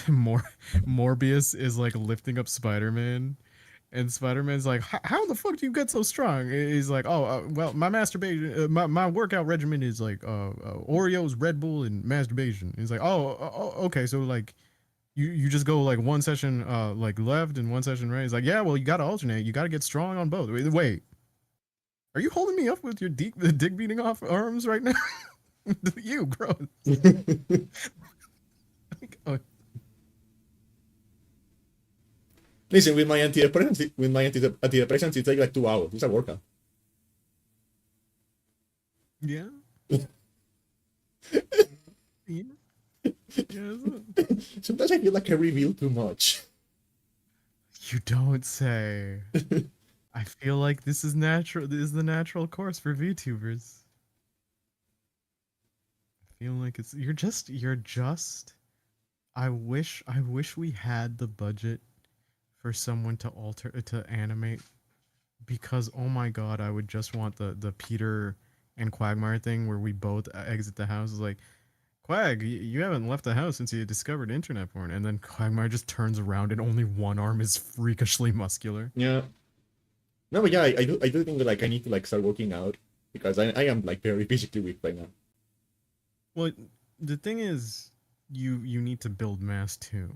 Mor Morbius is like lifting up Spider-Man, and Spider-Man's like, How the fuck do you get so strong?" He's like, "Oh, well, my masturbation, my workout regimen is like Oreos, Red Bull, and masturbation." He's like, okay, so like." You just go like one session like left and one session right. He's like, yeah, well, you gotta alternate. You gotta get strong on both. Wait, are you holding me up with your dick beating off arms right now? You, bro. Oh, Listen, with my antidepressants, it takes like 2 hours. It's a workout. yeah. Yeah. Yeah. Sometimes I feel like I reveal too much. You don't say. I feel like this is natural. This is the natural course for VTubers. I feel like you're just. I wish we had the budget for someone to animate, because oh my god, I would just want the Peter and Quagmire thing where we both exit the house. Is like, Quag, you haven't left the house since you discovered internet porn, and then Quagmire just turns around and only one arm is freakishly muscular. Yeah. No, but yeah, I do think that like I need to like start working out because I am like very physically weak right now. Well, the thing is, you need to build mass too.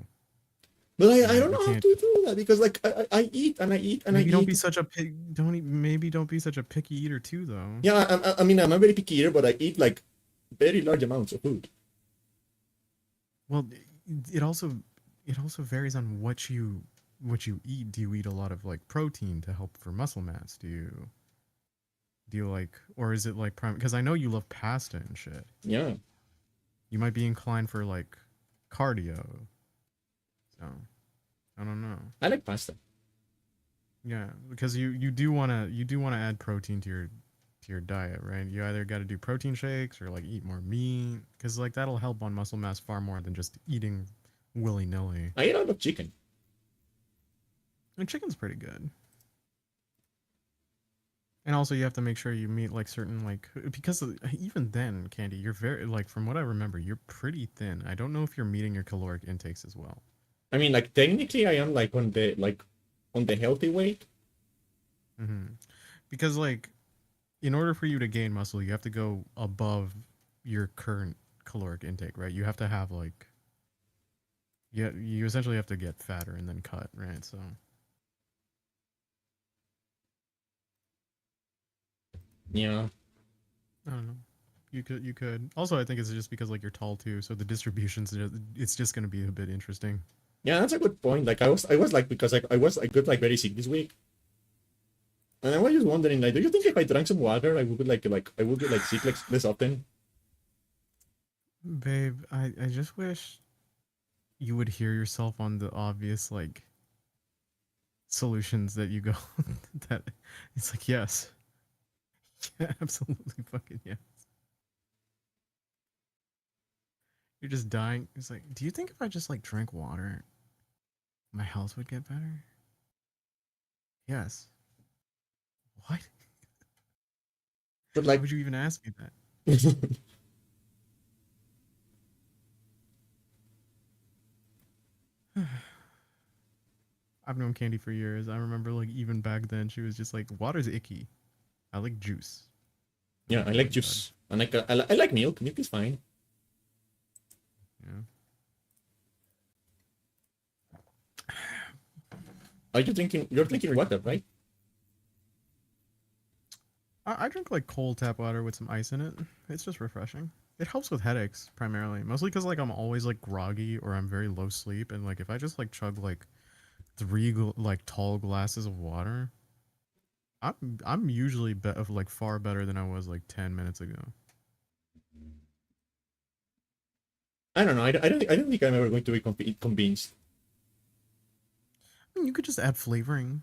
But I Right? don't You know how can't. to do that because like I eat and I eat and I Maybe don't be eat. such a pig. Maybe don't be such a picky eater too, though. Yeah, I mean I'm a very picky eater, but I eat like very large amounts of food. Well, it also it also varies on what you eat. Do you eat a lot of like protein to help for muscle mass? Do you like, or is it like prime? Because I know you love pasta and shit. Yeah, You might be inclined for like cardio. So I don't know. I like pasta. Yeah, because you do wanna add protein to your diet, right? You either got to do protein shakes or like eat more meat, because like that'll help on muscle mass far more than just eating willy nilly. I eat a lot of chicken. And chicken's pretty good. And also, you have to make sure you meet like certain like because even then, Candy, you're very like from what I remember, you're pretty thin. I don't know if you're meeting your caloric intakes as well. I mean, like technically, I am like on the healthy weight. Hmm. Because like in order for you to gain muscle, you have to go above your current caloric intake, right? You have to have like you essentially have to get fatter and then cut, right? So Yeah, I don't know. You could. Also, I think it's just because like you're tall too, so the distribution's it's just gonna be a bit interesting. yeah, that's a good point. Like I was like because like I got like very sick this week, and I was just wondering like, do you think if I drank some water, I would like I would get like sick like less often? Babe, I just wish you would hear yourself on the obvious like solutions that you go that it's like yes. Yeah, absolutely fucking yeah. You're just dying. It's like, do you think if I just like drank water, my health would get better? Yes. What? But Why like, would you even ask me I that? I've known Candy for years. I remember like even back then she was just like, water's icky. I like juice. yeah, I Oh my like god. juice and I like milk. Milk is fine. Yeah. Are you drinking? You're drinking water, right? I drink like cold tap water with some ice in it. It's just refreshing. It helps with headaches primarily, mostly because like I'm always like groggy or I'm very low sleep, and like if I just like chug like like tall glasses of water, I'm usually of like far better than I was like 10 minutes ago. I don't know. I don't think I'm ever going to be convinced. I mean, you could just add flavoring,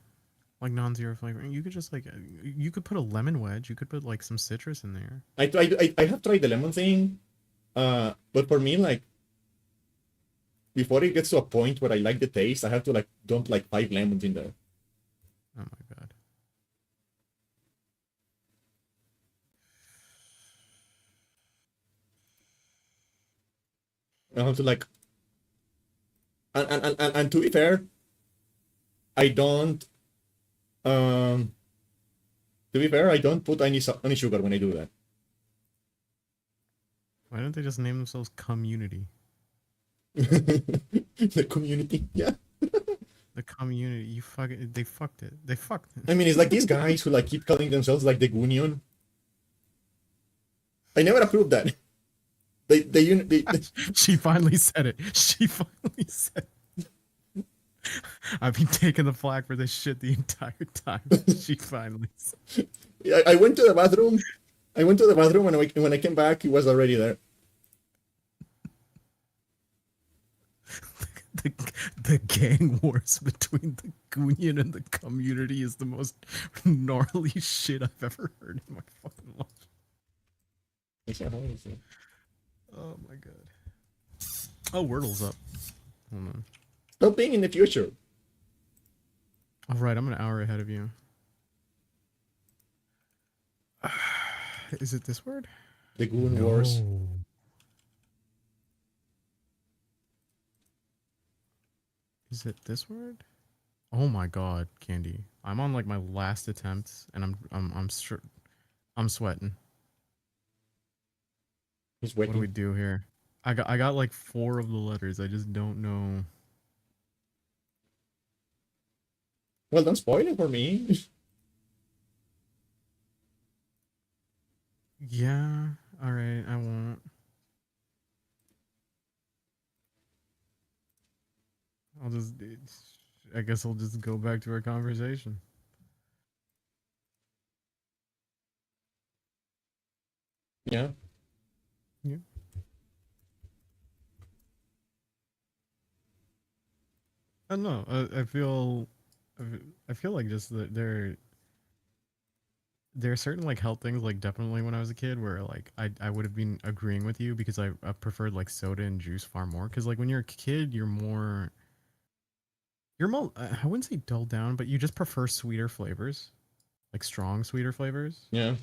like non-zero flavoring. You could just like you could put a lemon wedge. You could put like some citrus in there. I have tried the lemon thing, but for me, like before it gets to a point where I like the taste, I have to like dump like 5 lemons in there. Oh my god. I have to like, and to be fair, I don't. Um, to be fair, I don't put any sugar when I do that. Why don't they just name themselves Community? The community, yeah. The Community. You fucking they fucked it. They fucked it. I mean, it's like these guys who like keep calling themselves like the Gunion. I never approved that. They She finally said it. She finally said it. I've been taking the flag for this shit the entire time. She finally said I went to the bathroom. I went to the bathroom and when I came back, he was already there. the, the gang wars between the Gunion and the Community is the most gnarly shit I've ever heard in my fucking life. Oh my god. Oh, Wordle's up. Hold on. Stop being in the future. All right, I'm an hour ahead of you. Is it this word? The Goon Wars. Is it this word? Oh my god, Candy. I'm on like my last attempt and I'm sweating. He's What do we waiting. do here? I got like 4 of the letters. I just don't know. Well, don't spoil it for me. Yeah. All right, I won't. I'll just I guess I'll just go back to our conversation. Yeah. Yeah. I don't know. I feel like just that there are certain like health things like definitely when I was a kid where like I would have been agreeing with you because I preferred like soda and juice far more because like when you're a kid you're more I wouldn't say dulled down but you just prefer sweeter flavors like strong, sweeter flavors. Yeah.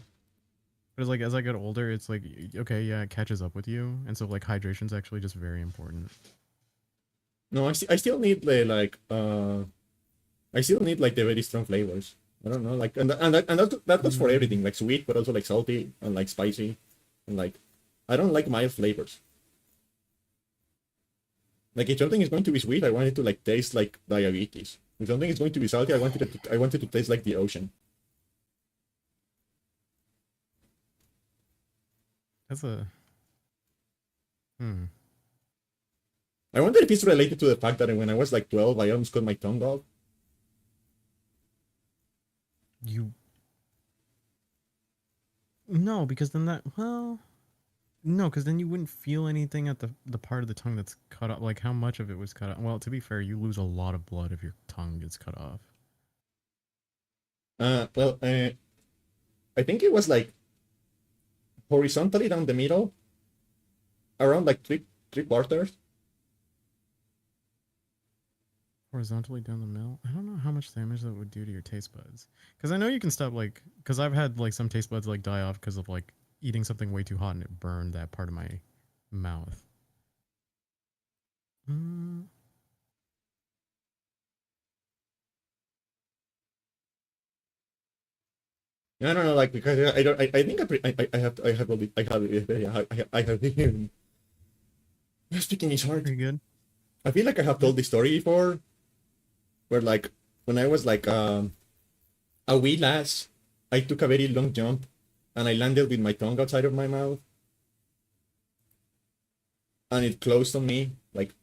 But it's like as I get older, it's like okay, yeah, it catches up with you, and so like hydration's actually just very important. No, I still need the like I still need like the very strong flavors. I don't know, like and that goes for Mm, everything, like sweet, but also like salty and like spicy, and like I don't like mild flavors. Like if something is going to be sweet, I want it to like taste like diabetes. If something is going to be salty, I want it to taste like the ocean. that's a hmm. I wonder if it's related to the fact that when I was like 12, I almost cut my tongue off. You no, because then that well no, because then you wouldn't feel anything at the part of the tongue that's cut off. Like how much of it was cut off. Well, to be fair, you lose a lot of blood if your tongue gets cut off. Well, I think it was like horizontally down the middle, around like three quarters. Horizontally down the middle. I don't know how much damage that would do to your taste buds. Because I know you can stop like, because I've had like some taste buds like die off because of like eating something way too hot and it burned that part of my mouth. Mm, I don't know, like because I don't. I think I have I have speaking is hard. pretty good. I feel like I have Yep. told this story before, where like when I was like a wee lass, I took a very long jump, and I landed with my tongue outside of my mouth, and it closed on me like,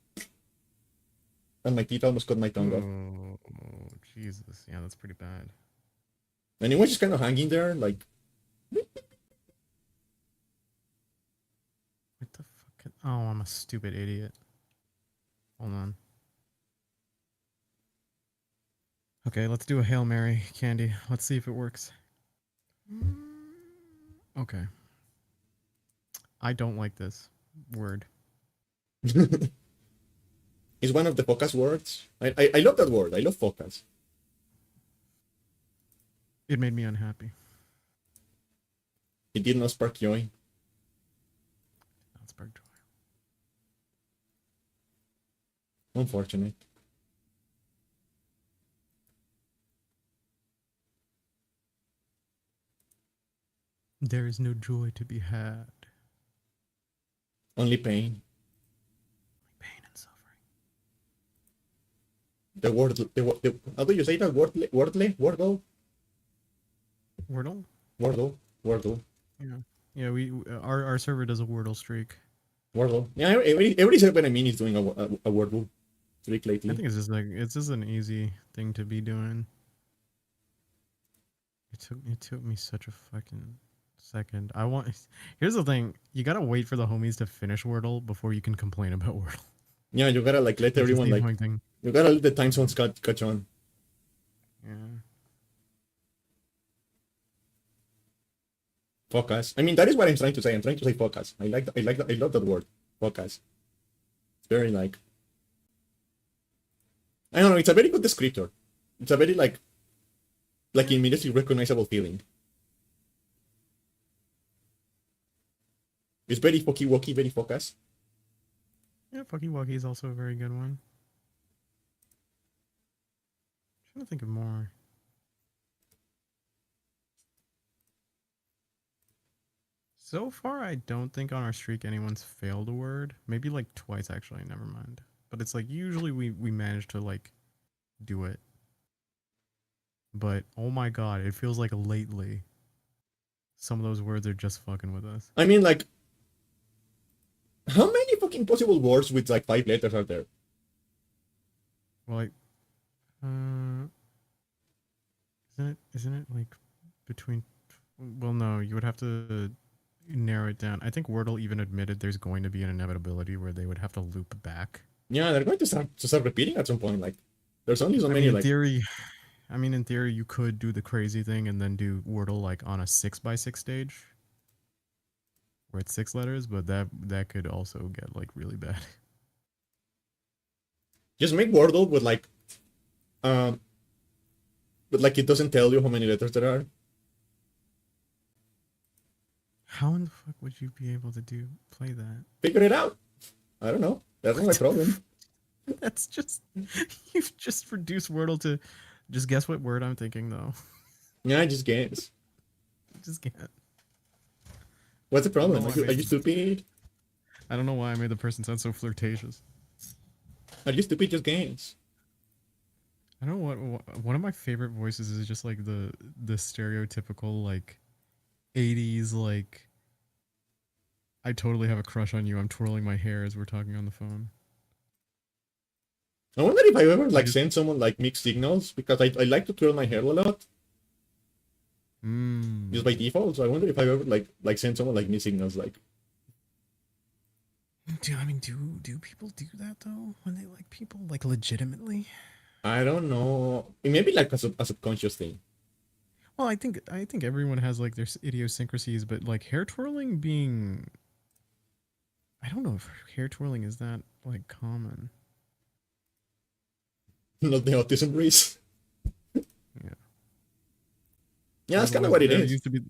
and my teeth almost cut my tongue off, Oh, Jesus. Yeah, that's pretty bad. and it was just kind of hanging there like. What the fuck? Oh, I'm a stupid idiot. Hold on. Okay, let's do a Hail Mary, Candy. Let's see if it works. Okay. I don't like this word. It's one of the focus words. I love that word. I love focus. It made me unhappy. It did not spark joy. Not spark joy. Unfortunate. There is no joy to be had. Only pain. Pain and suffering. The word. How do you say that? Wordle. Wordle? Wordle. Yeah. Yeah, our server does a Wordle streak. Wordle. Yeah, every server I mean is doing a Wordle streak I lately. think it's just an easy thing to be doing. It took me such a fucking second. Here's the thing, you gotta wait for the homies to finish Wordle before you can complain about Wordle. Yeah, you gotta like let Which is everyone the like annoying thing. you gotta let the time zones catch on. Yeah. Focus. I mean that is what I'm trying to say. I'm trying to say focus. I love that word. Focus. It's very like I don't know, it's a very good descriptor. It's a very like immediately recognizable feeling. It's very pokey wokey, very focused. Yeah, Fucky Wucky is also a very good one. Trying to think of more. So far, I don't think on our streak anyone's failed a word. Maybe like twice actually. Never mind. But it's like usually we manage to like do it. But oh my god, it feels like lately some of those words are just fucking with us. I mean like how many fucking possible words with like 5 letters are there? Well, like, isn't it like between? Well, no, you would have to narrow it down. I think Wordle even admitted there's going to be an inevitability where they would have to loop back. Yeah, they're going to start repeating at some point. Like there's only so I many mean, in like theory, in theory, you could do the crazy thing and then do Wordle like on a 6x6 stage where it's 6 letters, but that could also get like really bad. just make Wordle with like um but like it doesn't tell you how many letters there are. How in the fuck would you be able to play that? Figure it out. I don't know. That's not my problem. That's just you've just reduced Wordle to just guess what word I'm thinking though. Yeah, just games. Just can't. What's the I don't know problem? why Are you stupid? I don't know why I made the person sound so flirtatious. Are you stupid? Just games. I don't know what one of my favorite voices is just like the stereotypical like 80s like I totally have a crush on you. I'm twirling my hair as we're talking on the phone. I wonder if I ever I like just send someone like mixed signals because I like to twirl my hair a lot just by mm. default. So I wonder if I ever like send someone like mixed signals like Do people do that though when they like people like legitimately? I don't know. It may be like a subconscious thing. Well, I think everyone has like their idiosyncrasies, but like hair twirling being I don't know if hair twirling is that like common. Not the autism race. Yeah. Yeah, that's kind of what it There is. used to be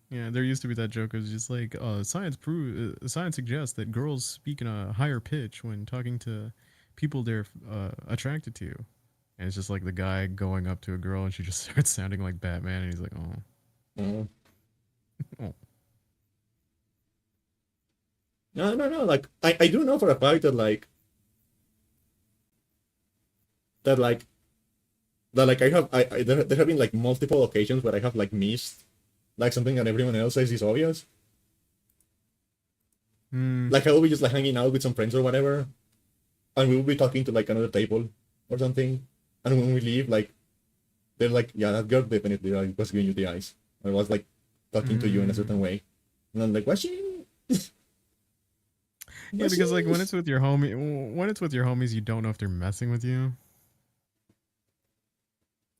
there used to be that joke. It was just like science suggests that girls speak in a higher pitch when talking to people they're attracted to. And it's just like the guy going up to a girl and she just starts sounding like Batman and he's like, "Oh." Uh, Oh. no, no, no. Like I do know for a fact that that like like there have been like multiple occasions where I have like missed like something that everyone else says is obvious. Hmm. Like I will be just like hanging out with some friends or whatever, and we will be talking to like another table or something, and when we leave, like they're like, yeah, that girl definitely like, was giving you the eyes. I was like talking to you in a Hmm. certain way, and I'm like, was she? Yeah, Was because like she? when it's with your homies, you don't know if they're messing with you.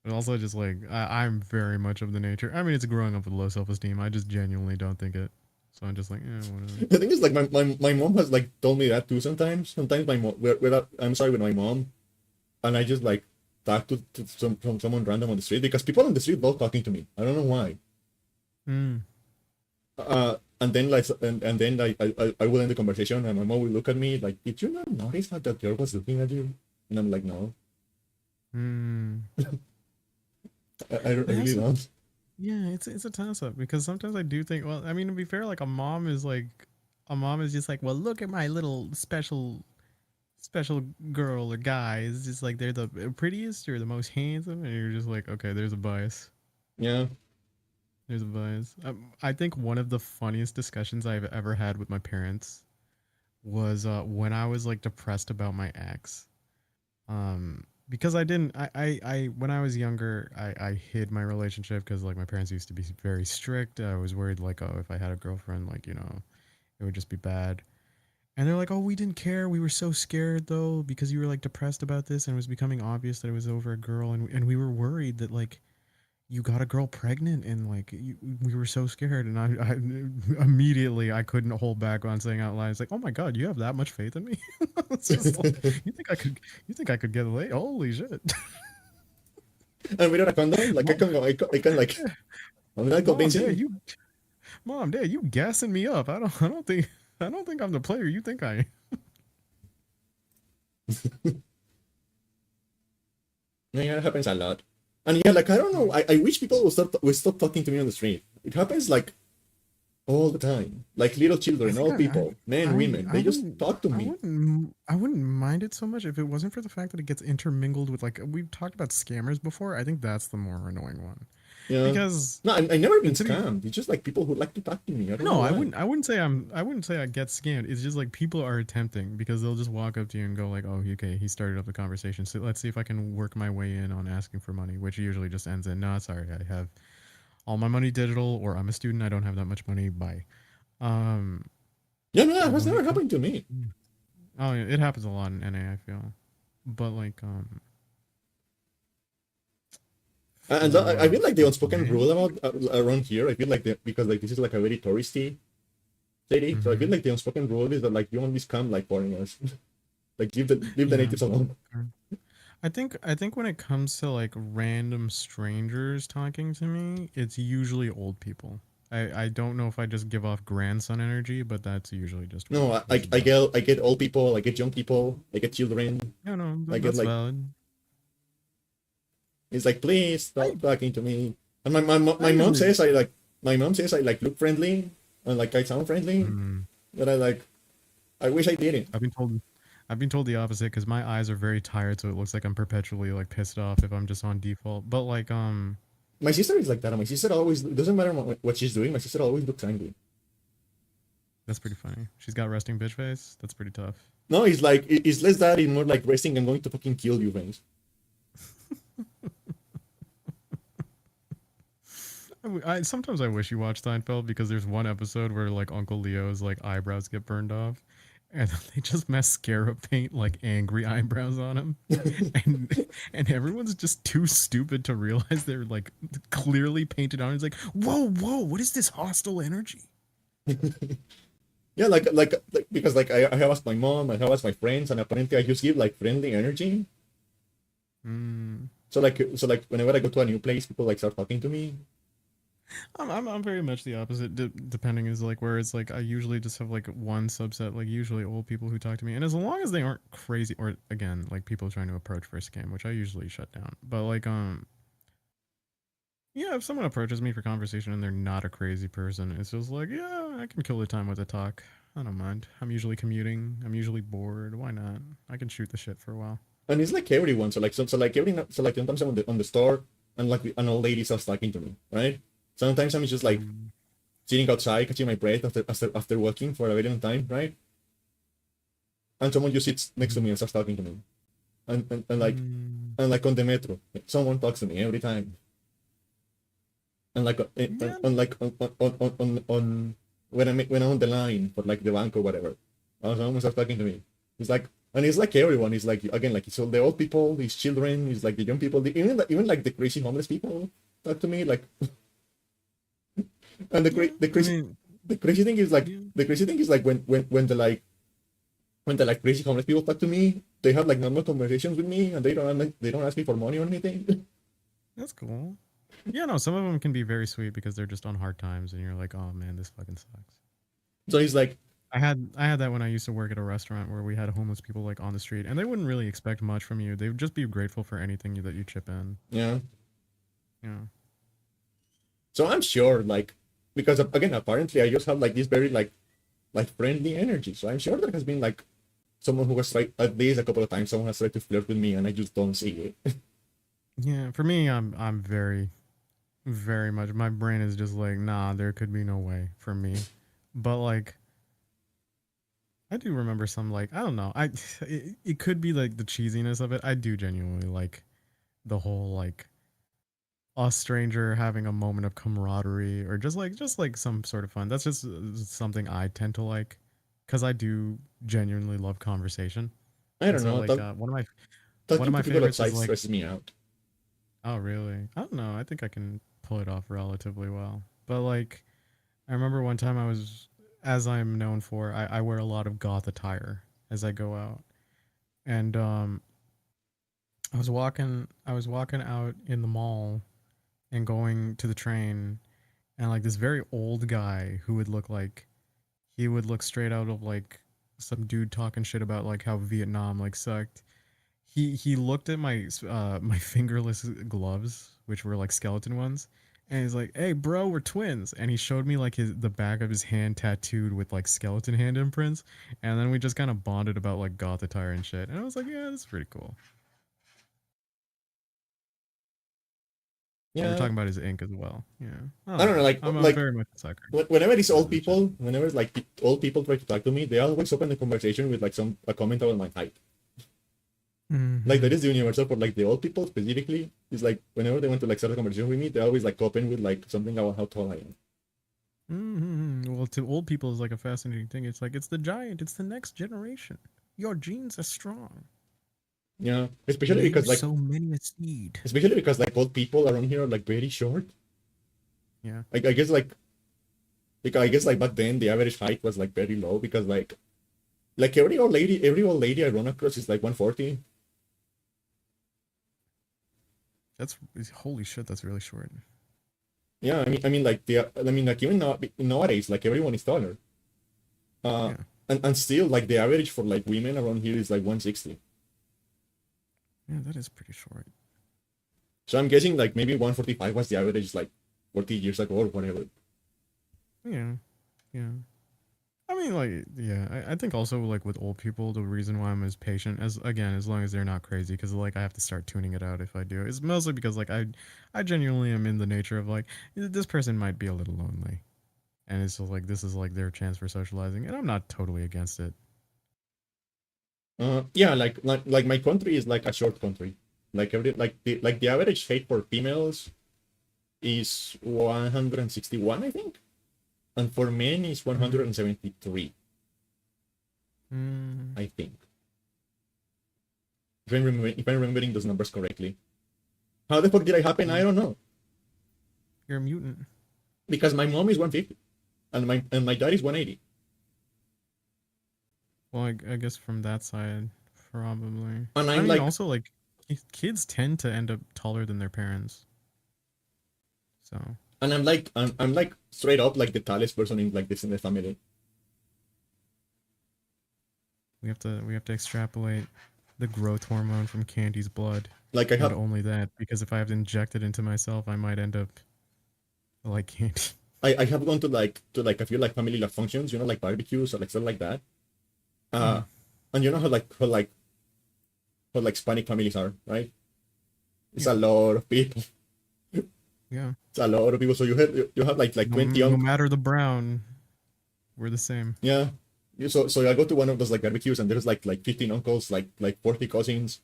But also just like I'm very much of the nature. I mean, it's growing up with low self-esteem. I just genuinely don't think it. So I'm just like, yeah, whatever. The thing is, like my mom has like told me that too sometimes. Sometimes my mom, I'm sorry with my mom, and I just like talk to someone random on the street because people on the street love talking to me. I don't know why. Hmm. And then like and then I will end the conversation and my mom will look at me like, did you not notice that that girl was looking at you? And I'm like, no, Hmm. I I really also don't. Yeah, it's a toss up because sometimes I do think. Well, I mean, to be fair, like a mom is just like, well, look at my little special girl or guy. It's just like they're the prettiest or the most handsome, and you're just like, okay, there's a bias. Yeah. There's a bias. I think one of the funniest discussions I've ever had with my parents was when I was like depressed about my ex. Because I didn't, when I was younger, I hid my relationship because like my parents used to be very strict. I was worried like, oh, if I had a girlfriend, like, it would just be bad. And they're like, oh, we didn't care. We were so scared though because you were like depressed about this and it was becoming obvious that it was over a girl, and we were worried that like you got a girl pregnant and like we were so scared, and I immediately I couldn't hold back on saying out loud, it's like, oh my god, you have that much faith in me. It's just like, you think I could get laid, holy shit. And without a condom, like Mom, I can like I'm not mom convincing dad me. you mom dad you gassing me up. I don't think I'm the player you think I am. Yeah, it happens a lot. And yeah, like I don't know. I wish people would stop talking to me on the street. It happens like all the time. Like little I children, think old people, men, women. They just talk to me. I wouldn't mind it so much if it wasn't for the fact that it gets intermingled with, like, we've talked about scammers before. I think that's the more annoying one. Yeah. Because No, I never been instead of scammed. It's just like people who like to talk to me. I don't know no, why. I wouldn't say I get scammed. It's just like people are attempting because they'll just walk up to you and go like, "Oh, okay, he started up the conversation. So let's see if I can work my way in on asking for money," which usually just ends in, "No, sorry, I have all my money digital, or I'm a student, I don't have that much money. Bye." Um, Yeah, no, that but has when never it comes, happened to me. oh, yeah, it happens a lot in NA, I feel. But like, And I feel like the for unspoken rule branding, about around here. I feel like because like this is like a very touristy city, so I feel mm-hmm. like the unspoken rule is that like you only scam like foreigners. Like leave the Yeah. natives alone. I think when it comes to like random strangers talking to me, it's usually old people. I don't know if I just give off grandson energy, but that's usually just No, what it's about. I get old people, I get young people, I get children. No, no, I get that's like valid. it's like please I stop talking to me. And I my mom usually says my mom says I like look friendly and like I sound friendly, mm, but I wish I didn't. I've been told I've been told the opposite because my eyes are very tired, so it looks like I'm perpetually like pissed off if I'm just on default. But like My sister is like that. My sister always it doesn't matter what she's doing. My sister always looks angry. that's pretty funny. She's got resting bitch face. That's pretty tough. No, it's like it's less that. It's more like resting. I'm going to fucking kill you, things. I sometimes I wish you watched Seinfeld because there's one episode where like Uncle Leo's like eyebrows get burned off, and they just mascara paint like angry eyebrows on him, and everyone's just too stupid to realize they're like clearly painted on. It's like whoa, what is this hostile energy? Yeah, like because like I have asked my mom, I have asked my friends, and apparently I just give like friendly energy. Mm. So like whenever I go to a new place, people like start talking to me. I'm very much the opposite. Depending is like where it's like I usually just have like one subset, like usually old people who talk to me, and as long as they aren't crazy or again like people trying to approach for a scam, which I usually shut down. But like yeah, if someone approaches me for conversation and they're not a crazy person, it's just like yeah, I can kill the time with a talk. I don't mind. I'm usually commuting. I'm usually bored. Why not? I can shoot the shit for a while. And it's like everyone. So like sometimes I'm on the store and like an old lady starts talking to me, right? Sometimes I'm just like Mm. sitting outside, catching my breath after walking for a very long time, right? And someone just sits next to me and starts talking to me. And like Mm. on the metro, someone talks to me every time. And like Yeah. on like on when I'm on the line for like the bank or whatever, someone starts talking to me. It's like and it's like everyone. It's like again like it's all the old people, it's children, it's like the young people, even like the crazy homeless people talk to me like. And Yeah. the I crazy mean, the crazy thing is like yeah. the crazy thing is like when the like crazy homeless people talk to me, they have like normal conversations with me and they don't ask me for money or anything. That's cool. Yeah, no, some of them can be very sweet because they're just on hard times and you're like, "Oh man, this fucking sucks." So it's like I had that when I used to work at a restaurant where we had homeless people like on the street and they wouldn't really expect much from you. They would just be grateful for anything that you chip in. yeah. Yeah. So I'm sure like because again apparently I just have like this very like friendly energy. So I'm sure there has been like someone who has tried at least a couple of times someone has tried to flirt with me and I just don't see it. Yeah, for me I'm very very much my brain is just like, "Nah, there could be no way for me." But like I do remember some like I don't know. It could be like the cheesiness of it. I do genuinely like the whole like a stranger having a moment of camaraderie or just like some sort of fun. That's just something I tend to like because I do genuinely love conversation. I And don't so know. like one of Talking my to people favorites is outside like stresses me out. oh really? I don't know. I think I can pull it off relatively well. But like I remember one time I was as I'm known for, I wear a lot of goth attire as I go out. And I was walking out in the mall and going to the train and like this very old guy who would look like he would look straight out of like some dude talking shit about like how Vietnam like sucked. He looked at my fingerless gloves, which were like skeleton ones, and he's like, "Hey, bro, we're twins." And he showed me like the back of his hand tattooed with like skeleton hand imprints, and then we just kind of bonded about like goth attire and shit. And I was like, "Yeah, that's pretty cool." Oh, we're Yeah. talking about his ink as well. Yeah, I I don't don't know, know. I'm very much a sucker whenever these for old that shit. people, whenever like old people try to talk to me, they always open the conversation with like a comment about my height. Like that Hmm. is the universal for like the old people specifically. It's like whenever they want to like start a conversation with me, they always like open with like something about how tall I am. Well, to old people is like a fascinating thing. It's like it's the giant. It's the next generation. Your genes are strong. Yeah, May you sow many a seed. especially because like old people around here are like very short. Yeah. Like I guess like back then the average height was like very low because like every old lady I run across is like 140. That's holy shit. That's really short. Yeah, I mean, like like even now, nowadays, like everyone is taller. Uh, Yeah. and still, like the average for like women around here is like 160. Yeah, that is pretty short. So I'm guessing like maybe 145 was the average like 40 years ago or whatever. Yeah. Yeah. I mean, like, yeah, I think also like with old people, the reason why I'm as patient as again, as long as they're not crazy, because like I have to start tuning it out if I do. It's mostly because like I genuinely am in the nature of like this person might be a little lonely, and it's just like this is like their chance for socializing, and I'm not totally against it. Yeah, like my country is like a short country. Like the average height for females is 161, I think, and for men is Mm. 173, Mm, I think. If I'm remembering those numbers correctly. How the fuck did it happen? I well, don't know. you're a mutant. Because my mom is 150 and my dad is 180. Well, I guess from that side, probably. And I I'm mean, like also like kids tend to end up taller than their parents, so I'm like straight up like the tallest person in like this in the family. we have to extrapolate the growth hormone from Candy's blood, Like I and have only that, because if I have to inject it into myself, I might end up like Candy. I have gone to like a few like family like functions, like barbecues or like stuff like that. Uh Mm, and you know how like Hispanic families are, right? It's yeah, a lot of people. yeah. It's a lot of people. So you have like No, 20 no uncles. matter the brown, we're the same. Yeah. So I go to one of those like barbecues and there's like 15 uncles, like 40 cousins.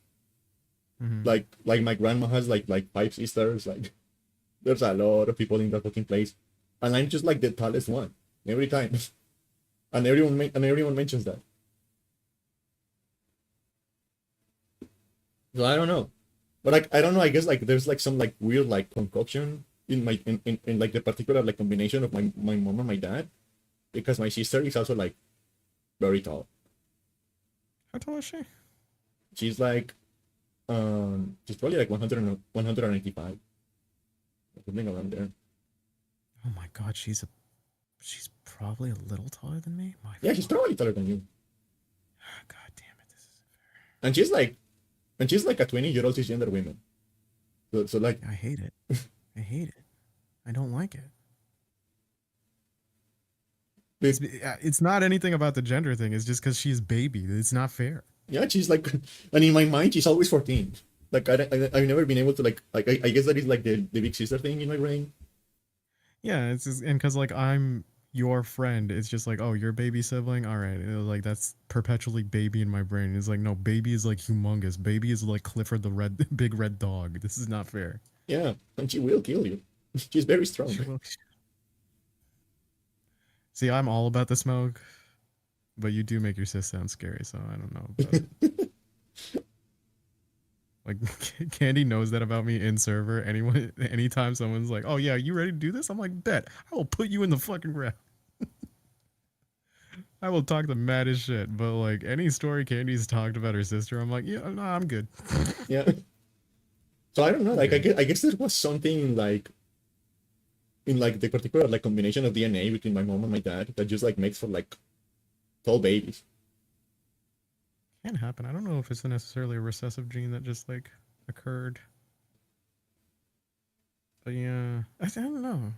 Hmm. Like my grandma has like 5 sisters. Like there's a lot of people in that fucking place. And I'm just like the tallest one every time. And everyone mentions that. So I don't know. But like I don't know, I guess like there's like some like weird like concoction in like the particular like combination of my mom and my dad. Because my sister is also like very tall. How tall is she? She's like she's probably like 195, something around there. Oh my god, she's probably a little taller than me. My Yeah, she's fuck. probably taller than you. God damn it, this is. And she's like a 20-year-old cisgender woman. So like I hate it. I hate it. I don't like it. the, It's not anything about the gender thing. It's just because she's baby. It's not fair. yeah, she's like and in my mind she's always 14. Like I've never been able to like I guess that is like the big sister thing in my brain. Yeah, it's just, and because like I'm your friend, it's just like, oh, your baby sibling. All right, it was like that's perpetually baby in my brain. It's like, no, baby is like humongous. Baby is like Clifford the red, big red dog. This is not fair. Yeah, and she will kill you. She's very strong. She will. See, I'm all about the smoke, but you do make your sis sound scary, so I don't know about it. Like Candy knows that about me in server. Anyone, anytime someone's like, "Oh yeah, you ready to do this?" I'm like, "Bet, I will put you in the fucking ground. I will talk the maddest shit." But like any story Candy's talked about her sister, I'm like, "Yeah, no, I'm good. Yeah. So I don't know. I'm Like I good." guess, I guess there was something like in like the particular like combination of DNA between my mom and my dad that just like makes for like tall babies. Can happen. I don't know if it's necessarily a recessive gene that just like occurred. But yeah, I don't know.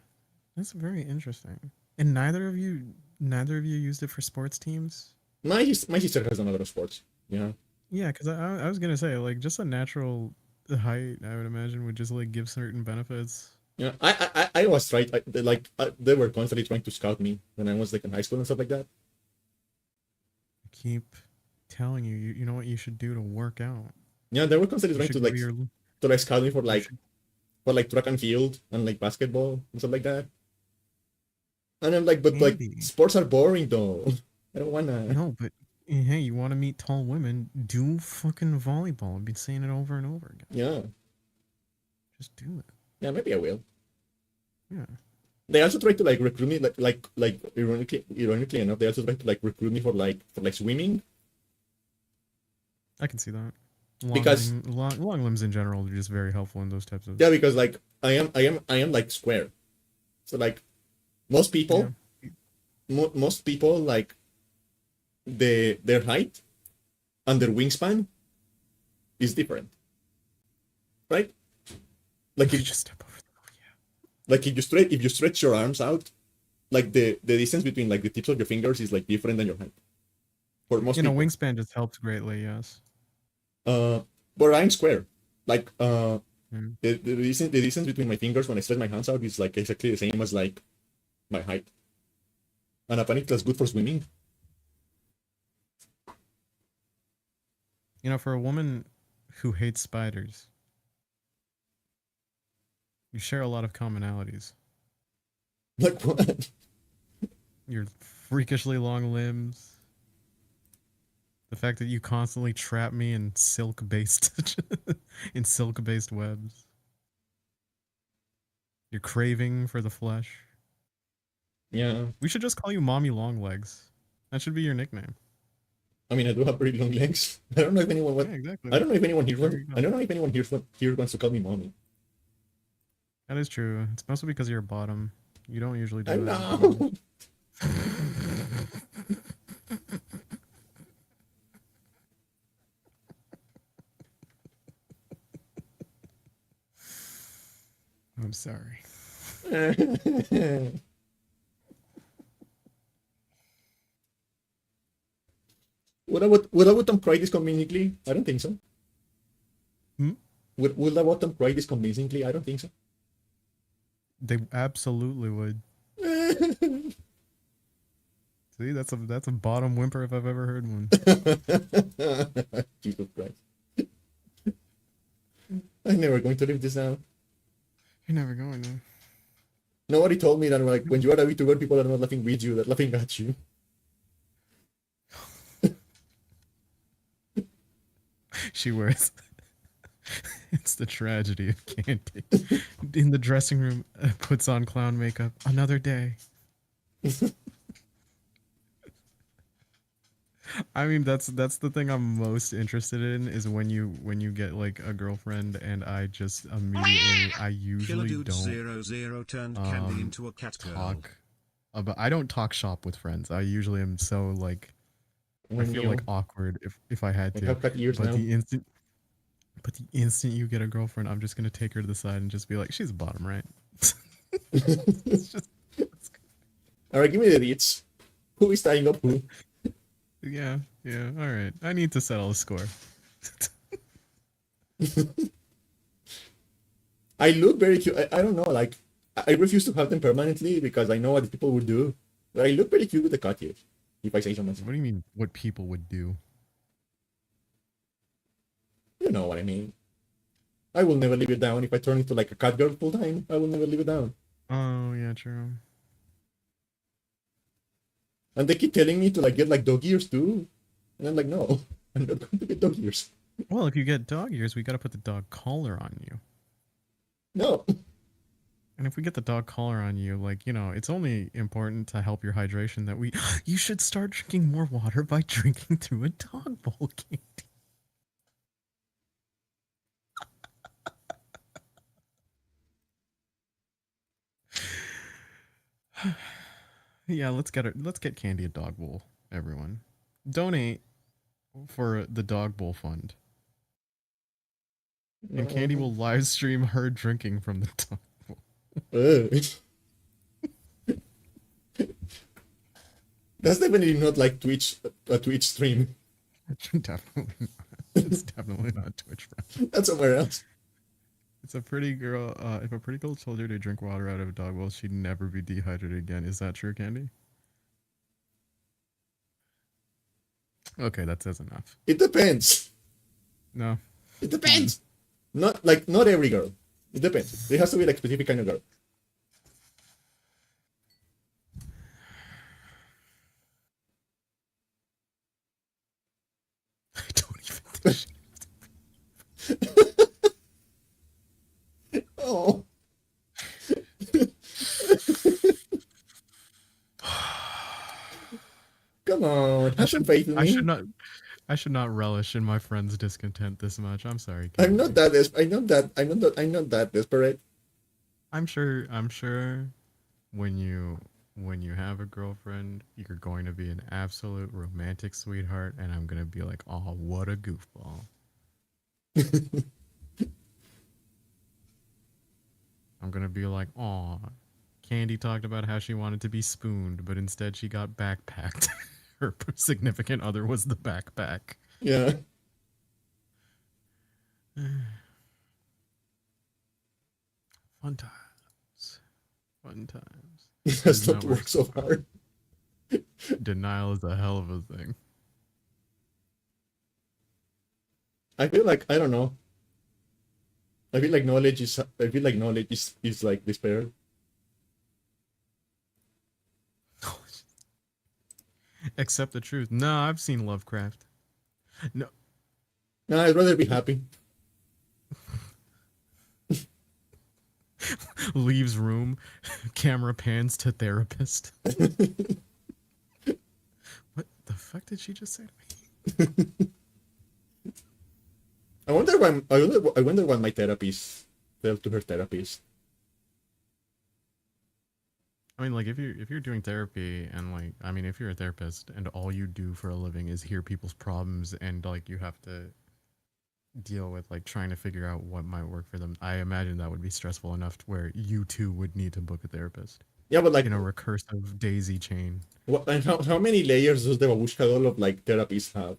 That's very interesting. And neither of you used it for sports teams. My sister has done a lot of sports. Yeah. Yeah, because I was gonna say like just a natural height, I would imagine would just like give certain benefits. Yeah. I was tried they were constantly trying to scout me when I was like in high school and stuff like that. I keep telling you, you know what you should do to work out. Yeah, they were constantly You trying should to go like to your. scout me for You like should. track and field and like basketball and stuff like that. And I'm like, but like Andy. sports are boring though. I don't wanna. No, but hey, you want to meet tall women? Do fucking volleyball. I've been saying it over and over again. Yeah. Just do it. Yeah, maybe I will. Yeah, They also try to like recruit me like ironically enough, they also try to like recruit me for like swimming I can see that. because Long limbs in general are just very helpful in those types of. yeah, because like I am like square. So like most Yeah. people, most people like their height and their wingspan is different, right? Like if Just step over like if you stretch your arms out, like the distance between like the tips of your fingers is like different than your height for most You know, people. wingspan just helps greatly. Yes. Uh, but I'm square. Like Mm. the distance between my fingers when I stretch my hands out is like exactly the same as like my height. And apparently that's good for swimming. You know, for a woman who hates spiders, you share a lot of commonalities. Like what? Your freakishly long limbs, the fact that you constantly trap me in silk-based in silk-based webs, your craving for the flesh. Yeah. We should just call you Mommy Longlegs. That should be your nickname. I mean, I do have pretty long legs. I don't know if anyone Yeah, what. exactly. I don't know if anyone here There wants. you I go. don't know if anyone here wants to call me mommy. That is true. It's mostly because you're a bottom. You don't usually I do that in comments. know. I'm sorry. Would a bottom cry this convincingly? I don't think so. Hmm? Would a bottom cry this convincingly? I don't think so. They absolutely would. See, that's a bottom whimper if I've ever heard one. Jesus Christ. I'm never going to live this down. You're never going to. Nobody told me that like when you are a VTuber, people are not laughing with you, they're laughing at you. She wears. It's the tragedy of Candy. In the dressing room, puts on clown makeup. Another day. I mean, that's the thing I'm most interested in is when you get like a girlfriend and I just immediately I Killer usually Dude don't 00 turned Candy into a cat girl. talk about I don't talk shop with friends. I usually am so like I feel like awkward if I had I to. have cut ears But now. the instant you get a girlfriend, I'm just gonna take her to the side and just be like, she's a bottom, right? It's just Alright, give me the deets. Who is tying up who? yeah, yeah, all right. I need to settle a score. I look very cute. I don't know, like I refuse to have them permanently because I know what people would do. But I look pretty cute with the cut ears, if I say so myself. What do you mean what people would do? You know what I mean. I will never live it down. If I turn into like a cat girl full time, I will never live it down. Oh yeah, true. And they keep telling me to like get like dog ears too. And I'm like, no, I'm not going to get dog ears. Well, if you get dog ears, we gotta put the dog collar on you. No. And if we get the dog collar on you, like, you know, it's only important to help your hydration that we you should start drinking more water by drinking through a dog bowl, Candy. Yeah, let's get Candy a dog bowl, everyone. Donate for the dog bowl fund. And Candy will live stream her drinking from the dog bowl. That's definitely not like Twitch, a Twitch stream. Definitely not. It's definitely not Twitch friend. That's somewhere else. It's a pretty girl. If a pretty girl told her to drink water out of a dog bowl, she'd never be dehydrated again. Is that true, Candy? Okay, that says enough. It depends. No. It depends. Not every girl. It depends. There has to be like specific kind of girl. I don't even think Oh. Come on, have some faith in I me. should not relish in my friend's discontent this much. I'm sorry, I'm Candy. not that. I'm not that. I'm not that desperate. I'm sure when you have a girlfriend, you're going to be an absolute romantic sweetheart, and I'm gonna be like, oh, what a goofball. I'm gonna be like, oh, Candy talked about how she wanted to be spooned, but instead she got backpacked. Her significant other was the backpack. Yeah. Fun times. Fun times. It has not worked so hard. Denial is a hell of a thing. I feel like, I don't know. I feel like knowledge is like despair. Accept the truth. No, I've seen Lovecraft. No. No, I'd rather be happy. Leaves room. Camera pans to therapist. What the fuck did she just say to me? I wonder why my therapist fell to her therapist. I mean, like, if you're doing therapy and, like, I mean, if you're a therapist and all you do for a living is hear people's problems and, like, you have to deal with, like, trying to figure out what might work for them, I imagine that would be stressful enough to where you too would need to book a therapist. Yeah, but like, in a recursive daisy chain. What, and how many layers does the babushka doll of like therapists have?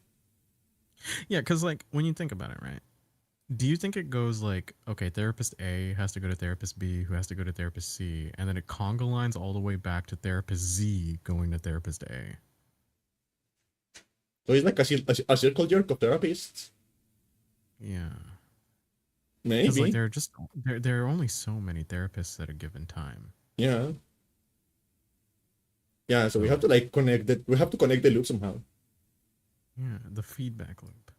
Yeah, because like when you think about it, right? Do you think it goes like, okay, therapist A has to go to therapist B, who has to go to therapist C, and then it conga lines all the way back to therapist Z going to therapist A? So it's like a circle jerk of therapists. Yeah. Maybe. Like there are only so many therapists at a given time. Yeah. Yeah, so we have to like connect the loop somehow. Yeah, the feedback loop.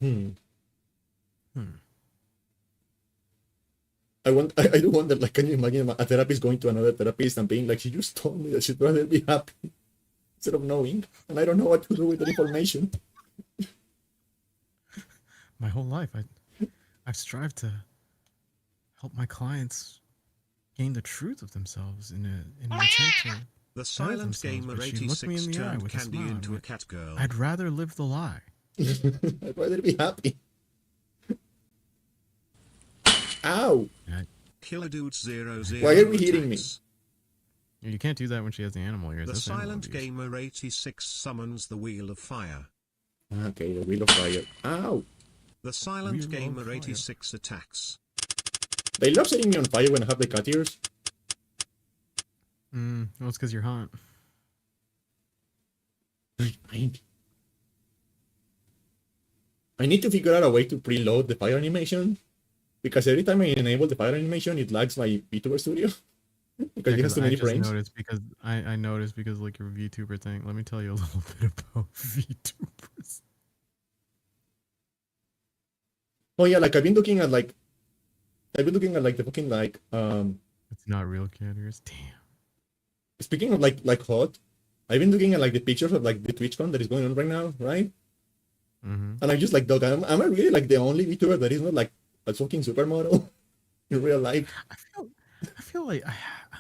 I do wonder, like, can you imagine a therapist going to another therapist and being like, she just told me that she'd rather be happy instead of knowing, and I don't know what to do with the information. My whole life, I've strived to help my clients gain the truth of themselves in an attempt to the silent gamer 86 turned Candy into a cat girl. I'd rather live the lie. I'd rather be happy. Ow! Killer Dude 00. Why are we hitting me? You can't do that when she has the animal ears. The silent gamer 86 summons the Wheel of Fire. Okay, the Wheel of Fire. Ow! The silent gamer 86 attacks. They love setting me on fire when I have the cat ears. Well, it's because you're hot. I need to figure out a way to preload the fire animation, because every time I enable the fire animation, it lags my VTuber studio. Because it has too many frames. I noticed because like your VTuber thing. Let me tell you a little bit about VTubers. Oh yeah, like I've been looking at like the fucking like It's not real cat ears. Damn. Speaking of like hot, I've been looking at like the pictures of like the TwitchCon that is going on right now, right? Mm-hmm. And I'm just like, dog, am I really like the only VTuber that is not like a fucking supermodel in real life? I feel like, I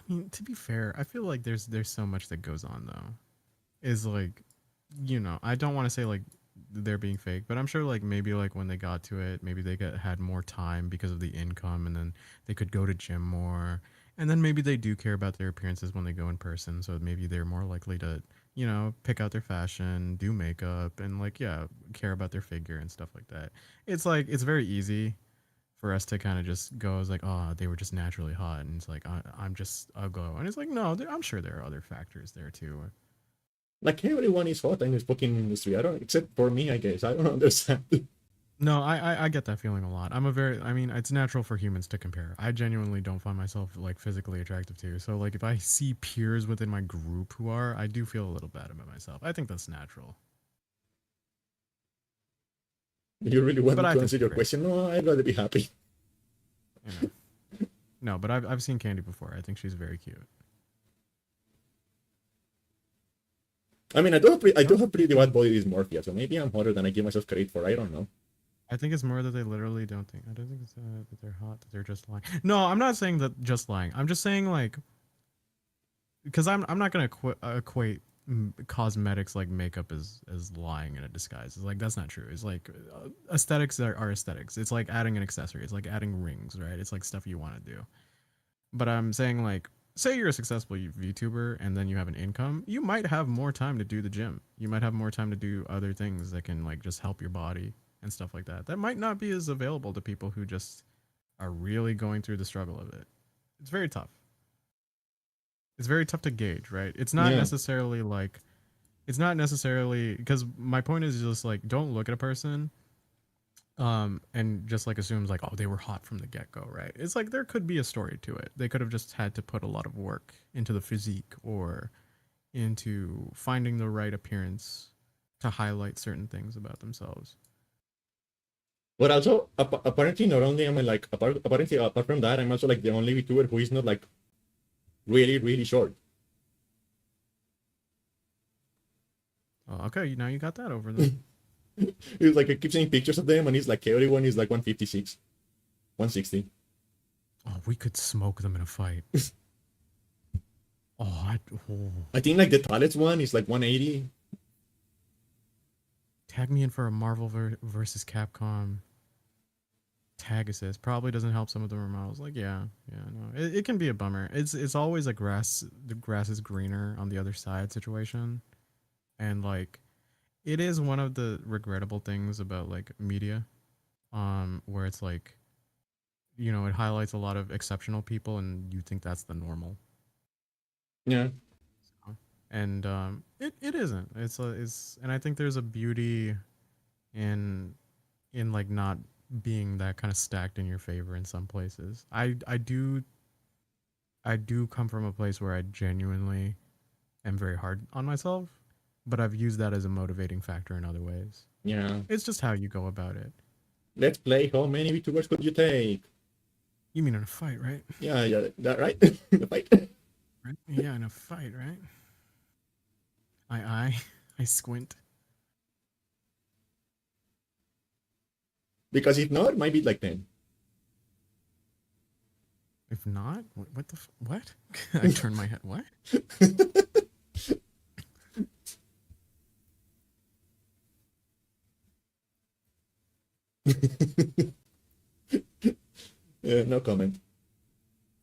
mean, to be fair, I feel like there's so much that goes on though. Is like, you know, I don't want to say like they're being fake, but I'm sure like maybe like when they got to it, maybe they had more time because of the income, and then they could go to gym more, and then maybe they do care about their appearances when they go in person, so maybe they're more likely to, you know, pick out their fashion, do makeup, and like, yeah, care about their figure and stuff like that. It's like, it's very easy for us to kind of just go as like, oh, they were just naturally hot, and it's like, I'm just a glow, and it's like, no, I'm sure there are other factors there too. Like everyone is hot in this fucking industry. I don't, except for me, I guess. I don't understand. No, I get that feeling a lot. I mean, it's natural for humans to compare. I genuinely don't find myself like physically attractive too. So like if I see peers within my group who are, I do feel a little bad about myself. I think that's natural. You really want to answer your question? No, I'd rather be happy. You know. No, but I've seen Candy before. I think she's very cute. I mean, I do have pretty bad body dysmorphia, so maybe I'm hotter than I give myself credit for. I don't know. I think it's more that they literally don't think. I don't think it's that they're hot. That they're just lying. No, I'm not saying that just lying. I'm just saying like because I'm not gonna equate cosmetics like makeup as lying in a disguise. It's like that's not true. It's like aesthetics are aesthetics. It's like adding an accessory. It's like adding rings, right? It's like stuff you want to do. But I'm saying like say you're a successful VTuber and then you have an income, you might have more time to do the gym. You might have more time to do other things that can like just help your body and stuff like that. That might not be as available to people who just are really going through the struggle of it. It's very tough. It's very tough to gauge, right? It's not Yeah. necessarily like it's not necessarily because my point is just like don't look at a person and just like assumes like oh they were hot from the get-go, right? It's like there could be a story to it. They could have just had to put a lot of work into the physique or into finding the right appearance to highlight certain things about themselves. But also, apparently, not only am I like, apparently, apart from that, I'm also like the only VTuber who is not like really, really short. Oh, okay, now you got that over them. It's like I keep seeing pictures of them, and it's like everyone is like 156, 160. Oh, we could smoke them in a fight. Oh, I think like the tallest one is like 180. tag me in for a Marvel versus Capcom tag assist. Probably doesn't help some of the remodels. Like, yeah, no, it can be a bummer. It's always a the grass is greener on the other side situation, and like, it is one of the regrettable things about like media, where it's like, it highlights a lot of exceptional people, and you think that's the normal. Yeah. And it isn't. And I think there's a beauty in like not being that kind of stacked in your favor in some places. I do come from a place where I genuinely am very hard on myself, but I've used that as a motivating factor in other ways. Yeah. It's just how you go about it. Let's play. How many VTubers could you take? You mean in a fight, right? Yeah, that right? The fight. Right? Yeah, in a fight, right? I I squint. Because if not, it might be like 10. If not, what the what? I turn my head. What? Yeah, no comment.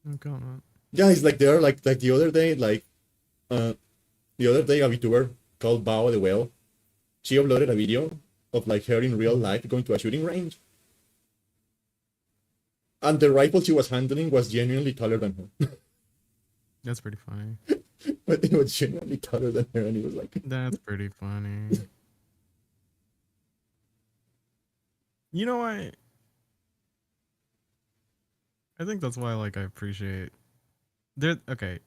Oh god. Yeah, it's like they're like the other day, uh the other day a VTuber called Bao the Whale, she uploaded a video of like her in real life going to a shooting range. And the rifle she was handling was genuinely taller than her. That's pretty funny. But it was genuinely taller than her, and it was like That's pretty funny. You know, I think that's why like I appreciate there. Okay,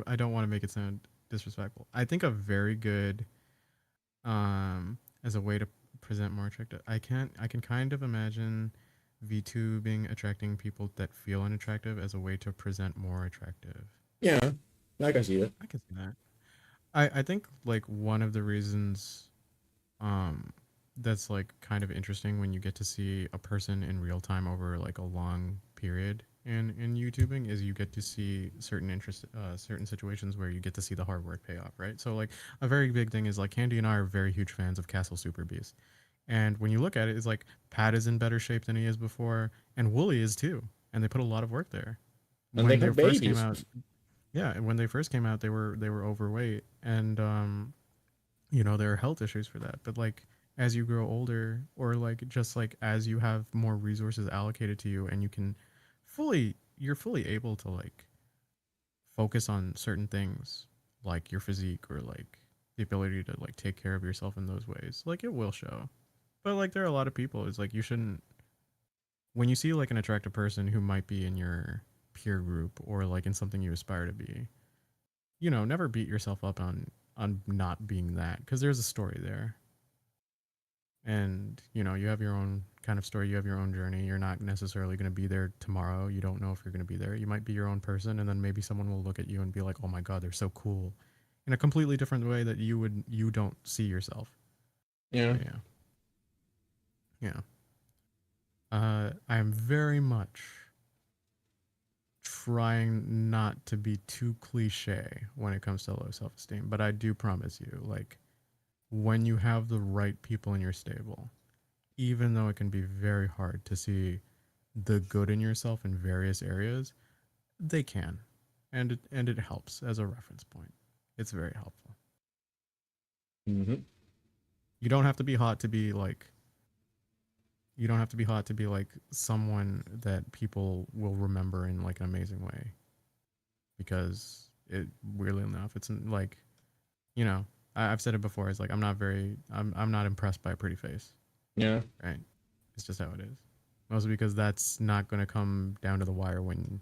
I don't want to make it sound disrespectful. I think a very good as a way to present more attractive. I can kind of imagine VTubing attracting people that feel unattractive as a way to present more attractive. yeah, I can see that. I can see that. I think like one of the reasons um that's like kind of interesting when you get to see a person in real time over like a long period in YouTubing is you get to see certain situations where you get to see the hard work pay off, right? So like a very big thing is like Candy and I are very huge fans of Castle Super Beast. And when you look at it, it's like Pat is in better shape than he is before, and Wooly is too. And they put a lot of work there. And they When they have first came babies. out, yeah, and when they first came out, they were overweight, and there are health issues for that. But like as you grow older, or like just like as you have more resources allocated to you, and you're fully able to like focus on certain things, like your physique or like the ability to like take care of yourself in those ways. Like it will show. But like there are a lot of people. It's like you shouldn't when you see like an attractive person who might be in your peer group or like in something you aspire to be, never beat yourself up on not being that because there's a story there. And you have your own kind of story, you have your own journey. You're not necessarily going to be there tomorrow. You don't know if you're going to be there. You might be your own person, and then maybe someone will look at you and be like, oh my god, they're so cool, in a completely different way that you don't see yourself. Yeah. Yeah. Yeah. I am very much trying not to be too cliche when it comes to low self-esteem, but I do promise you, like, when you have the right people in your stable, even though it can be very hard to see the good in yourself in various areas, they can, and it helps as a reference point. It's very helpful. Mm-hmm. You don't have to be hot to be like you don't have to be hot to be like someone that people will remember in like an amazing way, because it, weirdly enough, it's like, you know, I've said it before, it's like I'm not impressed by a pretty face, Yeah. right? It's just how it is, mostly because that's not going to come down to the wire when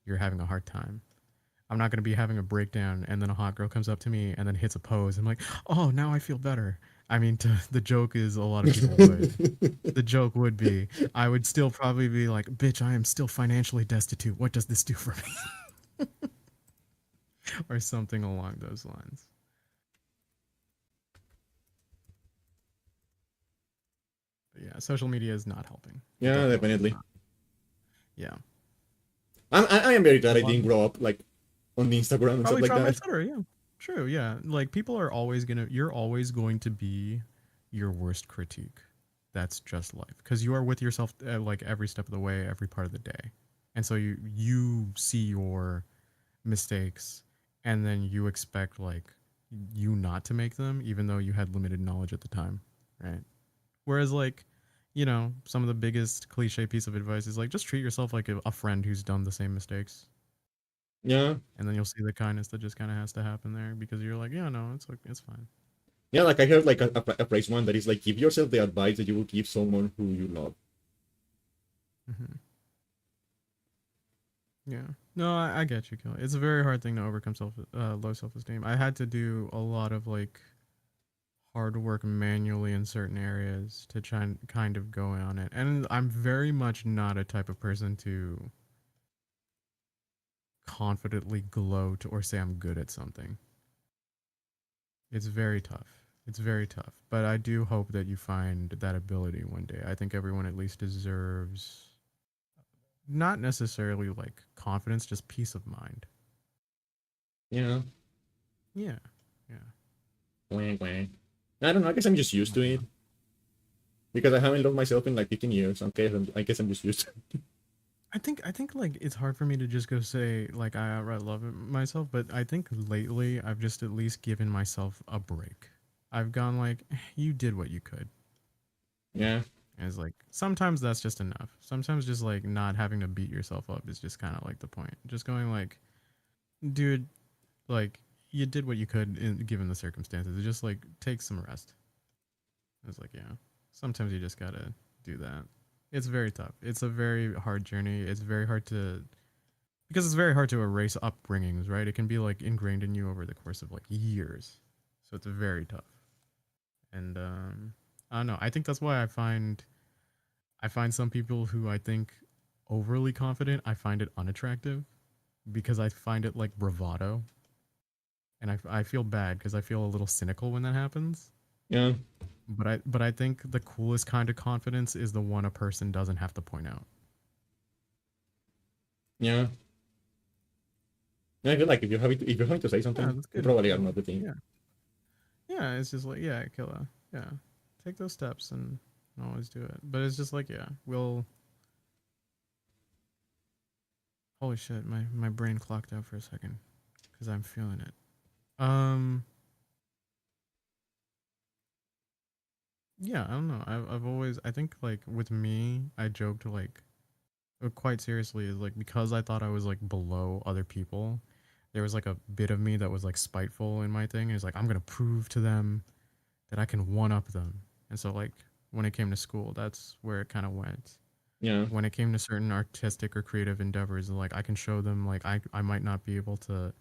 you're having a hard time. I'm not going to be having a breakdown and then a hot girl comes up to me and then hits a pose. I'm like, oh, now I feel better. I mean, the joke is a lot of people would. The joke would be, I would still probably be like, bitch, I am still financially destitute. What does this do for me? Or something along those lines. But yeah, social media is not helping. It Yeah, definitely is definitely. not. Yeah. I am very A glad I lot didn't of grow up like on Instagram and stuff probably like trial by that. stutter, yeah. True, yeah. Like people are always gonna you're always going to be your worst critique. That's just life. Because you are with yourself like every step of the way, every part of the day. And so you see your mistakes and then you expect like you not to make them even though you had limited knowledge at the time. Right. Whereas like, you know, some of the biggest cliche piece of advice is like just treat yourself like a friend who's done the same mistakes, Yeah. and then you'll see the kindness that just kind of has to happen there because you're like, yeah, no, it's like it's fine. Yeah, like I heard like a phrase one that is like give yourself the advice that you would give someone who you love. Hmm. Yeah, no, I get you, Kelly. It's a very hard thing to overcome low self esteem. I had to do a lot of like hard work manually in certain areas to try and kind of go on it, and I'm very much not a type of person to confidently gloat or say I'm good at something. It's very tough. It's very tough. But I do hope that you find that ability one day. I think everyone at least deserves not necessarily like confidence, just peace of mind. Yeah. Yeah. Yeah. Wah, wah. I don't know. I guess I'm just used to it because I haven't loved myself in like 15 years. Okay, I guess I'm just used to it. I think like it's hard for me to just go say like I outright love it myself, but I think lately I've just at least given myself a break. I've gone like, you did what you could. Yeah. And it's like sometimes that's just enough. Sometimes just like not having to beat yourself up is just kind of like the point. Just going like, dude, like you did what you could given the circumstances. Just like take some rest. It's like, yeah, sometimes you just gotta do that. It's very tough. It's a very hard journey. It's very hard to because it's very hard to erase upbringings, right? It can be like ingrained in you over the course of like years. So it's very tough. And I don't know. I think that's why I find some people who I think overly confident, I find it unattractive because I find it like bravado. And I feel bad because I feel a little cynical when that happens. Yeah. But I think the coolest kind of confidence is the one a person doesn't have to point out. Yeah. I feel like if you're having to say Yeah, something, that's you good. probably are not the thing. Yeah. Yeah, it's just like, yeah, killer. Yeah. Take those steps and always do it. But it's just like, yeah, we'll holy shit, my brain clocked out for a second because I'm feeling it. Um yeah, I don't know. I've always I think like with me, I joked like quite seriously is like because I thought I was like below other people, there was like a bit of me that was like spiteful in my thing. It's like I'm gonna prove to them that I can one up them. And so like when it came to school, that's where it kind of went. Yeah. When it came to certain artistic or creative endeavors, like I can show them like I might not be able to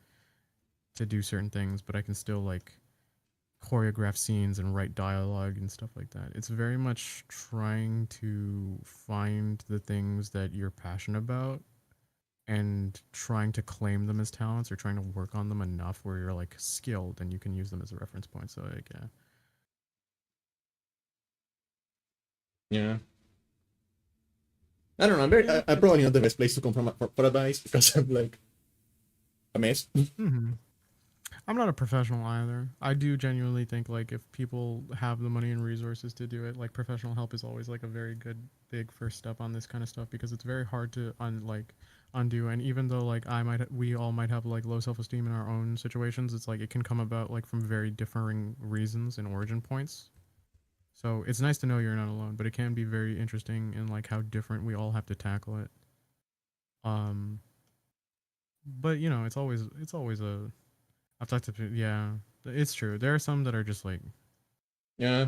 do certain things, but I can still like choreograph scenes and write dialogue and stuff like that. It's very much trying to find the things that you're passionate about and trying to claim them as talents or trying to work on them enough where you're like skilled and you can use them as a reference point. So like Yeah. I don't know. I'm probably not the best place to come from for advice because I'm like a mess. Mm-hmm. I'm not a professional either. I do genuinely think like if people have the money and resources to do it, like professional help is always like a very good big first step on this kind of stuff because it's very hard to undo. And even though like we all might have like low self-esteem in our own situations, it's like it can come about like from very differing reasons and origin points. So it's nice to know you're not alone, but it can be very interesting in like how different we all have to tackle it. Um, but you know, it's always a I've talked to yeah, it's true. There are some that are just like Yeah,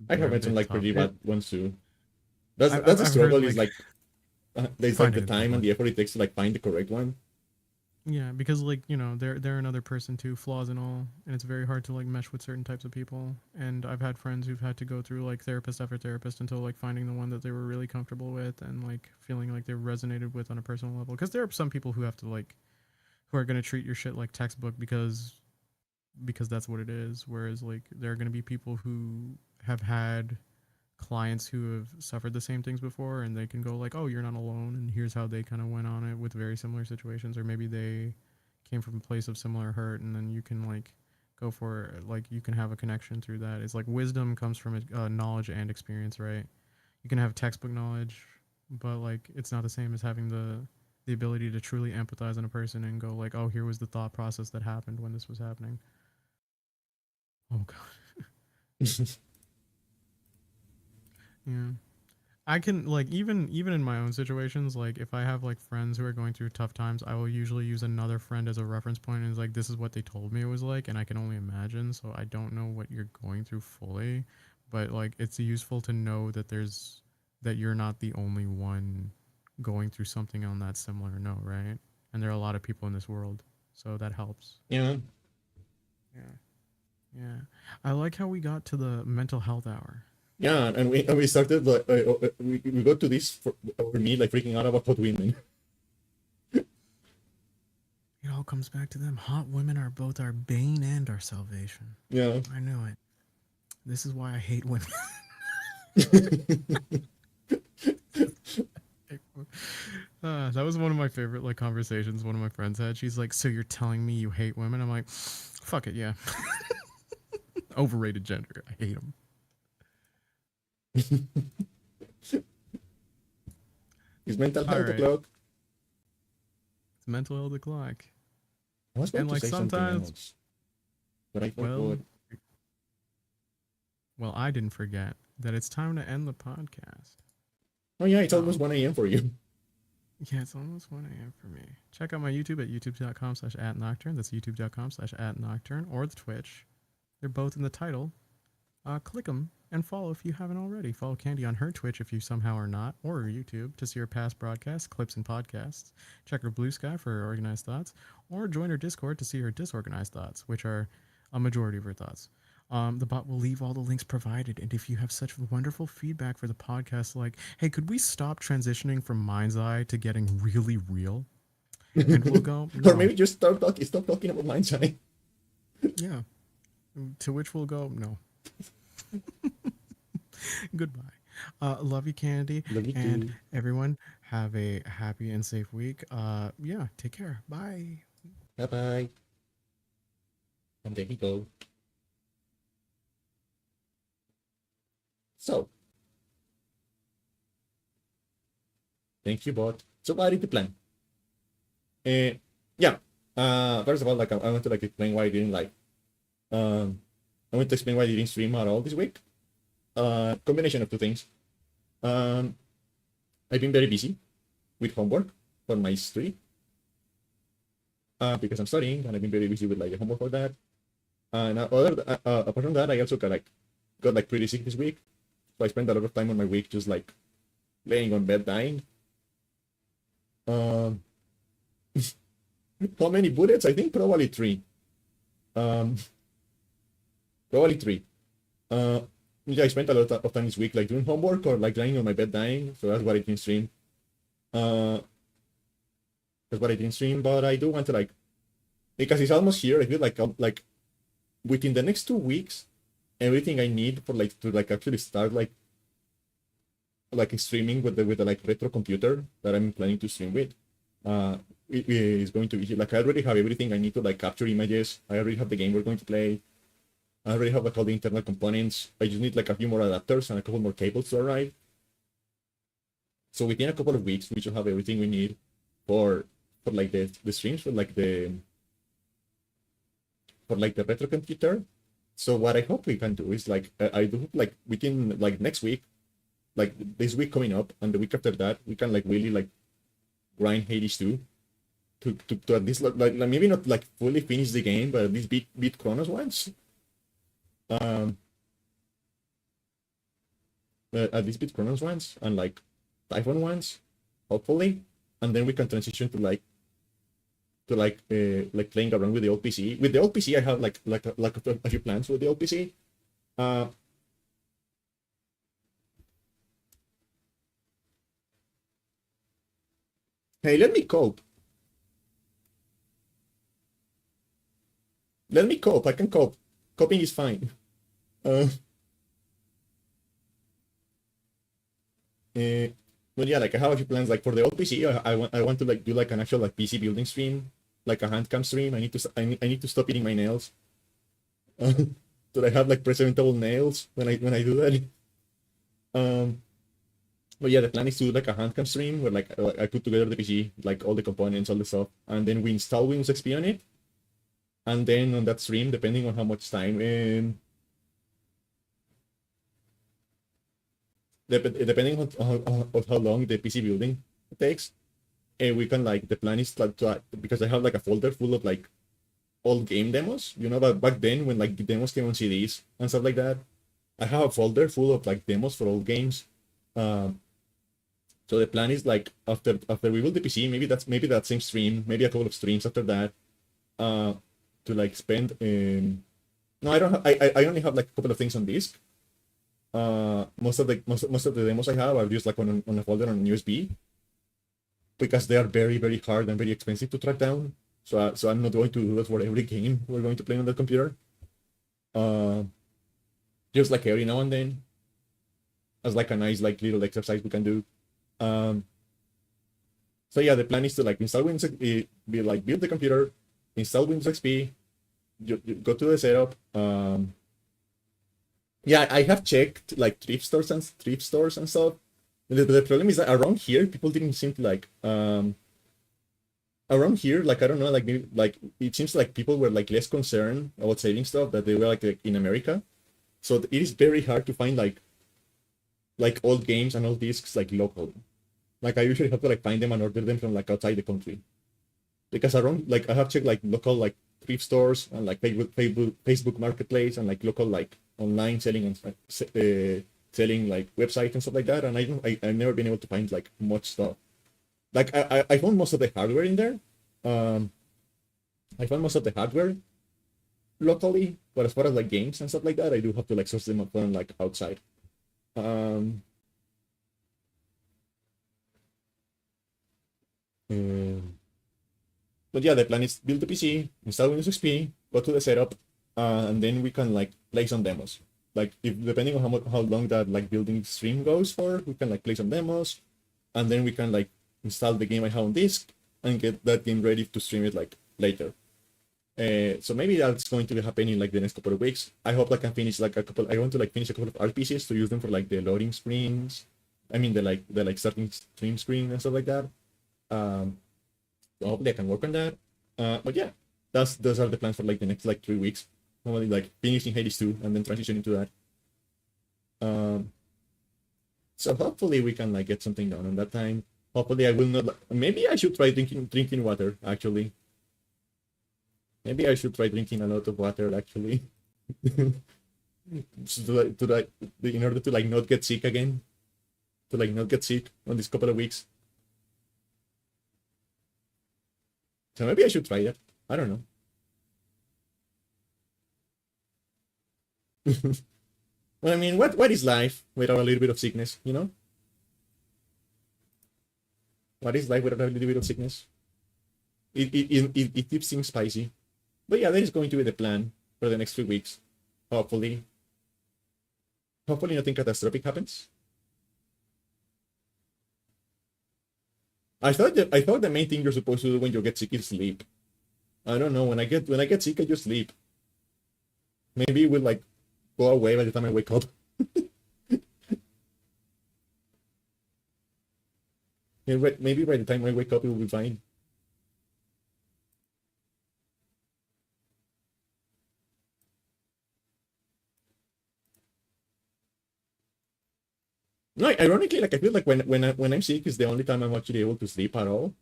I they're have a met some bit like tough. pretty bad ones too. That's the I've heard struggle. Is like like there's like the finding the tough time and one. the effort it takes to like find the correct one. Yeah, because like you know they're another person too, flaws and all, and it's very hard to like mesh with certain types of people. And I've had friends who've had to go through like therapist after therapist until like finding the one that they were really comfortable with and like feeling like they resonated with on a personal level. Because there are some people who have to like who are gonna treat your shit like textbook because that's what it is. Whereas like there are gonna be people who have had clients who have suffered the same things before and they can go like, oh, you're not alone, and here's how they kind of went on it with very similar situations, or maybe they came from a place of similar hurt, and then you can like go for like you can have a connection through that. It's like wisdom comes from knowledge and experience, right? You can have textbook knowledge, but like it's not the same as having the ability to truly empathize on a person and go like, oh, here was the thought process that happened when this was happening. Oh god. Yeah. I can like even in my own situations, like if I have like friends who are going through tough times, I will usually use another friend as a reference point and it's like this is what they told me it was like and I can only imagine, so I don't know what you're going through fully, but like it's useful to know that you're not the only one going through something on that similar note, right? And there are a lot of people in this world. So that helps. Yeah, Yeah. Yeah. I like how we got to the mental health hour. yeah, and we started like we got to this for me like freaking out about hot women. It all comes back to them. Hot women are both our bane and our salvation. Yeah. I knew it. This is why I hate women. That was one of my favorite like conversations one of my friends had. She's like, "So you're telling me you hate women?" I'm like, "Fuck it, yeah." Overrated gender. I hate them. It's mental All health right. o'clock. It's mental health o'clock. I was going And to like say something sometimes, else, but I well, forgot. well, I didn't forget that it's time to end the podcast. Oh yeah, it's almost Oh. 1 a.m. for you. Yeah, it's almost 1 a.m. for me. Check out my YouTube at youtube.com/@nocturne. That's youtube.com/@nocturne, or the Twitch. They're both in the title. Click them and follow if you haven't already. Follow Candy on her Twitch if you somehow are not, or her YouTube to see her past broadcasts, clips, and podcasts. Check her Blue Sky for her organized thoughts, or join her Discord to see her disorganized thoughts, which are a majority of her thoughts. The bot will leave all the links provided, and if you have such wonderful feedback for the podcast, like, hey, could we stop transitioning from Mind's Eye to getting really real? And we'll go, Or no. maybe just stop talking about mindshine. Yeah. To which we'll go, no. Goodbye. Love you, Candy. Love you And too. everyone, have a happy and safe week. Yeah, take care. Bye. Bye bye. And there we go. So, thank you, bot. So, what did you plan? Yeah. First of all, like I want to like explain why I didn't like. I want to explain why I didn't stream at all this week. Combination of two things. I've been very busy with homework for my history. Because I'm studying and I've been very busy with like the homework for that. And apart from that, I also got like pretty sick this week. So I spent a lot of time on my week just like laying on bed dying. How many bullets? I think probably 3. Probably 3. Yeah, I spent a lot of time this week like doing homework or like lying on my bed dying. So that's what I didn't stream. That's what I didn't stream. But I do want to like, because it's almost here. I feel like within the next 2 weeks, everything I need for like to like actually start like like streaming with the like retro computer that I'm planning to stream with. It is going to be like I already have everything I need to like capture images. I already have the game we're going to play. I already have like all the internal components. I just need like a few more adapters and a couple more cables to arrive. So within a couple of weeks, we should have everything we need for like the streams for like the retro computer. So what I hope we can do is like I do hope like within like next week, like this week coming up and the week after that, we can like really like grind Hades 2 to at least like maybe not like fully finish the game, but at least beat Chronos once. At least beat Chronos once and like Typhon once, hopefully, and then we can transition to like playing around with the old PC. With the old PC, I have like a few plans with the old PC. Hey, let me cope. Let me cope. I can cope. Coping is fine. But yeah, like I have a few plans. Like for the old PC, I want to like do like an actual like PC building stream, like a hand cam stream. I need to stop eating my nails. So I have like presentable nails when I do that. But yeah, the plan is to do like a hand cam stream where like I put together the PC, like all the components, all the stuff, and then we install Windows XP on it. And then on that stream, depending on how much time depending on how long the PC building takes, and we can like the plan is like to because I have like a folder full of like old game demos, you know, but back then when like the demos came on CDs and stuff like that, I have a folder full of like demos for old games. So the plan is like after we build the PC, maybe that same stream, maybe a couple of streams after that, to like spend. No, I don't have. I only have like a couple of things on disk. Most of the demos I have are just like on a folder on USB because they are very very hard and very expensive to track down. So I'm not going to do that for every game we're going to play on the computer. Just like every now and then, as like a nice like little exercise we can do. So yeah, the plan is to like install Windows XP, build the computer, install Windows XP, you go to the setup. Yeah, I have checked like thrift stores and stuff. The problem is that around here, people didn't seem to like around here, like I don't know, like maybe, like it seems like people were like less concerned about selling stuff that they were like in America. So it is very hard to find like old games and old discs like local. Like I usually have to like find them and order them from like outside the country. Because around like I have checked like local like thrift stores and like Facebook Marketplace and like local like online selling and selling like websites and stuff like that, and I've never been able to find like much stuff. Like I found most of the hardware in there. I found most of the hardware locally, but as far as like games and stuff like that, I do have to like source them up from like outside. But yeah, the plan is build the PC, install Windows XP, go to the setup, and then we can like play some demos. Like if depending on how long that like building stream goes for, we can like play some demos, and then we can like install the game I have on disk and get that game ready to stream it like later. So maybe that's going to be happening like the next couple of weeks. I hope I can finish like I want to like finish a couple of RPCs to use them for like the loading screens. I mean the starting stream screen and stuff like that. So hopefully I can work on that. But yeah, those are the plans for like the next like 3 weeks. Normally like finishing Hades 2 and then transitioning to that. So hopefully we can like get something done on that time. Hopefully I will not. Maybe I should try drinking water actually. Maybe I should try drinking a lot of water actually. So in order to like not get sick again. To like not get sick on this couple of weeks. So maybe I should try that. I don't know. Well, I mean, what is life without a little bit of sickness, you know? What is life without a little bit of sickness? It keeps things spicy. But yeah, that is going to be the plan for the next 3 weeks. Hopefully. Hopefully nothing catastrophic happens. I thought the main thing you're supposed to do when you get sick is sleep. I don't know. When I get sick, I just sleep. Maybe it will like go away by the time I wake up. Maybe by the time I wake up, it will be fine. No, ironically, like I feel like when I'm sick is the only time I'm actually able to sleep at all.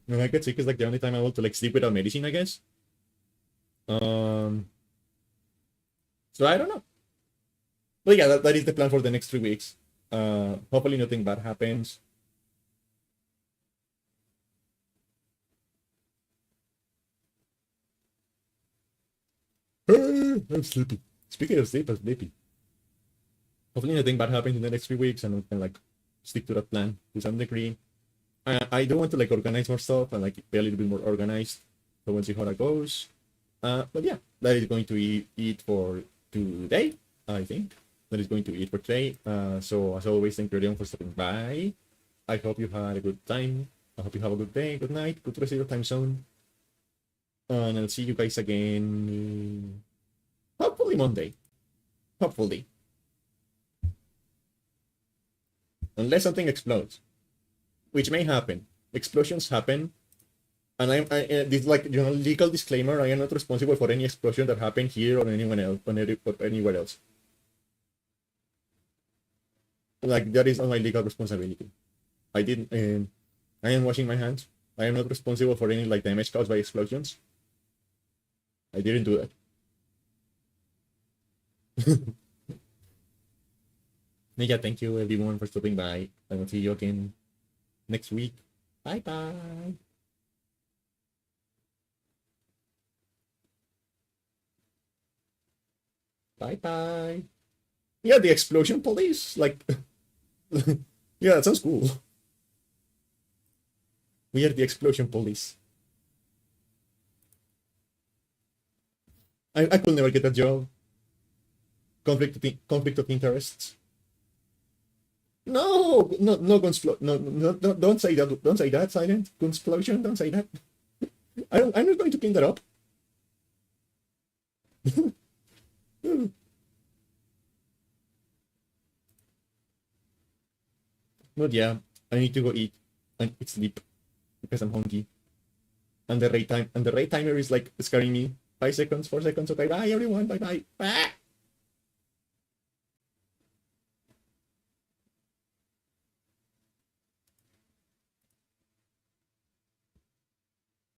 When I get sick is like the only time I'm able to like sleep without medicine, I guess. Um, so I don't know. But yeah, that is the plan for the next 3 weeks. Hopefully nothing bad happens. I'm sleepy. Speaking of sleep, I'm sleepy. Hopefully nothing bad happens in the next 3 weeks, and we can like stick to that plan to some degree. I do want to like organize more stuff and like be a little bit more organized. So we'll see how that goes. But yeah, that is going to be it for today. I think that is going to be it for today. So as always, thank you everyone for stopping by. I hope you had a good time. I hope you have a good day, good night, good rest of your time zone. And I'll see you guys again hopefully Monday. Hopefully. Unless something explodes. Which may happen. Explosions happen. And this is like, legal disclaimer, I am not responsible for any explosion that happened here or anyone else or anywhere else. Like, that is not my legal responsibility. I am washing my hands. I am not responsible for any like damage caused by explosions. I didn't do that. Yeah, thank you everyone for stopping by. I will see you again next week. Bye bye. Bye bye. Yeah, the explosion police. Like, yeah, that sounds cool. We are the explosion police. I could never get that job. Conflict of interests. No, no, no, no, don't say that. Don't say that, Silent. Consplosion, don't say that. I'm not going to clean that up. But yeah, I need to go eat and sleep because I'm hungry. And the rate timer is like scaring me. 5 seconds, 4 seconds. Okay, bye everyone. Bye bye. Bye.